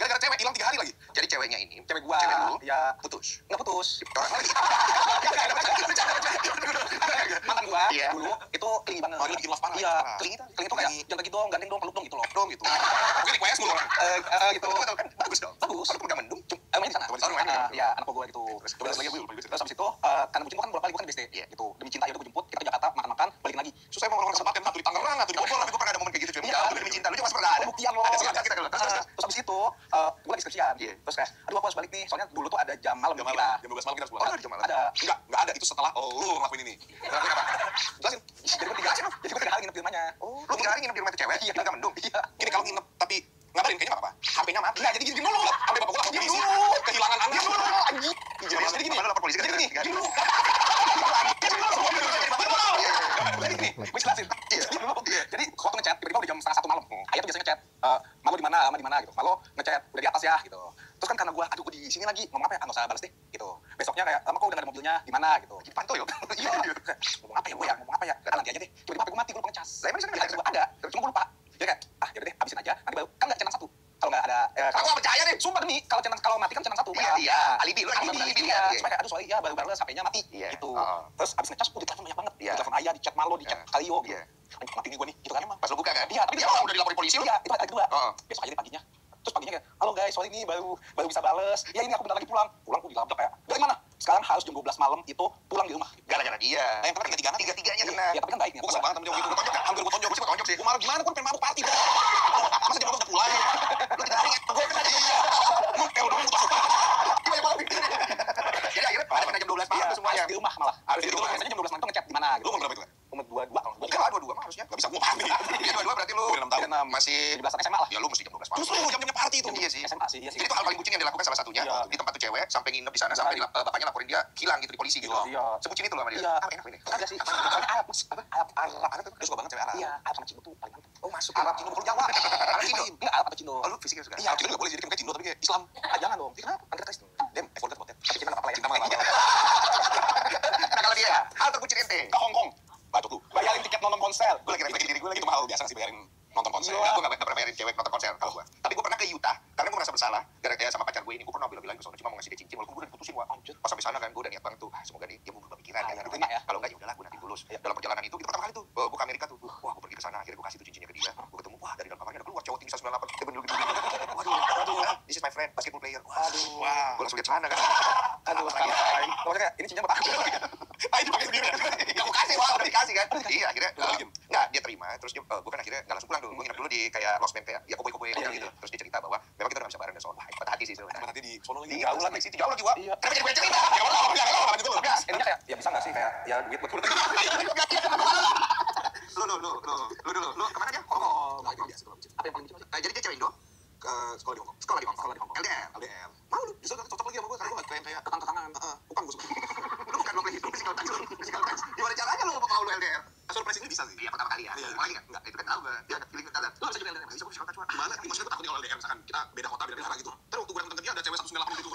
S6: Gara-gara cewek hilang 3 hari lagi. Jadi ceweknya ini,
S1: Cewek gua,
S6: cewek lu,
S1: ya
S6: putus.
S1: nggak putus.
S6: Orang lain.
S1: Mantan gua
S6: Iya.
S1: dulu itu klingi banget.
S8: Oh, dia bikin love parah.
S1: Iya,
S8: Parah.
S1: klingi itu kayak jangan lagi dong, gandeng dong, peluk dong gitu loh.
S6: Dong gitu.
S8: Mungkin request mulu orang.
S1: Gitu.
S6: Betul kan? Bagus dong.
S1: Bagus.
S6: Walaupun gak mendung.
S1: Main di sana.
S8: Oh, main di sana.
S1: Iya, anak gua gitu.
S8: Terus lagi gue
S1: Terus habis itu karena bucin gua kan beberapa kali gua kan BSD
S6: Iya.
S1: gitu. Demi cinta ya udah gua jemput, kita ke Jakarta makan-makan, balikin lagi.
S8: susah emang orang kesempatan satu di Tangerang atau di Bogor.
S6: Tapi gue pernah ada momen kayak gitu cuy.
S1: Iya.
S6: Demi cinta. Lu juga masih pernah ada.
S1: Pembuktian loh.
S6: Ada sih, kita kalau.
S1: Terus habis itu gua lagi skripsian.
S6: Iya.
S1: Terus kayak aduh aku harus balik nih, soalnya dulu tuh ada jam malam
S8: Jam
S1: di
S8: malam,
S1: villa.
S8: jam 12 malam kita harus
S6: Oh,
S8: pulang.
S6: ada jam malam.
S1: Ada.
S8: Enggak ada. Itu setelah lu ngelakuin ini.
S6: Ngelakuin apa?
S8: Jelasin.
S1: Jadi gua 3 hari nginep di rumahnya.
S6: Oh, lu 3 hari nginep di rumah itu cewek?
S1: Iya.
S6: Gak mendung?
S1: Iya.
S8: Gini kalau nginep tapi ngabarin kayaknya apa? HP-nya mati.
S1: Nggak, jadi gini dulu.
S8: Sampai bapak gua langsung
S1: Diam
S8: polisi.
S1: dulu.
S8: Kehilangan anak.
S1: Anjing.
S8: Jadi gini.
S6: Mana lapor polisi kan?
S1: Jadi gini,
S6: Tiga hari.
S1: gini dulu. Jadi gini, gue jelasin. Jadi waktu ngechat, tiba-tiba udah jam 1:30 malam. Ayah tuh biasanya ngechat, Malo di mana, Lama di mana gitu. Malo ngechat, udah di atas ya gitu. Terus kan karena gue, aduh gue di sini lagi, ngomong apa ya? Nggak usah balas deh gitu. Besoknya kayak, Lama kok udah nggak ada mobilnya, di mana gitu.
S6: Jadi pantau ya?
S1: Iya. Ngomong apa ya gue ya, ngomong apa ya? Nanti aja deh. Tiba-tiba HP gue mati, gue lupa ngecas.
S6: Lah, emang di sana
S1: Di HP gue ada, cuma gue lupa. Jadi kayak, yaudah deh, habisin aja. Nanti baru, kan nggak centang 1. Kalau nggak ada,
S6: Aku gak percaya deh.
S1: sumpah demi kalau mati kan centang 1.
S6: Iya. Alibi lu.
S1: Alibi ya. Supaya aduh soalnya baru balas HP-nya mati
S6: Iya.
S1: gitu.
S6: Oh.
S1: Terus abis ngecas di telepon banyak banget.
S6: Iya.
S1: Di telepon ayah, di chat Malo, di chat
S6: Iya.
S1: Kalio gitu.
S6: Iya.
S1: Anjing mati nih gue nih gitu kan emang.
S6: Pas lu buka kan?
S1: Iya, tapi
S6: dia udah dilaporin polisi lu.
S1: Iya, itu hari kedua.
S6: Oh.
S1: Besok aja deh paginya. Terus paginya kayak, halo guys, sorry nih baru bisa bales. Ya ini aku bentar lagi pulang. Pulang gue dilabrak kayak, dari mana? Sekarang harus jam 12 malam itu pulang di rumah.
S6: Gara-gara dia.
S8: Yang kena tiga-tiganya.
S6: Tiga-tiganya kena.
S1: Ya tapi kan baik nih.
S8: Gue kesel banget sama dia waktu itu. Gue tonjok kan? Hampir gue tonjok.
S6: Gue sih tonjok sih.
S8: Gue malah gimana? Gue pengen mabuk party. Masa jam 12 udah pulang?
S6: Lu 3 hari gue kena dia.
S8: Kayak udah putus.
S6: Banyak banget. Jadi akhirnya pada jam 12 malam
S1: Iya,
S6: tuh semuanya.
S1: di rumah malah.
S8: Harus di rumah.
S1: Biasanya jam 12 malam tuh ngechat di mana gitu.
S8: Lu umur berapa itu?
S1: Umur 22 kalau
S6: Bukan lah 22 mah harusnya.
S8: Gak bisa gue party.
S6: Iya 22 berarti lu
S8: Gue udah 6 tahun.
S6: masih
S1: 17 SMA lah.
S6: ya lu mesti jam 12 malam.
S8: Justru jam-jamnya party itu.
S6: Iya sih.
S1: SMA sih, iya sih.
S6: Jadi itu hal paling bucin yang dilakukan salah satunya
S1: Iya.
S6: di tempat tuh cewek sampai nginep di sana sampai bapaknya laporin dia hilang gitu di polisi gitu.
S1: Iya.
S6: Sebucin itu loh sama dia.
S1: Iya.
S6: Ah, enak ini.
S1: Ada sih. Arab, Mas. Arab tuh.
S8: Dia suka banget cewek Arab.
S1: Iya, Arab sama Cindo tuh paling mantap.
S6: Oh masuk
S8: Arab Cindo perlu Jawa.
S6: Arab Cindo.
S1: Enggak, Arab atau Cindo.
S6: Oh lu fisiknya suka.
S8: Iya, Cindo gak boleh jadi kayak Cindo tapi kayak Islam.
S1: Jangan dong. Kenapa? Kan kita Kristen.
S8: Dem, I forgot about that.
S1: Tapi kita enggak apa-apa lah ya.
S8: Cinta mah apa?
S6: Nah kalau dia hal terbucin ente.
S8: Ke Hong Kong. Bacot lu.
S1: Bayarin tiket nonton konser.
S6: Gue lagi bikin diri gue lagi.
S8: Itu mahal biasa sih bayarin nonton konser.
S6: Enggak, gue gak pernah bayarin cewek nonton konser kalau gue. Tapi gue pernah ke Utah karena gue merasa bersalah gara-gara sama pacar gue ini. Gue pernah bilang ke sana cuma mau ngasih dia cincin walaupun gue udah diputusin wah. Pas sampai sana kan gue udah niat banget tuh. Semoga dia berubah pikiran kan.
S1: diterima ya.
S6: Kalau enggak ya udahlah gue nanti lulus. Dalam perjalanan itu pertama kali tuh gue ke Amerika tuh. Wah gue pergi ke sana akhirnya gue kasih tuh cincinnya ke dia. Gue ketemu wah dari dalam kamarnya ada keluar cowok tinggi 198. Dia bener gitu. Waduh. This is my friend basketball player.
S1: Aduh.
S6: Wah. Gue langsung lihat sana kan.
S1: Aduh, sekarang. Maksudnya kayak ini cincin buat aku.
S8: Ah, itu pakai sendiri.
S6: Gak mau kasih
S11: dikasih kan. Iya, akhirnya enggak, dia terima. Terus dia gue kan akhirnya enggak langsung pulang tuh. Gue nginep dulu di kayak Lost Man kayak ya koboi-koboi gitu. Terus dia cerita bahwa memang kita udah gak bisa bareng dan soal patah hati sih sebenarnya.
S8: Berarti di sono lagi.
S11: Jauh lagi sih, jauh lagi Wak. Kenapa jadi gue cerita?
S1: Intinya kayak ya bisa nggak sih kayak ya duit buat
S11: Lu kemana aja? Hongkong. Apa yang paling benci? Jadi dia cewek Indo ke sekolah di Hongkong. LDR. Mau lu bisa cocok lagi sama gue karena gue kayak ketang-ketangan. Upang gue suka. Lu bukan lo physical touch. Gimana caranya lu mau lu LDR? Surprise ini bisa sih. Iya, pertama kali ya. Mau lagi enggak? Itu kan tahu gue. Dia ada feeling kita. Lu bisa juga LDR. Bisa physical touch gimana? Maksudnya gue takut kalau LDR misalkan kita beda kota, beda negara gitu. Terus waktu gue nonton dia ada cewek 198 gitu.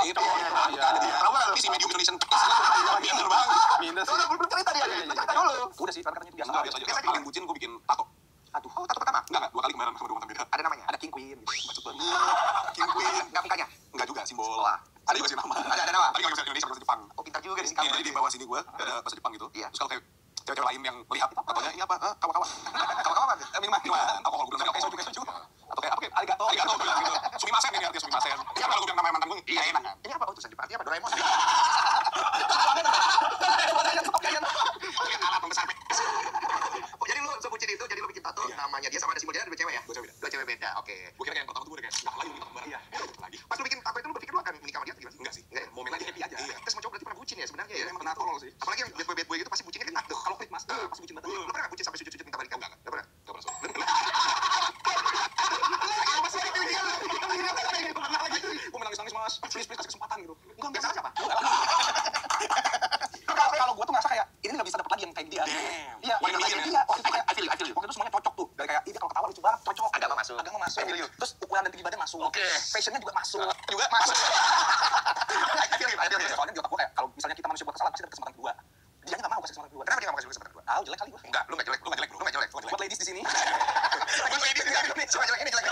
S11: Ini si medium Indonesian minder banget. Minder sih. Belum cerita dia. Cerita dulu.
S1: udah sih katanya itu biasa.
S8: Biasa aja. Paling bucin gue bikin tato.
S11: Aduh, tato pertama?
S8: Enggak, 2 kali kemarin sama 2 mantan beda.
S11: Ada namanya?
S1: Ada King Queen gitu.
S8: Bacot banget. King Queen.
S11: Enggak mukanya?
S8: Enggak juga, simbol. Ada juga sih nama.
S11: Ada nama?
S8: Tapi kalau bahasa Indonesia, bahasa Jepang.
S11: Oh, pintar juga di sini.
S8: Jadi di bawah sini gue ada bahasa Jepang gitu.
S11: Iya.
S8: Terus kalau kayak cewek-cewek lain yang melihat, katanya ini apa? Kawa-kawa.
S11: Kawan-kawan apa?
S8: Minuman. Alkohol gue bilang, oke, soju. Atau kayak apa kayak arigato bilang gitu. Sumimasen ini artinya sumimasen. Iya kalau gue bilang namanya mantan gue, iya enak.
S11: Ini apa? Oh, tulisan Jepang. Artinya apa? Doraemon. Alat pembesar. Oh, jadi lu sebutin itu, jadi lu bikin tato namanya dia sama ada simbolnya ada 2 cewek ya? 2 cewek beda. Oke.
S8: Gue kira yang pertama tuh gue udah kayak, nggak lagi kita kembar. Iya. Lagi.
S11: Pas lu bikin tato itu lu berpikir lu akan menikah sama dia gimana?
S8: Enggak sih.
S11: Enggak ya?
S8: Momen lagi happy aja.
S11: Iya. Terus sama cowok berarti pernah bucin ya sebenarnya ya?
S8: Emang pernah tolol sih.
S11: Apalagi yang bad boy gitu pasti bucinnya ketat tuh.
S1: Kalau Mas, pasti bucin banget.
S11: Lu pernah nggak bucin sampai sujud-sujud minta balikan?
S8: Enggak
S11: pernah.
S8: Enggak pernah. Gue nangis Mas. Please kasih kesempatan gitu.
S11: Enggak biasa siapa?
S1: Kalau gue tuh ngerasa kayak ini nggak bisa dapet lagi yang kayak dia. Iya.
S8: Wah, ini
S1: Kayak dia. Waktu itu kayak I feel you. Waktu itu semuanya cocok tuh. Dari kayak ini kalau ketawa lucu banget, cocok.
S11: Agama masuk.
S1: Terus ukuran dan tinggi badan masuk.
S11: Oke.
S1: Fashionnya juga masuk.
S11: Juga masuk.
S1: Soalnya di otak gue kayak kalau misalnya kita manusia buat kesalahan pasti ada kesempatan kedua. Dia nggak mau kasih kesempatan kedua.
S11: Kenapa dia nggak mau kasih kesempatan kedua?
S1: Tahu jelek kali gue.
S11: Enggak, lu nggak jelek, bro. Lu nggak jelek.
S1: Buat ladies di sini.
S11: Buat ladies di sini. Coba jelek ini jelek.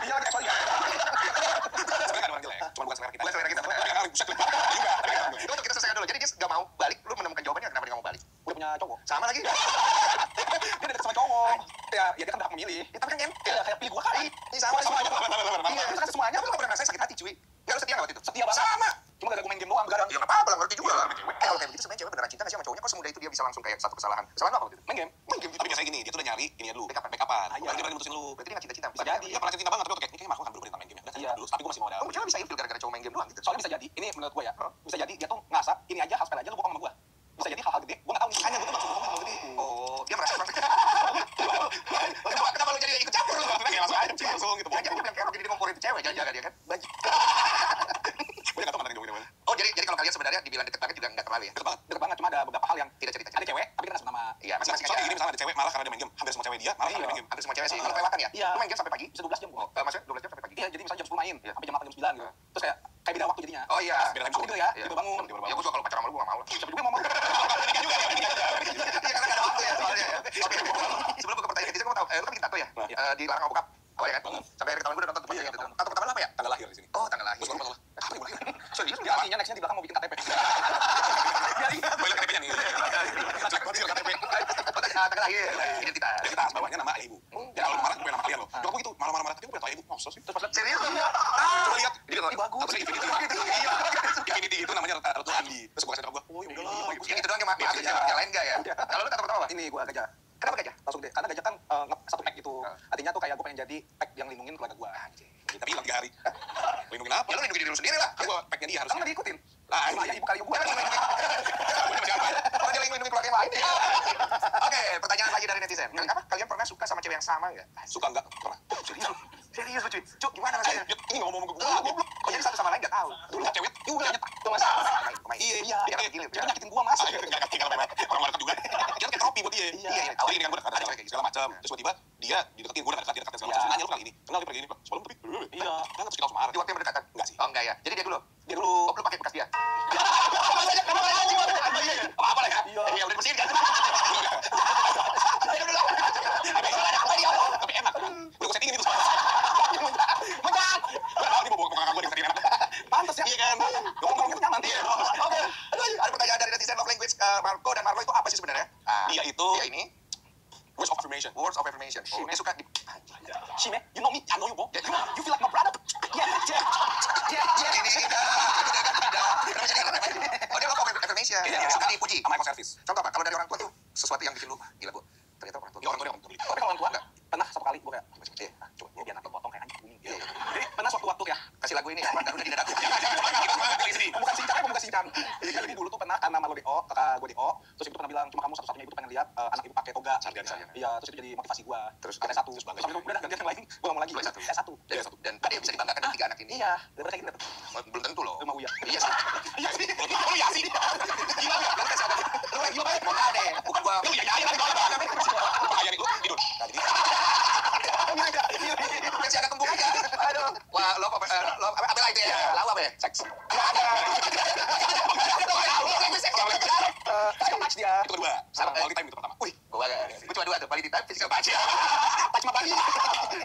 S1: Iya, sorry.
S8: Sebenarnya ada orang jelek. Cuma bukan selera kita.
S11: Bukan selera kita.
S8: Buset.
S11: Itu untuk kita selesaikan dulu. Jadi dia nggak mau balik. Lu menemukan jawabannya kenapa dia nggak mau balik?
S1: Udah punya cowok.
S11: Sama lagi.
S1: Dia deket sama cowok. Ya dia kan berhak memilih.
S11: Tapi kan
S1: Kayak pilih gue kali.
S11: ini sama aja.
S1: Iya, itu kan semuanya.
S11: Lu nggak pernah ngerasain sakit hati, cuy. Nggak, lu setia nggak waktu itu?
S1: Setia banget.
S11: Sama.
S1: Cuma gara-gara gue main game doang begadang.
S11: Ya nggak apa-apa lah, ngerti juga lah. Kalau kayak begitu sebenarnya cewek beneran cinta nggak sih sama cowoknya? Kok semudah itu dia bisa langsung kayak satu kesalahan? Kesalahan lu apa waktu itu?
S1: Main game.
S8: Tapi biasanya gini, dia tuh udah nyari ininya dulu.
S11: Backupan.
S8: Baru dia berani mutusin lu.
S11: Berarti dia nggak cinta-cinta.
S1: Bisa jadi.
S8: Dia pernah cinta banget, tapi waktu kayak, ini kayaknya Marco akan berubah tentang main game ya. Udah,
S1: Iya.
S8: dulu, tapi gue masih mau ada.
S11: Oh, cewek bisa ilfil gara-gara cowok main game doang gitu.
S1: Soalnya bisa jadi. Ini menurut gue ya. Bisa jadi dia tuh ngerasa ini aja hal sepele aja lu bohong sama gue. Bisa jadi hal-hal gede. Gue nggak tahu nih.
S11: Hanya gue tuh maksud bohong sama gede. Oh, dia merasa kenapa lu jadi ikut campur lu?
S8: Kayak langsung aja, langsung gitu.
S11: Jangan bilang kayak jadi dia ngomporin cewek, jangan dia kan.
S8: Gue nggak tahu mana ngomongin.
S11: Oh, jadi kalau kalian sebenarnya dibilang deket banget juga nggak terlalu ya?
S1: Deket banget. Cuma ada beberapa hal yang
S11: Tidak cerita.
S1: ada cewek tapi kita sebut nama.
S11: Iya, masing-masing
S8: Soalnya
S11: aja.
S8: gini, misalnya ada cewek marah karena dia main game. Hampir semua cewek dia marah karena dia main game.
S11: Hampir semua cewek sih. Kalau kelewatan ya?
S1: Iya.
S11: Lu main game sampai pagi?
S1: Bisa 12 jam gue.
S11: Maksudnya 12 jam sampai pagi?
S1: Iya, jadi misalnya jam 10 main sampai jam 8 jam 9 gitu. Terus kayak beda waktu jadinya.
S11: Oh iya.
S8: Beda
S1: Aku tidur ya,
S11: Iya.
S1: tidur bangun.
S11: Ya gue juga kalau pacaran sama lu gue nggak mau lah.
S1: Siapa juga yang mau.
S11: Iya, karena nggak ada waktu ya soalnya ya. Oke. Sebelum ke pertanyaan ketiga, gue mau tahu, lu kan bikin tato ya? Di Larang Bokap. Oh ya kan? Sampai akhir tahun gue udah nonton tempatnya gitu. Tato pertama lu apa ya?
S8: Tanggal lahir di sini.
S11: Oh, tanggal lahir.
S8: Gue suka masalah. Apa yang gue lahir?
S11: Serius?
S1: Ya artinya nextnya di belakang mau bikin KTP.
S8: Gue liat KTP-nya nih. Cek banget sih KTP.
S11: Tanggal lahir. Identitas.
S8: Identitas bawahnya nama ayah ibu. Dan kalau marah gue nama kalian loh. Nyokap gue gitu marah-marah tapi gue pengen tahu ayah ibu. Masa sih?
S11: Terus pas serius?
S8: Coba lihat.
S11: Jadi
S1: bagus.
S8: Apa sih Infinity? Iya. Infinity itu namanya Ratu Andi. Terus gue kasih tau gue. Oh ya udahlah.
S11: Yang itu doang yang maaf yang lain enggak ya? Kalau lu tato pertama apa?
S1: Ini gue gajah.
S11: Kenapa gajah?
S1: Langsung deh. Karena gajah kan satu pack gitu. Artinya tuh kayak gue pengen jadi pack yang lindungin keluarga gue.
S8: Tapi hilang 3 hari. Lindungin apa?
S11: Ya lu lindungi diri lu sendiri lah.
S8: Kan gue packnya dia
S1: Kamu
S8: harusnya.
S1: nggak diikutin?
S8: Lah,
S1: Cuma ayah ibu kali gue.
S8: gue sama siapa?
S11: Oh, dia lindungi keluarga yang lain ya? Oke, pertanyaan lagi dari netizen. Kenapa kalian pernah suka sama cewek yang sama nggak?
S8: Suka enggak? Pernah.
S11: Serius? Serius lu cuy? Cuk, gimana rasanya?
S8: Ini nggak ngomong ke gue.
S11: Goblok. Oh, jadi satu sama lain nggak tahu?
S8: Dulu cewek
S1: Juga nyetak tuh mas.
S11: Main.
S8: Iya.
S11: Dia kan gila.
S1: Dia nyakitin gue mas.
S8: Enggak tinggal memang orang market juga. Dia kayak tropi buat dia.
S11: Iya.
S8: Tapi ini kan gue dekat cewek kayak segala macam. Terus tiba-tiba dia dideketin, gue udah dekat, dia deketin segala macam. Terus nanya lu kali ini. Kenal dia pergi ini, Pak. Sebelum tapi.
S1: Iya.
S8: Kan terus kita langsung marah.
S11: Di waktu yang berdekatan?
S8: Enggak sih.
S11: Oh, enggak ya. Jadi dia dulu.
S1: Dia dulu.
S11: Oh, lu pakai bekas dia.
S8: Apa lah ya?
S11: Iya, udah bersihin kan?
S8: Tapi enak. Udah gue settingin itu.
S1: Mencat.
S8: Ini mau bawa gue di settingin enak.
S1: Pantes ya.
S8: Iya kan?
S1: Ngomong-ngomong nyaman.
S11: Oke. Ada pertanyaan dari netizen love language Marco dan Marco itu apa sih sebenarnya?
S8: Dia itu
S11: Dia ini
S8: words of affirmation.
S11: words of affirmation. Oh, dia suka di
S1: Shime, you know me, I know you, bro. You feel like my brother. Yeah.
S11: ini. Oh, dia love manusia suka dipuji sama ekoservis. Contoh apa? Kalau dari orang tua tuh sesuatu yang bikin lu gila gua. Ternyata orang tua.
S2: Ya orang tua yang beli. Tapi kalau orang tua enggak pernah satu kali gue kayak coba gue biar nanti potong kayak anjing kuning. Jadi pernah suatu waktu ya
S11: kasih lagu ini ya, udah di dadaku.
S2: Bukan sincang, bukan sincang. Jadi dulu tuh pernah karena malu DO, kakak gue DO, terus ibu tuh pernah bilang cuma kamu satu-satunya ibu tuh pengen lihat anak ibu pakai toga. Iya, terus itu jadi motivasi gue. Terus ada satu, terus itu udah ganti yang lain, gue ngomong lagi. Satu.
S11: Dan ada yang bisa dibanggakan dari 3 anak ini.
S2: Iya, daripada kayak gitu.
S11: Belum tentu loh.
S2: Rumah Uya.
S11: Iya sih. Iya sih. Oh iya sih. Gila ya. Lu kayak gila banget. Bukan deh. Bukan gua. Lu ya ya lagi gua. Kayak nih lu tidur. Masih ada kembung aja. Aduh. Wah, lo apa lagi ya? Lalu apa ya? Seks. Enggak ada.
S2: Physical touch dia.
S11: Itu kedua. Sama quality time itu pertama. Wih, gua cuma 2 tuh, quality time, physical touch. Touch mah pagi.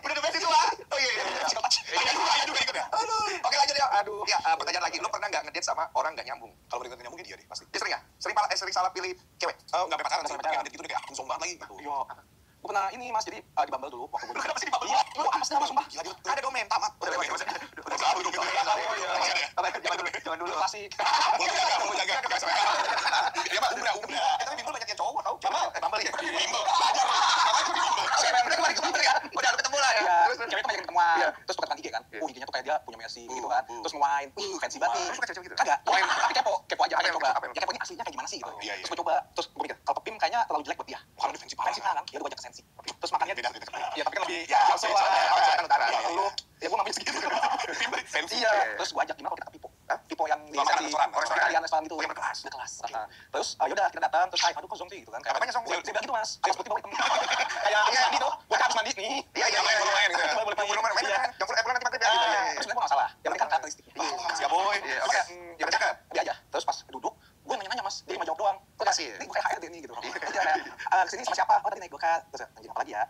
S11: Udah the best itu ah. Oh iya, physical touch. Iya juga ikut ya. Aduh. Oke lanjut ya. Aduh. Ya, pertanyaan lagi. Lu pernah enggak ngedate sama orang enggak nyambung? Kalau bener nyambung dia deh pasti. Dia sering ya? Sering salah pilih cewek.
S2: Enggak sampai pacaran,
S11: sampai ngedate gitu deh kayak langsung banget lagi.
S2: Yo. Gue pernah ini mas, jadi di Bumble dulu waktu gue
S11: kenapa sih di Bumble?
S2: Iya, gue mas nama sumpah.
S11: Gila dia. Ada domain tamat. Udah lewat. Jangan dulu.
S2: Klasik.
S11: Mau jaga. Dia mah umrah. Tapi Bumble banyak yang cowok tau. Bumble ya. Bumble. Udah ketemu lah ya.
S2: Cewek itu banyak ketemuan. Terus gue ketemu IG kan. IG-nya tuh kayak dia punya Messi gitu kan. Terus nge-wine. Fancy banget.
S11: Suka cewek gitu?
S2: Kagak. Tapi kepo aja. Pengen coba. Ya keponya aslinya kayak gimana sih gitu.
S11: Iya.
S2: Terus gue coba. Terus gue pikir kalau Pepim kayaknya terlalu jelek buat dia.
S11: Kalau dia fancy parah
S2: kan. Ya gue ajak ke Sensi. Terus makannya
S11: beda.
S2: Ya tapi kan lebih
S11: ya langsung lah. Kan utara.
S2: Ya gue ngambil segitu.
S11: Fancy.
S2: Iya. Terus gue ajak gimana kalau kita ke Pipo. Pipo yang di restoran gitu.
S11: Yang berkelas.
S2: Terus yaudah kita datang. Terus aduh kok Zong sih gitu kan.
S11: Apanya Zong?
S2: Dia bilang gitu mas. Harus putih bawah hitam. Kayak gitu. Gue harus mandi nih.
S11: Iya. Boleh main kan. Yang pulang nanti maghrib ya.
S2: Terus sebenarnya gue nggak salah. Yang penting kan karakteristiknya.
S11: Siap boy. Oke.
S2: Ya udah cakep. Dia aja. Terus pas duduk, gue nanya mas. Dia cuma jawab doang. Terus ini gue kayak HRD nih gitu. Kesini sama siapa? Oh tadi naik gokar. Terus anjing apa lagi ya?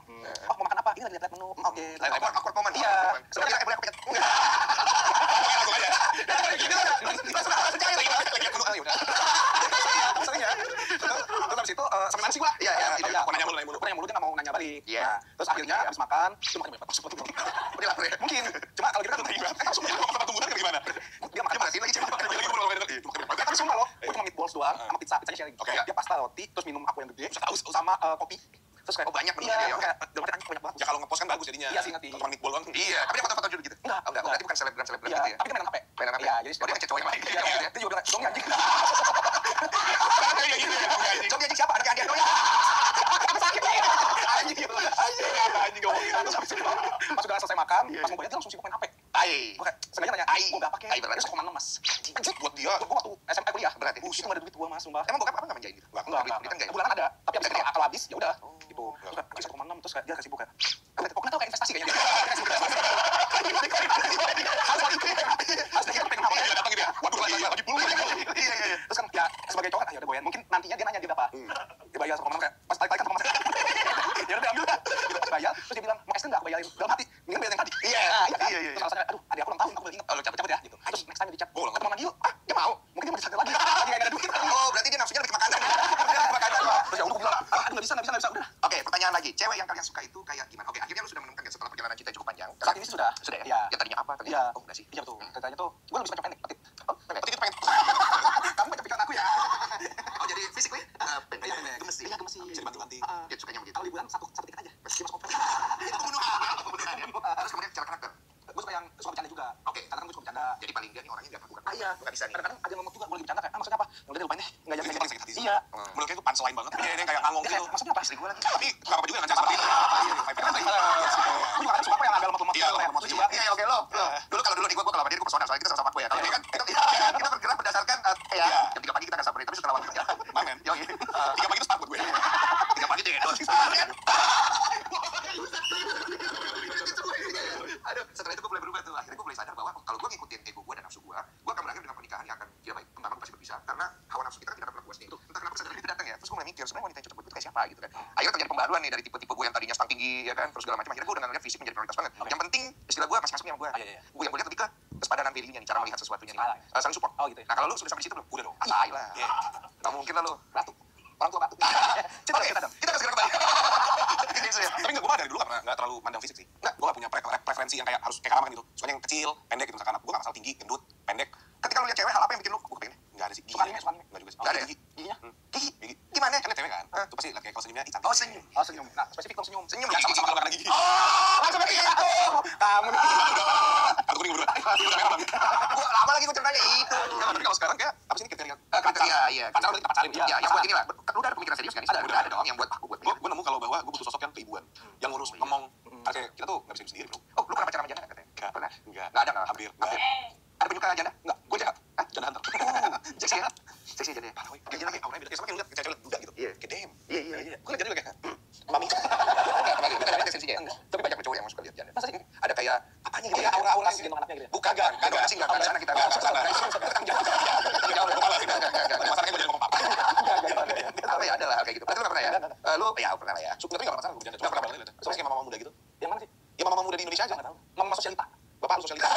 S2: Oh mau makan apa? Ini lagi lihat menu. Oke.
S11: Awkward moment.
S2: Iya.
S11: Sebenarnya boleh aku pencet. Langsung aja.
S2: Sering ya. Terus habis itu sampai mana sih gua?
S11: Iya.
S2: Mau nanya mulu. Dia nggak mau nanya balik.
S11: Iya.
S2: Terus akhirnya habis makan, cuma makan berapa? Sepuluh.
S11: Udah lapar ya?
S2: Mungkin. Cuma kalau kita kan langsung
S11: sama tumbuhan gimana?
S2: Dia makan
S11: lagi cuma makan
S2: Dia kan semua loh. Gue cuma meatballs doang sama pizzanya sharing. Dia pasta roti, terus minum aku yang gede, sama kopi. Terus kayak
S11: banyak
S2: menunya dia. Kayak banyak banget.
S11: Ya kalau nge-post kan bagus jadinya.
S2: Iya sih ngerti.
S11: Cuma meatball doang. Iya, tapi dia foto-foto dulu gitu.
S2: Enggak.
S11: Berarti bukan selebgram gitu ya.
S2: Tapi dia mainan HP.
S11: Iya,
S2: jadi
S11: dia ngecek cowok yang lain.
S2: Dia juga bilang, "Dong anjing."
S11: Coba anjing siapa? Anjing doang.
S2: Apa sakit nih? Anjing ngomong gitu. Terus habis itu pas udah selesai makan, pas mau bayar dia langsung sibuk main HP. Gue sengaja nanya, gue gak pakai. Dia 1,6 mas.
S11: Buat dia.
S2: Gue waktu SMP kuliah berarti. Itu gak ada duit gue mas, sumpah.
S11: Emang bokap apa nggak manjain gitu?
S2: Enggak. Bulanan ada. Tapi abis itu kalau habis ya udah. Gitu. Terus 1,6 terus dia kasih buka. Kok kenapa kayak investasi kayaknya dia. Harus
S11: datang gitu ya. Waduh lagi puluh.
S2: Iya. Terus kan ya sebagai cowok kan ya udah goyan. Mungkin nantinya dia nanya dia berapa. Dibayar 1,6 kayak pas balik kan 1,6. Ya udah ambil kan. Pas bayar terus dia bilang, "Mau es enggak?" Bayarin. Dalam hati, mending bayar yang tadi. Iya. Terus alasannya, "Aduh, adik aku ulang tahun, aku udah inget." Kalau cepet-cepet ya gitu. Terus next time dia chat, "Ketemu lagi yuk." Ah, dia mau. Mungkin dia mau disakit lagi. Lagi enggak ada duit.
S11: Oh, berarti dia nafsunya lebih ke makanan.
S2: Terus ya udah gue bilang, "Aduh, enggak bisa udah."
S11: Oke, pertanyaan lagi. Cewek yang kalian suka itu kayak gimana? Oke, akhirnya lu sudah menemukan setelah perjalanan kita cukup panjang.
S2: Saat ini sih sudah ya.
S11: Ya tadinya apa?
S2: Iya.
S11: Oh, enggak sih.
S2: Iya betul. Ceritanya tuh, gue lebih suka cowok pendek.
S11: Petit itu pengen.
S2: Kamu baca pikiran aku ya.
S11: Oh, jadi physically pendek. Gemes sih.
S2: Iya, gemes sih.
S11: Bisa dibantu-bantu. Dia sukanya begitu.
S2: Kalau liburan satu tiket aja. Dia masuk koper.
S11: Itu pembunuhan. Terus kemudian secara karakter.
S2: Gue suka yang suka bercanda juga.
S11: Oke.
S2: Karena kan gue suka bercanda.
S11: Jadi paling dia nih orangnya enggak bukan.
S2: Iya.
S11: Bukan bisa nih.
S2: Kadang-kadang ada yang ngomong juga gue lagi bercanda kayak, maksudnya apa? Ya udah lupain deh. Enggak jadi
S11: sakit hati.
S2: Iya.
S11: Menurut kayak itu punchline banget. Dia kayak ngangong gitu.
S2: Maksudnya apa?
S11: Istri gue lagi. Tapi enggak apa-apa juga dengan cara seperti itu.
S2: Gue juga kadang suka apa yang agak lemot-lemot.
S11: Iya, oke lo. Dulu kalau di gue kalau sama dia gue personal soalnya kita sama-sama gue ya. Kalau dia kan kita bergerak berdasarkan ya. Jam 3 pagi kita akan samperin tapi setelah waktu kerja. Main. Yoi. 3 pagi itu start buat gue. 3 pagi tuh ya. Aduh, setelah itu gue mulai berubah tuh. Akhirnya gue mulai sadar bahwa kalau gue ngikutin ego gue dan nafsu gue akan berakhir dengan pernikahan yang akan dia baik. Kembangan pasti berpisah karena hawa nafsu kita kan tidak pernah puas nih. Entah kenapa kesadaran itu datang ya. Terus gue mulai mikir sebenarnya wanita yang cocok buat gue kayak siapa gitu kan. Akhirnya terjadi pembaruan nih dari tipe-tipe gue yang tadinya stang tinggi ya kan, terus segala macam. Akhirnya gue udah ngeliat fisik menjadi prioritas banget. Yang penting istilah gue masing-masing sama gue. Gue yang gue lihat lebih ke kesepadanan dirinya nih, cara melihat sesuatunya nih. Saling support. Oh gitu. Nah kalau lu sudah sampai situ belum? Udah dong. Asai lah. Nggak mungkin lah lu. Ratu. Orang tua batu. Kita kasih kembali. Tapi gue dari dulu nggak terlalu mandang fisik sih. Nggak, gue nggak punya preferensi yang kayak harus kayak Karaman gitu. Soalnya yang kecil, pendek gitu misalkan. Gue nggak masalah tinggi, gendut, pendek. Ketika lu lihat cewek, hal apa yang bikin lu? Gue pengen. Nggak ada sih.
S2: Suka anime, suka anime.
S11: Enggak juga sih.
S2: Nggak ada ya?
S11: Giginya?
S2: Gigi. Gimana?
S11: Kan liat cewek kan? Itu pasti liat kayak kalau senyumnya, ih cantik.
S2: Oh, senyum. Oh, senyum. Nah, spesifik dong senyum. Senyum.
S11: Ya, sama-sama kalau kena gigi.
S2: Oh, seperti itu. Kamu nih.
S11: Kartu kuning berdua.
S2: Gua lama lagi gua ceritanya itu.
S11: Ya, tapi kalau sekarang kayak apa sih ini kriteria?
S2: Kriteria, iya.
S11: Pacaran berarti kita pacarin.
S2: Iya, yang buat inilah. Lu udah ada pemikiran serius kan? Ada dong yang buat aku buat.
S11: Gue nemu kalau bahwa gue butuh sosok yang keibuan, yang ngurus, ngomong. Kayak kita tuh nggak bisa hidup sendiri, bro.
S2: Oh, lu pernah pacaran sama janda katanya?
S11: Enggak.
S2: Pernah?
S11: Enggak.
S2: Nggak ada, nggak?
S11: Hampir. Enggak.
S2: Ada penyuka janda?
S11: Enggak. Gue jahat. Janda hunter.
S2: Seksi ya? Seksi janda ya?
S11: Parah, weh. Kayak lagi auranya beda. Kayak sama kayak lu liat cewek duda gitu.
S2: Iya.
S11: Kayak damn.
S2: Iya.
S11: Gue liat janda juga kayak, mami.
S2: Enggak, kembali. Bukan ada esensinya ya? Tapi banyak cowok yang suka lihat janda. Masa sih? Ada kayak apanya gitu ya? Aura-aura gitu. Anaknya gitu.
S11: Bukan, enggak.
S2: Enggak sih, enggak. Ke sana kita. Enggak, sana. Tanggung jawab. Tanggung jawab.
S11: Masalahnya gue jadi ngomong apa?
S2: Apa ya, ada lah kayak gitu. Berarti lu nggak pernah ya? Lu ya pernah lah ya.
S11: Tapi nggak pernah pacaran gue bercanda. Cuma pernah banget. Sama kayak mama muda gitu.
S2: Yang mana sih?
S11: Ya mama muda di Indonesia aja.
S2: Nggak tahu. Mama sosialita.
S11: Bapak lu sosialita.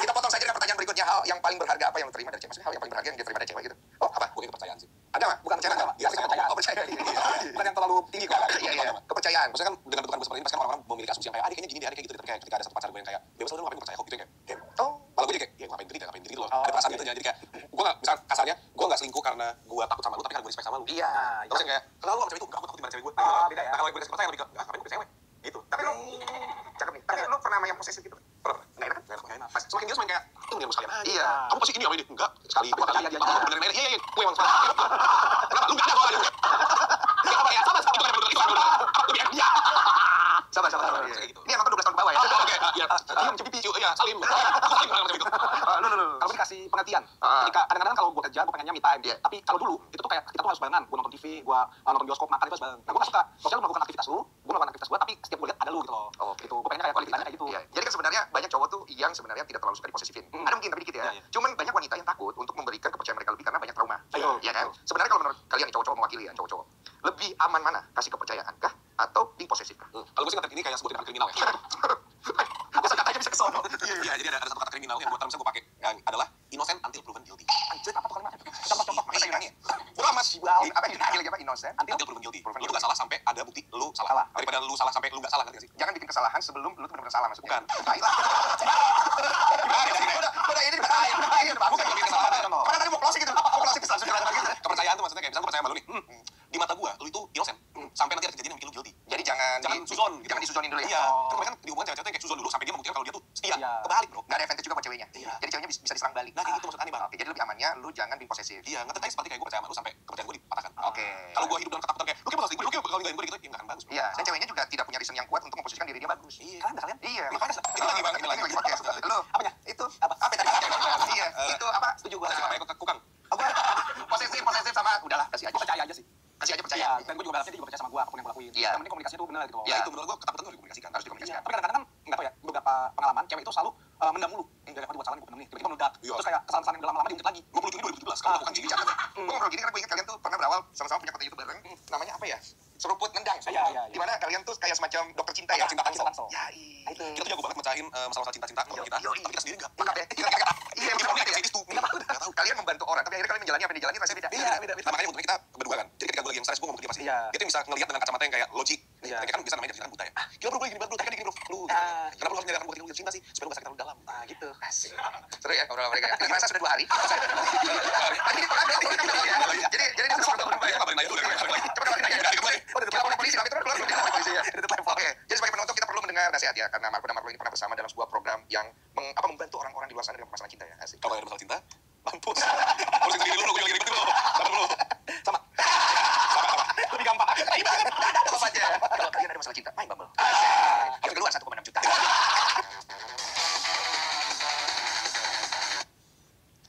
S2: Kita potong saja dengan pertanyaan berikutnya. Hal yang paling berharga apa yang lu terima dari cewek? Maksudnya hal yang paling berharga yang dia terima dari cewek gitu. Oh, apa?
S11: Gue kepercayaan sih.
S2: Ada nggak? Bukan percayaan apa?
S11: Iya, kepercayaan.
S2: Oh, percayaan. Bukan yang terlalu tinggi kok. Iya. Kepercayaan.
S11: Maksudnya kan dengan bentukan gue seperti ini pasti kan orang-orang memiliki asumsi yang kayak, kayaknya gini deh, kayaknya gitu deh. Tapi kayak ketika ada satu pacar gue yang kayak, bebas lu ngapain gue percaya kok gitu ya kayak,
S2: Oh,
S11: malah gue jadi kayak, ya gue ngapain diri loh. Ada perasaan gitu jadi kayak, gue nggak, misal kasarnya, gue nggak selingkuh karena gue takut sama lu, tapi karena gue respect sama lu.
S2: iya.
S11: Terus yang kayak, kalau lu sama cewek itu, enggak, gue takut dimana cewek gue.
S2: Oh, beda ya.
S11: Nah, kalau gue dikasih percaya lebih ke, enggak, ngapain gue cewek? Gitu.
S2: Tapi lu cakep nih. Tapi lu pernah sama yang posesif gitu?
S11: Pernah.
S2: Nggak enak kan?
S11: Nggak enak. Pas semakin dia semakin kayak, itu dia sekalian aja.
S2: Iya.
S11: Kamu pasti ini sama ini? Enggak, sekali. Dua kali.
S2: Iya.
S11: Benerin aja. Iya, gue emang salah. Kenapa? Lu nggak ada gue. Apa ya? Sama, itu kan berdua. Lebih enak dia.
S2: Sabar.
S11: Gitu.
S2: Ini emang kan 12 tahun ke bawah ya?
S11: Oke, iya. Cium, cium pipi, iya, salim. Salim orang macam itu.
S2: Lu. Kalau gue dikasih pengertian. Ketika kadang-kadang kalau gue kerja, gue pengennya me time. Tapi kalau dulu, itu tuh kayak kita tuh harus barengan. Gue nonton TV, gue nonton bioskop, makan itu harus bareng. Nah, gue nggak suka. Maksudnya lu melakukan aktivitas lu, gue melakukan aktivitas gue, tapi setiap gue lihat ada lu gitu loh. Oh, gitu. Gue pengennya kayak kualitasnya kayak gitu.
S6: Iya. Jadi kan sebenarnya banyak cowok tuh yang sebenarnya tidak terlalu suka diposesifin. Ada mungkin tapi dikit ya.
S11: Iya.
S6: Cuman banyak wanita yang takut untuk memberikan kepercayaan mereka lebih karena banyak trauma.
S2: Ayo.
S6: Iya kan? Sebenarnya kalau menurut kalian nih cowok-cowok mewakili ya, cowok-cowok. Lebih aman mana? Kasih kepercayaan kah atau diposesif kah?
S11: Kalau gue sih ngetek ini kayak sebuah tindakan kriminal ya.
S2: Gue kata aja bisa kesono.
S11: Iya, jadi ada satu kata kriminal yang buat term gue pakai yang adalah innocent until proven guilty.
S2: Anjir, apa tuh kalimat? Contoh-contoh.
S6: Bahasa Yunani.
S11: Bodoh amat.
S6: Apa yang lagi apa innocent?
S11: Until proven guilty. Lu tuh gak salah sampai ada bukti lu salah. Daripada lu salah sampai lu gak salah, ngerti gak sih?
S6: Jangan bikin kesalahan sebelum lu tuh benar-benar salah maksudnya.
S11: Bukan.
S6: Baiklah. Udah ini bahaya.
S11: Bukan bikin kesalahan.
S6: Mana tadi mau closing gitu? Mau closing langsung gitu.
S11: Kepercayaan tuh maksudnya kayak misalnya gue percaya sama lu nih. Di mata gue, lu itu innocent. Sampai nanti ada kejadian yang bikin lu guilty.
S6: Jadi jangan
S11: suzon gitu.
S6: Jangan disuzonin dulu ya.
S11: Iya. Kan kebanyakan di hubungan cewek-cewek kayak suzon dulu sampai dia membuktikan kalau dia tuh setia.
S2: Iya.
S11: Kebalik, bro.
S6: Nggak ada advantage juga buat ceweknya.
S11: Iya.
S6: Jadi ceweknya bisa diserang balik.
S11: Nah, kayak gitu maksud aneh, Bang.
S6: Oke, jadi lebih amannya lu jangan being posesif.
S11: Iya, ngetek aja seperti kayak gue percaya sama lu sampai kepercayaan gue dipatahkan.
S6: Oke.
S11: Kalau gue hidup dengan ketakutan kayak, lu kayak bakal selingkuh, lu kayak bakal ninggalin gue gitu, ya nggak akan bagus.
S6: Iya, dan ceweknya juga tidak punya reason yang kuat untuk memposisikan diri dia bagus.
S11: Iya.
S2: Kalian dah kalian?
S6: Iya,
S11: Makanya itu lagi, Bang, ini lagi.
S6: podcast. Lu
S2: Apanya? Itu apa?
S6: apa tadi? Iya, itu apa?
S2: Setuju gue.
S11: Sama kayak kukang.
S6: Posesif sama udahlah, kasih aja.
S2: Gue percaya aja sih.
S6: Kasih aja percaya.
S2: Iya, dan gue juga berarti dia juga percaya sama gue apapun yang gue lakuin.
S6: Iya.
S2: Yang penting komunikasinya tuh benar gitu loh.
S6: Iya.
S11: Nah, itu menurut gue ketakutan tuh dikomunikasikan, harus
S2: Iya,
S11: dikomunikasikan.
S2: tapi kadang-kadang kan nggak tahu ya, beberapa pengalaman cewek itu selalu mendam mulu. Dari apa buat salah nih, gue pendam nih. Tiba-tiba meledak.
S11: Iya.
S2: Terus kayak kesalahan-kesalahan yang udah lama-lama diungkit lagi.
S11: Gue perlu ini 2017, kalau bukan gini.
S6: Gue ngobrol gini karena gue ingat kalian tuh pernah berawal sama-sama punya konten YouTube bareng. Namanya apa ya? Seruput nendang.
S2: Iya.
S6: Dimana kalian tuh kayak semacam dokter cinta ya?
S11: Cinta Tangsel.
S6: Ya,
S2: Itu.
S11: Kita tuh jago banget mecahin masalah cinta-cinta menurut kita,
S6: Yoi.
S11: tapi kita sendiri nggak.
S6: Lengkap ya? Iya,
S11: Kita punya kayak itu.
S6: Nggak tahu. Kalian membantu orang, tapi akhirnya kalian menjalani apa yang dijalani rasanya beda.
S2: Beda.
S11: Nah, makanya untungnya kita berdua kan. Jadi ketika gue lagi yang stres, gue ngomong ke dia pasti.
S2: Iya.
S11: Dia tuh bisa ngelihat dengan kacamata yang kayak logik.
S2: Iya.
S11: Kayak kan bisa namanya dari buta ya. Gila bro, gue gini banget bro, tadi gini bro. Lu.
S2: Ah.
S11: Kenapa lu harus menyatakan gue ketika lu cinta sih? Supaya lu gak sakit terlalu dalam.
S2: Nah, gitu.
S6: Asik. Seru ya ngobrol sama mereka ya. Ini merasa sudah 2 hari. Tadi ini pernah ya. Jadi ini sudah berapa ya?
S11: Ngapain nanya lu?
S6: Coba kabarin aja. Kita lapor polisi, kami terus keluar dari polisi ya. Oke, jadi sebagai penutup kita perlu mendengar nasihat ya, karena Marco dan Marco ini pernah bersama dalam sebuah program yang membantu orang-orang di luar sana dengan masalah cinta ya. Asik.
S11: Kalau ada masalah cinta, mampus. Harus sendiri dulu, gue lagi ribet dulu. Sabar dulu.
S2: Sama. Lebih gampang.
S6: Baik banget. Apa aja. Kalau kalian ada masalah cinta, main Bumble. Harus keluar 1,6 juta.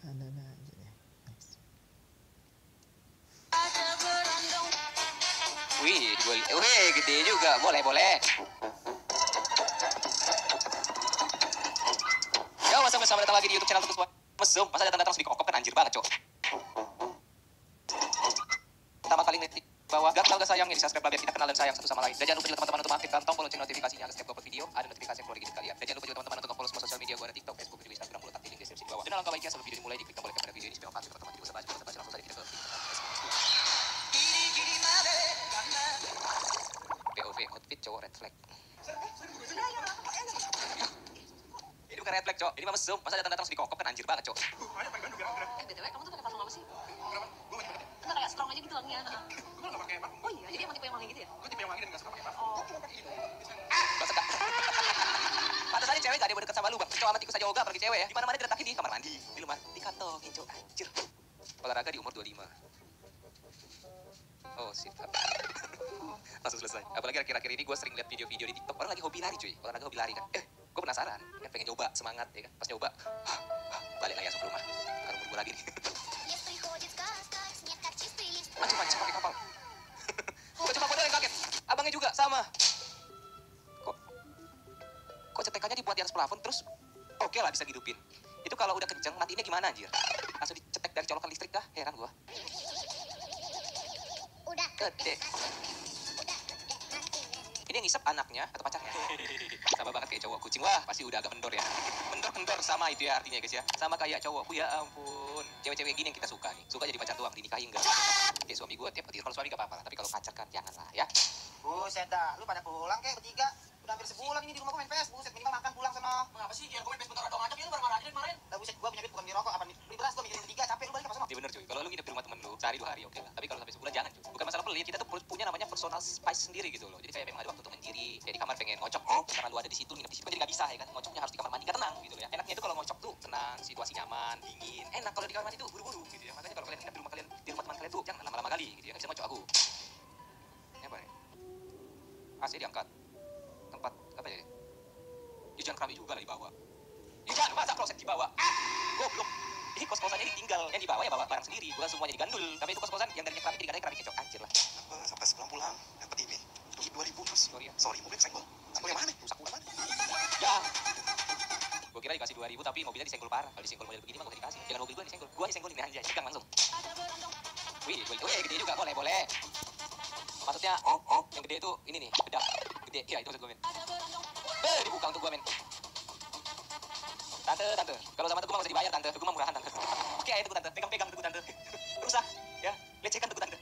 S4: Ada aja deh.
S3: Wih, gede juga. Boleh. Yo, selamat datang lagi di YouTube channel Tutus Mesum. Masa datang sedikit kokop kan anjir banget, cok. Pertama kali ngetik bahwa gagal gak sayang, di subscribe biar kita kenal dan sayang satu sama lain. Dan jangan lupa juga teman-teman untuk aktifkan tombol lonceng notifikasinya agar setiap gue upload video ada notifikasi yang keluar di kalian. Dan jangan lupa juga teman-teman untuk follow semua sosial media gue, ada TikTok, Facebook, video Instagram, gue letak di link deskripsi di bawah. Dan alangkah baiknya sebelum video dimulai diklik tombol like pada video ini supaya teman-teman tidak usah baca langsung saja kita ke POV outfit cowok red flag. Hidup keren
S1: red flag, Cok. Ini mah mesum. Masa datang-datang langsung dikokop kan anjir banget, Cok.
S5: BTW kamu tuh pakai parfum apa sih? Enggak kayak strong aja gitu wanginya. Oh iya, jadi emang tipe yang wangi gitu ya?
S1: Gak sedap. Pantes aja cewek gak ada yang deket sama lu, Bang. Cowok sama tikus aja yoga pergi cewek ya. Di mana-mana diletakin di kamar mandi, di rumah, di kantongin, Cok. Anjir. Olahraga di umur 25. Oh, sip. Langsung selesai. Apalagi akhir-akhir ini gue sering lihat video-video di TikTok. Orang lagi hobi lari, cuy. Olahraga hobi lari kan. Gue penasaran. Kan pengen coba, semangat ya kan. Pas nyoba, balik lah ya langsung ke rumah. Karena umur gue lagi nih. Mancing pakai kapal. Gue cuma modal yang kaget. Abangnya juga sama. Kok cetekannya dibuat di atas plafon terus oke lah bisa hidupin. Itu kalau udah kenceng matiinnya gimana anjir? Langsung dicetek dari colokan listrik kah? Heran gua.
S3: Udah
S1: gede. Ini yang ngisep anaknya atau pacarnya? Sama banget kayak cowok kucing. Wah, pasti udah agak mendor ya. Mendor sama itu ya artinya guys ya. Sama kayak cowokku ya ampun. Cewek-cewek gini yang kita suka nih. Suka jadi pacar doang, dinikahi enggak. Kayak suami gua tiap hari. Kalau suami gak apa-apa lah, tapi kalau pacar kan janganlah ya.
S2: Buset dah, lu pada pulang kayak bertiga. Udah hampir sebulan ini di rumah gua main PS. Buset, minimal makan pulang sama.
S5: Kenapa sih? Ya gue main PS bentar dong aja, lu marah-marah aja kemarin.
S2: Lah buset, gua punya duit bukan beli rokok apa nih? Beli beras gua mikirin bertiga, capek lu balik apa sama?
S1: Iya bener cuy, kalau lu nginep di rumah temen lu sehari 2 hari oke lah. Tapi kalau sampai sebulan jangan cuy. Bukan masalah pelit, kita tuh punya namanya personal space sendiri gitu loh. Jadi kayak memang ada waktu untuk menyendiri. Kayak di kamar pengen ngocok, karena lu ada di situ, nginep di situ jadi gak bisa ya kan. Ngocoknya harus di kamar mandi, gak tenang gitu loh ya. Enaknya itu kalau ngocok tuh tenang, situasi nyaman, dingin. Enak kalau di kamar mandi tuh buru-buru gitu ya. Makanya kalau kalian nginep di rumah kalian, di rumah teman kalian tuh jangan lama-lama kali gitu ya. Gak bisa ngocok aku. Ini apa nih? AC diangkat. Tempat apa ya? Jangan keramik juga lah dibawa. Jangan masa kloset dibawa. Goblok. Ini kos-kosannya ditinggal. Yang dibawa ya bawa barang sendiri. Bukan semuanya digandul. Tapi itu kos-kosan yang dari keramik digadai keramik kecok. Anjir lah.
S11: Sampai pulang dapat ini duit 2000 mas. Sorry mobil senggol. Senggol yang mana? Rusak udah mana?
S1: Ya. Gue kira dikasih 2000 tapi mobilnya disenggol parah. Kalau disenggol model begini mah gak dikasih. Jangan mobil gue disenggol. Gue disenggol ini aja. Pegang langsung. Wih, gede juga. Boleh. Maksudnya yang gede itu ini nih. Bedak. Gede. Ya itu maksud gue men. Dibuka untuk gue men. Tante. Kalau sama teguh mah usah dibayar tante. Teguh mah murahan tante. Oke aja teguh tante. Pegang teguh tante. Rusak. Ya. Lecehkan teguh tante.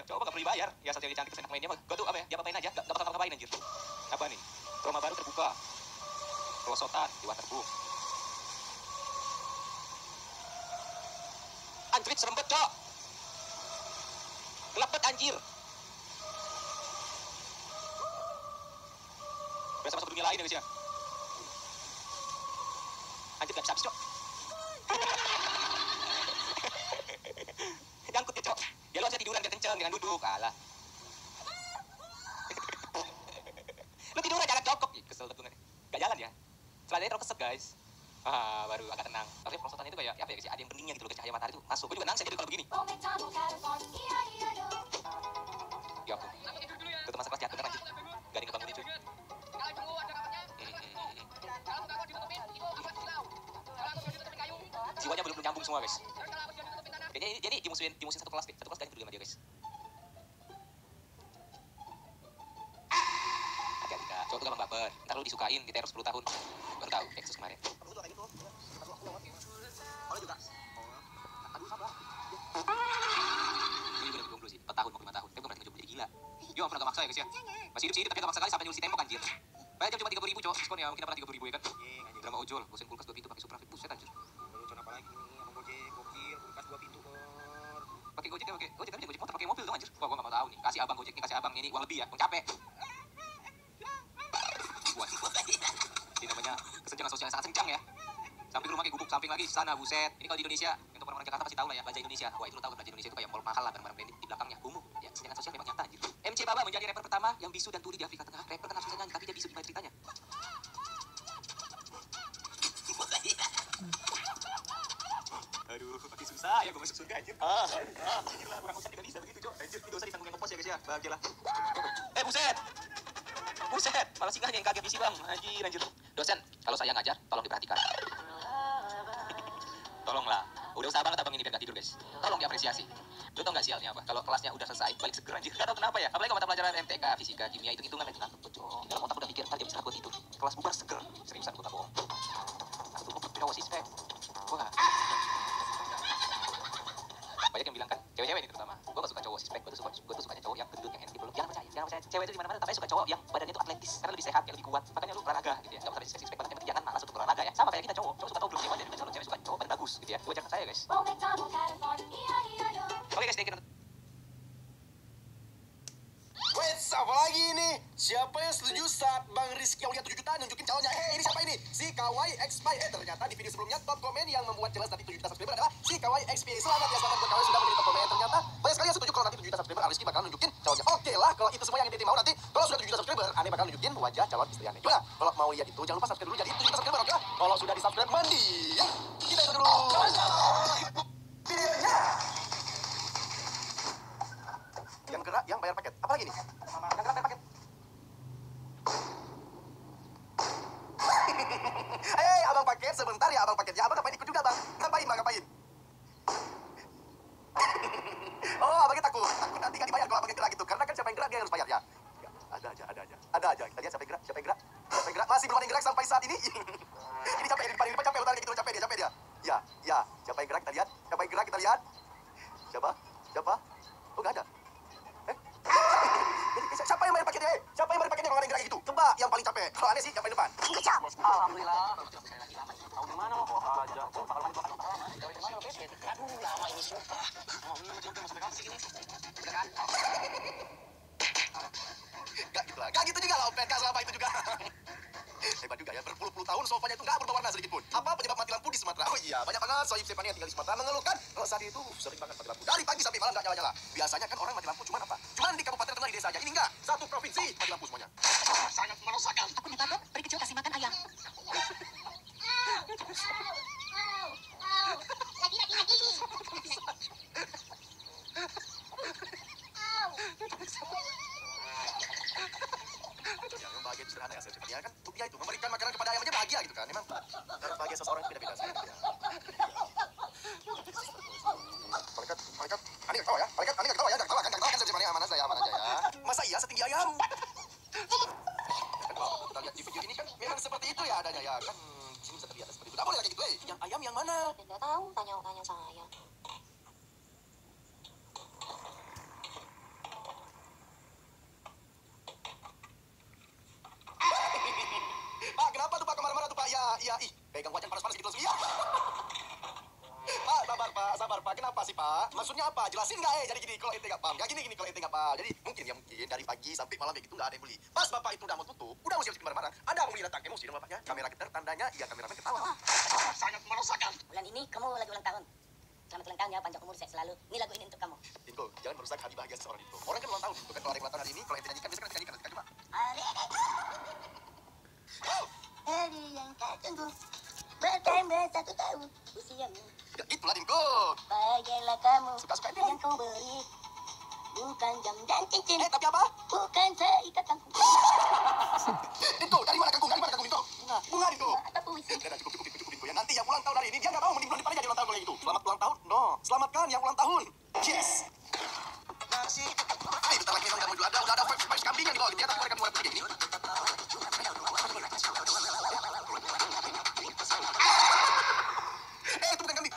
S1: Coba gak perlu dibayar. Ya satu yang cantik terus enak mainnya mah. Gue tuh apa ya? Diapa-apain aja. Gak bakal ngapain anjir. Apa nih? Trauma baru terbuka. Pelosotan di waterboom. Anjrit serempet cok. Lepet anjir. Berasa masuk dunia lain ya guys ya. Anjir gak bisa habis cok. Nyangkut ya cok. Ya lu harusnya tiduran biar kenceng, jangan duduk. Alah. Lu tiduran jalan jongkok. Kesel tuh gak jalan ya. Selanjutnya terlalu keset guys. Baru agak tenang. Tapi perosotannya itu kayak apa ya guys ya. Ada yang beningnya gitu loh ke cahaya matahari itu masuk. Gue juga nangis jadi kalau begini. Ya ampun. Itu masa kelas jatuh kan anjir. Gak ada yang ngebangunin cuy. Jiwanya belum nyambung semua guys. Kayaknya jadi dimusuhin satu kelas deh. Satu kelas gak peduli sama dia guys. Hati-hati kak. Cowok tuh gampang baper. Ntar lu disukain di teror 10 tahun. Baru tahu Exos kemarin. Ini bener jomblo sih. 4 tahun mau 5 tahun. Tapi bukan berarti ngejomblo jadi gila. Yo pernah gak maksa ya guys ya. Masih hidup sih tapi gak maksa kali sampai nyuruh si tembok anjir. Bayar jam cuma 30.000 cowok. Diskon ya mungkin dapat 30.000 ya kan. Drama ojol. Bosen kulkas 2 pintu pakai Supra Fit. Buset anjir.
S11: Apa lagi nih? Abang Gojek, gokil, kulkas 2 pintu
S1: pakai Gojek tapi Gojek motor pakai mobil dong anjir. Wah gua gak mau tahu nih. Kasih abang Gojek nih, kasih abang ini uang lebih ya. Uang capek. Wah. Ini namanya kesenjangan sosial yang sangat senjang ya. Samping rumah kayak gubuk, samping lagi sana buset. Ini kalau di Indonesia, untuk orang-orang Jakarta pasti tahu lah ya, belanja Indonesia. Wah itu lo tahu kan belanja Indonesia itu kayak mall mahal lah, barang-barang branded di belakangnya. Umum. Ya, kesenjangan sosial memang nyata anjir. MC Baba menjadi rapper pertama yang bisu dan tuli di Afrika Tengah. Rapper kan harus bisa nyanyi, tapi dia bisu gimana ceritanya? Aduh, makin susah ya gue masuk surga anjir. Anjir lah, orang usah tidak bisa begitu, Cok. Anjir, ini dosa ditanggung yang ngepos ya guys ya. Bahagialah. Buset. Buset, malah singgahnya yang kaget isi bang. Anjir. Dosen, kalau saya ngajar, tolong diperhatikan. Tolonglah. Udah usaha banget abang ini biar gak tidur guys. Tolong diapresiasi. Lu tau gak sialnya apa? Kalau kelasnya udah selesai, balik seger anjir. Gak tau kenapa ya. Apalagi kalau mata pelajaran MTK, fisika, kimia, hitung-hitungan itu ngantuk tuh, Cok. Dalam otak udah pikir, ntar jam istirahat buat tidur. Kelas bubar seger. Seriusan gue tak bohong. Cowok sih spek. Wah. Banyak yang bilang kan, cewek-cewek ini terutama. Gue gak suka cowok six pack, gue tuh sukanya cowok yang gendut, yang enak dipeluk. Jangan percaya, cewek itu di mana-mana, tapi suka cowok yang badannya tuh atletis, karena lebih sehat, yang lebih kuat. Makanya lu olahraga gitu ya, nggak usah six pack banget, yang penting jangan malas untuk olahraga ya. Sama kayak kita cowok suka tahu belum dia badan, kalau cewek suka cowok badan bagus gitu ya. Gue jangan percaya guys. Oke guys, thank you.
S11: Wait, apa lagi ini? Siapa yang setuju saat Bang Rizky Aulia 7 juta nunjukin calonnya? Ini siapa ini? Si Kawaii XP. Ternyata di video sebelumnya top komen yang membuat jelas nanti 7 juta subscriber adalah si Kawaii XP. Selamat ya, selamat buat Kawaii sudah menjadi top komen. Ternyata banyak sekali yang setuju kalau nanti 7 juta subscriber Rizky bakal nunjukin calonnya. Oke lah, kalau itu semua yang Ente mau nanti. Kalau sudah 7 juta subscriber, Ane bakal nunjukin wajah calon istri Ane. Gimana? Kalau mau lihat itu, jangan lupa subscribe dulu jadi 7 juta subscriber, oke? Kalau sudah di subscribe, mandi. Kita itu dulu videonya. Yang gerak, yang bayar paket. Apa lagi nih? Yang gerak bayar paket. Hei, abang paket sebentar ya, abang paket. Ya, abang ngapain ikut juga, bang? Ngapain, bang? Ngapain? Oh, abangnya takut nanti gak dibayar kalau abangnya gerak gitu. Karena kan siapa yang gerak dia harus bayar ya. Ya, ada aja. Kita lihat siapa yang gerak. Masih belum ada yang gerak sampai saat ini. Ini capek, ini capek, udah gitu, capek dia. Ya, siapa yang gerak kita lihat? Siapa yang gerak kita lihat? Siapa? Oh, gak ada. Siapa yang bayar paketnya? Siapa yang bayar paketnya kalau ada yang gerak gitu? Coba yang paling capek. Kalau aneh sih yang paling depan.
S1: Alhamdulillah. Tahu di mana lo? Kok aja. Aduh, lama ini sumpah.
S11: Gak gitu juga lah, Opet. Gak selama itu juga. Hebat juga ya, berpuluh-puluh tahun sofanya itu gak berubah warna sedikit pun. Apa penyebab mati lampu di Sumatera? Oh iya, banyak banget sohib Stefani yang tinggal di Sumatera mengeluhkan kalau saat itu sering banget mati lampu. Dari pagi sampai malam gak nyala-nyala. Biasanya kan orang mati lampu cuman apa? Cuman di kabupaten tertentu di desa aja. Ini enggak, satu provinsi mati lampu semuanya. Sangat merosakan.
S5: Aku minta dong, beri kecil kasih makan ayam.
S11: Ya, memang bahagia sederhana ya, sebenarnya kan untuk dia itu memberikan makanan kepada ayam aja bahagia gitu kan. Memang cara bahagia seseorang itu beda-beda sih. Malaikat, Ani nggak tahu ya, Malaikat, Ani nggak tahu ya, nggak tahu kan sebenarnya aman aja ya. Masa iya setinggi ayam? Kan kalau kita lihat di video ini kan memang seperti itu ya adanya ya kan. Di sini bisa terlihat seperti itu. Nggak boleh kayak gitu, yang ayam yang mana?
S5: Tidak tahu, tanya saya.
S11: Pak, kenapa tuh Pak kemana-mana tuh Pak? Ya, pegang wajan panas-panas gitu langsung. Iya. Pak, sabar Pak. Kenapa sih Pak? Maksudnya apa? Jelasin nggak jadi gini kalau ente nggak paham. Nggak gini kalau ente nggak paham. Jadi mungkin dari pagi sampai malam begitu nggak ada yang beli. Pas Bapak itu udah mau tutup, udah mau siap-siap marah-marah. Ada penghuni datang emosi dong Bapaknya. Kamera kita tandanya, iya kameramen ketawa. Sangat merosakan.
S5: Bulan ini kamu lagi ulang tahun. Selamat ulang tahun ya, panjang umur, sehat selalu. Ini lagu ini untuk kamu.
S11: Dinko, jangan merusak hari bahagia seseorang itu. Orang kan ulang tahun, bukan kalau ada yang ulang tahun hari ini, kalau ente nyanyikan, biasanya kita nyanyikan. Coba.
S5: Hari yang tak tunggu bertambah 1 tahun usiamu.
S11: Ya itulah Dinko.
S5: Bahagialah kamu.
S11: Suka-suka ini.
S5: Yang kau beri bukan jam dan cincin.
S11: Tapi apa?
S5: Bukan seikat kangkung.
S11: Dinko, dari mana kangkung Dinko? Bunga Dinko.
S5: Atau puisi.
S11: Udah cukup Dinko ya. Nanti yang ulang tahun hari ini dia nggak mau mending bulan depannya jadi ulang tahun kayak gitu. Selamat ulang tahun. No, selamatkan yang ulang tahun. Yes. Nasi. Bentar lagi memang udah ada vibes kambing yang dibawa gitu ya. Tapi mereka mulai pergi ini. Itu bukan kambing.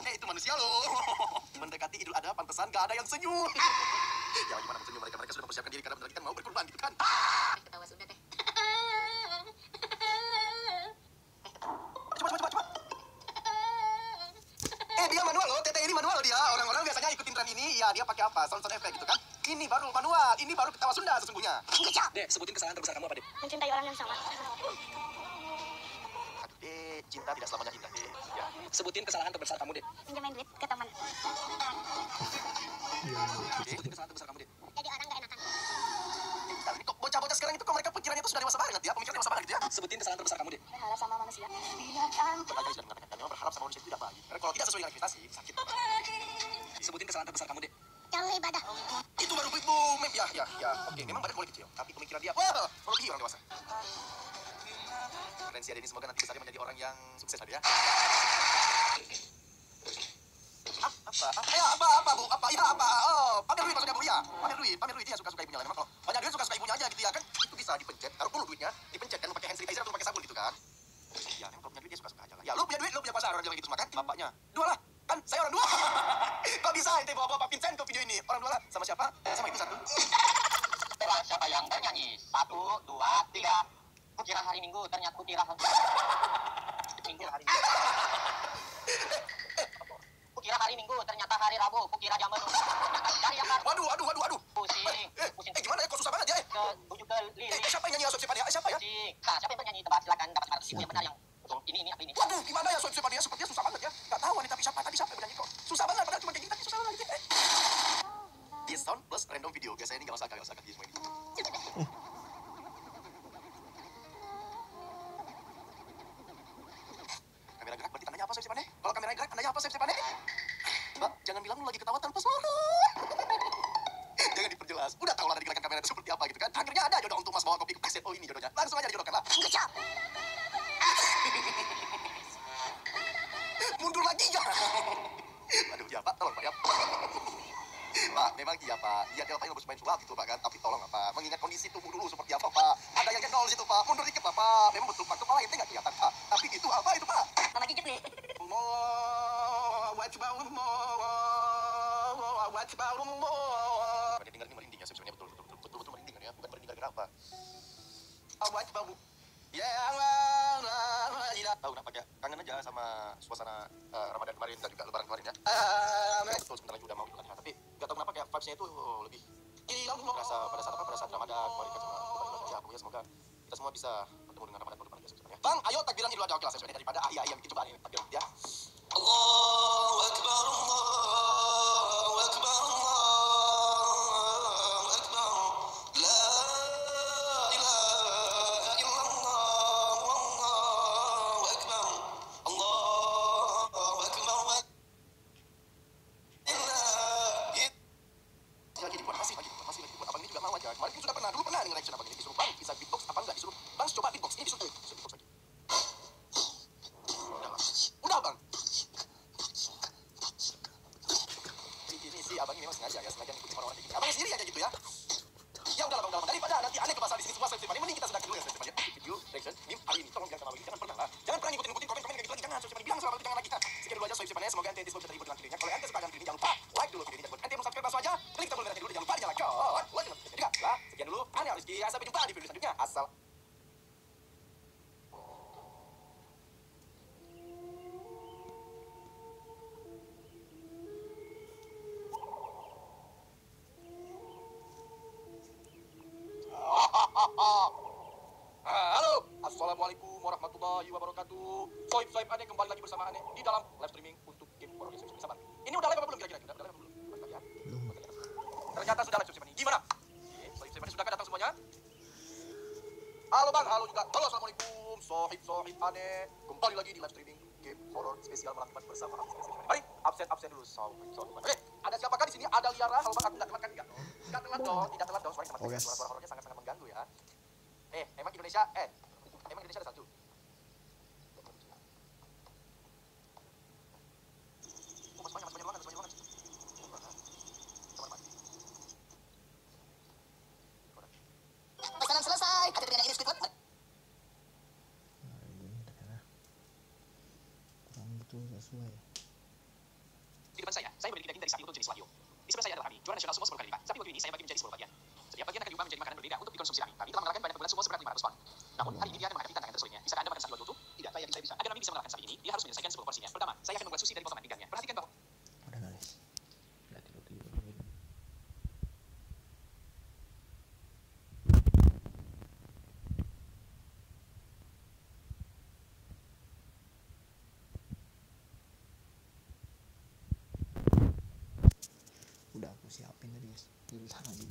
S11: Itu manusia loh. Mendekati Idul Adha pantesan gak ada yang senyum. Ya gimana mau senyum, mereka sudah mempersiapkan diri karena benar kita mau berkorban gitu kan.
S5: Ketawa Sunda teh.
S11: Coba. Dia manual loh, Tete ini manual loh dia. Orang-orang biasanya ikutin tren ini, ya dia pakai apa? Sound effect gitu kan. Ini baru manual, ini baru ketawa Sunda sesungguhnya.
S1: Dek, sebutin kesalahan terbesar kamu apa, Dek?
S5: Mencintai orang yang sama.
S11: Aduh, cinta tidak selamanya indah, Dek. Ya.
S1: Sebutin kesalahan terbesar kamu, Dek.
S5: Pinjamin duit ke teman.
S1: Sebutin kesalahan terbesar kamu, Dek.
S5: Jadi orang gak enakan.
S11: Ini kok bocah-bocah sekarang itu kok mereka pikirannya itu sudah dewasa banget ya, pemikiran dewasa banget gitu ya.
S1: Sebutin kesalahan terbesar kamu, Dek.
S5: Berharap sama manusia. Binatang.
S11: Berkali sudah mengatakan, memang berharap sama manusia itu tidak baik. Karena kalau tidak sesuai dengan ekspektasi, sakit.
S1: Sebutin kesalahan terbesar kamu, Dek.
S5: Jauh ibadah.
S11: Itu baru ibu mem ya. Oke, memang badan boleh kecil, tapi pemikiran dia, wah, melebihi orang dewasa. Keren si Ade ini, semoga nanti besarnya menjadi orang yang sukses Ade ya. Apa, Bu? Oh, pamer duit maksudnya Bu ya. Pamer duit dia suka-suka ibunya lah. Memang kalau banyak duit suka-suka ibunya aja gitu ya kan. Itu bisa dipencet, taruh dulu duitnya, dipencet kan pakai hand sanitizer atau pakai sabun gitu kan. Ya, memang kalau punya duit dia suka-suka aja lah. Ya lu punya duit, lu punya pasar, orang bilang gitu semua kan? Bapaknya, dua lah. Kan saya orang dua. Kok bisa ente bawa Pak Vincent ke video ini? Orang dua lah. Sama siapa? Sama ibu satu.
S3: Siapa yang bernyanyi? 1, 2, 3. Kukira hari Minggu, ternyata kukira hari Minggu. Kukira hari Minggu, ternyata hari Rabu. Kukira jam baru. Cari yang baru.
S11: Waduh.
S3: Pusing.
S11: Gimana ya? Kok susah banget ya?
S3: Ke bujuk ke lili.
S11: Siapa yang nyanyi ya? Siapa ya? Siapa ya?
S3: Nah, siapa yang bernyanyi? Tebak, silakan dapat 100 ribu yang benar yang betul. Ini apa ini?
S11: Waduh, gimana ya? Siapa dia? Sepertinya susah banget ya. Gak tahu nih, tapi siapa yang bernyanyi kok? Susah banget, padahal cuma kayak gini, tapi susah banget. This sound plus random video. Biasanya ini gak usah di semua ini. Kamera gerak berarti tandanya apa, Sob Sipane? Kalau kamera gerak tandanya apa, Sob Sipane? Mbak, jangan bilang lu lagi ketawa tanpa suara. Jangan diperjelas. Udah tahu lah dari gerakan kamera itu seperti apa gitu kan. Akhirnya ada jodoh untuk Mas bawa kopi ke kaset. Oh ini jodohnya. Langsung aja dijodohkan lah. Kecap. Mundur lagi ya. Aduh ya Pak, tolong Pak ya. Pak, memang iya Pak. Iya dia Pak yang main sulap gitu Pak kan. Tapi tolong Pak, mengingat kondisi tubuh dulu seperti apa Pak. Ada yang nol situ Pak. Mundur dikit Pak. Memang betul Pak, kepala ente nggak kelihatan Pak. Tapi itu apa itu Pak?
S3: Nama gigit nih.
S11: Merinding merinding ya sebenarnya betul merinding kan ya, bukan merinding gara-gara apa. Ya Allah, tahu kenapa ya? Kangen aja sama suasana Ramadan kemarin dan juga Lebaran kemarin ya. Betul sebentar lagi udah mau Idul Adha, tapi nggak tahu kenapa kayak vibes-nya itu lebih berasa pada saat Ramadan kemarin kan sama ya pokoknya semoga kita semua bisa bertemu dengan Ramadan berdepan ya sebenarnya. Bang, ayo takbiran Idul Adha kelas sebenarnya daripada iya bikin cobaan ini takbir ya. Allahu Akbar, Allahu Akbar, Allahu Akbar. La ilaha illallah, Allahu Akbar. Allahu Akbar. Lagi dibuat masih dibuat. Abang ini juga mau aja. Kemarin sudah dulu pernah dengan reaction abang ini disuruh bang bisa beatbox apa enggak disuruh bang coba beatbox ini disuruh beatbox lagi. Udah bang. Ini sih abang ini memang sengaja ngikutin orang-orang kayak gini. Abang sendiri aja gitu ya. Ya udah bang, daripada nanti aneh ke pasar di sini semua saya mending kita sedang dulu ya saya video reaction meme hari ini tolong jangan sama jangan pernah lah. Jangan pernah ngikutin komen kayak gitu lagi jangan saya bilang sama jangan lagi kita. Sekian dulu aja soalnya semoga ente bisa terhibur dengan videonya. Kalau ente suka dengan video ini jangan lupa like dulu video ini dan buat ente yang subscribe langsung aja klik tombol merah dulu jangan lupa nyalakan. Sekian dulu, Ane Rizky. Sampai jumpa di video selanjutnya. Asal. Halo, assalamualaikum warahmatullahi wabarakatuh. Soib Ane kembali lagi bersama Ane di dalam live streaming untuk game horror yang sabar. Ini udah live apa belum kira-kira? Udah live apa belum? Ternyata sudah live streaming. Gimana? Sudahkah datang semuanya? Halo bang, halo juga. Halo, assalamualaikum. Sohib Ane kembali lagi di live streaming game horror spesial malam Jumat bersama kami. Mari absen dulu. Sohib. Oke, ada siapakah di sini? Ada Liara. Halo bang, aku nggak telat kan? Nggak telat dong. Suara horornya sangat mengganggu ya. Emang Indonesia ada salju? Masuk banyak ruangan. Pesanan selesai. Ada dengan ini Squidward.
S4: Kurang betul sesuai.
S1: Di depan saya membeli daging dari sapi untuk jenis wagyu. Di sebelah saya adalah kami, juara nasional sumo sepuluh kali lipat. Sapi wagyu ini saya bagi menjadi 10 bagian. Setiap bagian akan diubah menjadi makanan berbeda untuk dikonsumsi kami. Kami telah mengalahkan banyak pegulat sumo seberat 500 pound. Namun hari ini dia akan menghadapi tantangan tersulitnya. Bisakah Anda makan sapi wagyu utuh? Tidak, saya bisa. Agar kami bisa mengalahkan sapi ini, dia harus menyelesaikan 10 porsinya. Pertama, saya akan membuat sushi dari potongan pinggangnya. Perhatikan bahwa
S4: Udah guys. Udah tidur. Udah aku siapin tadi guys. Bentar lagi.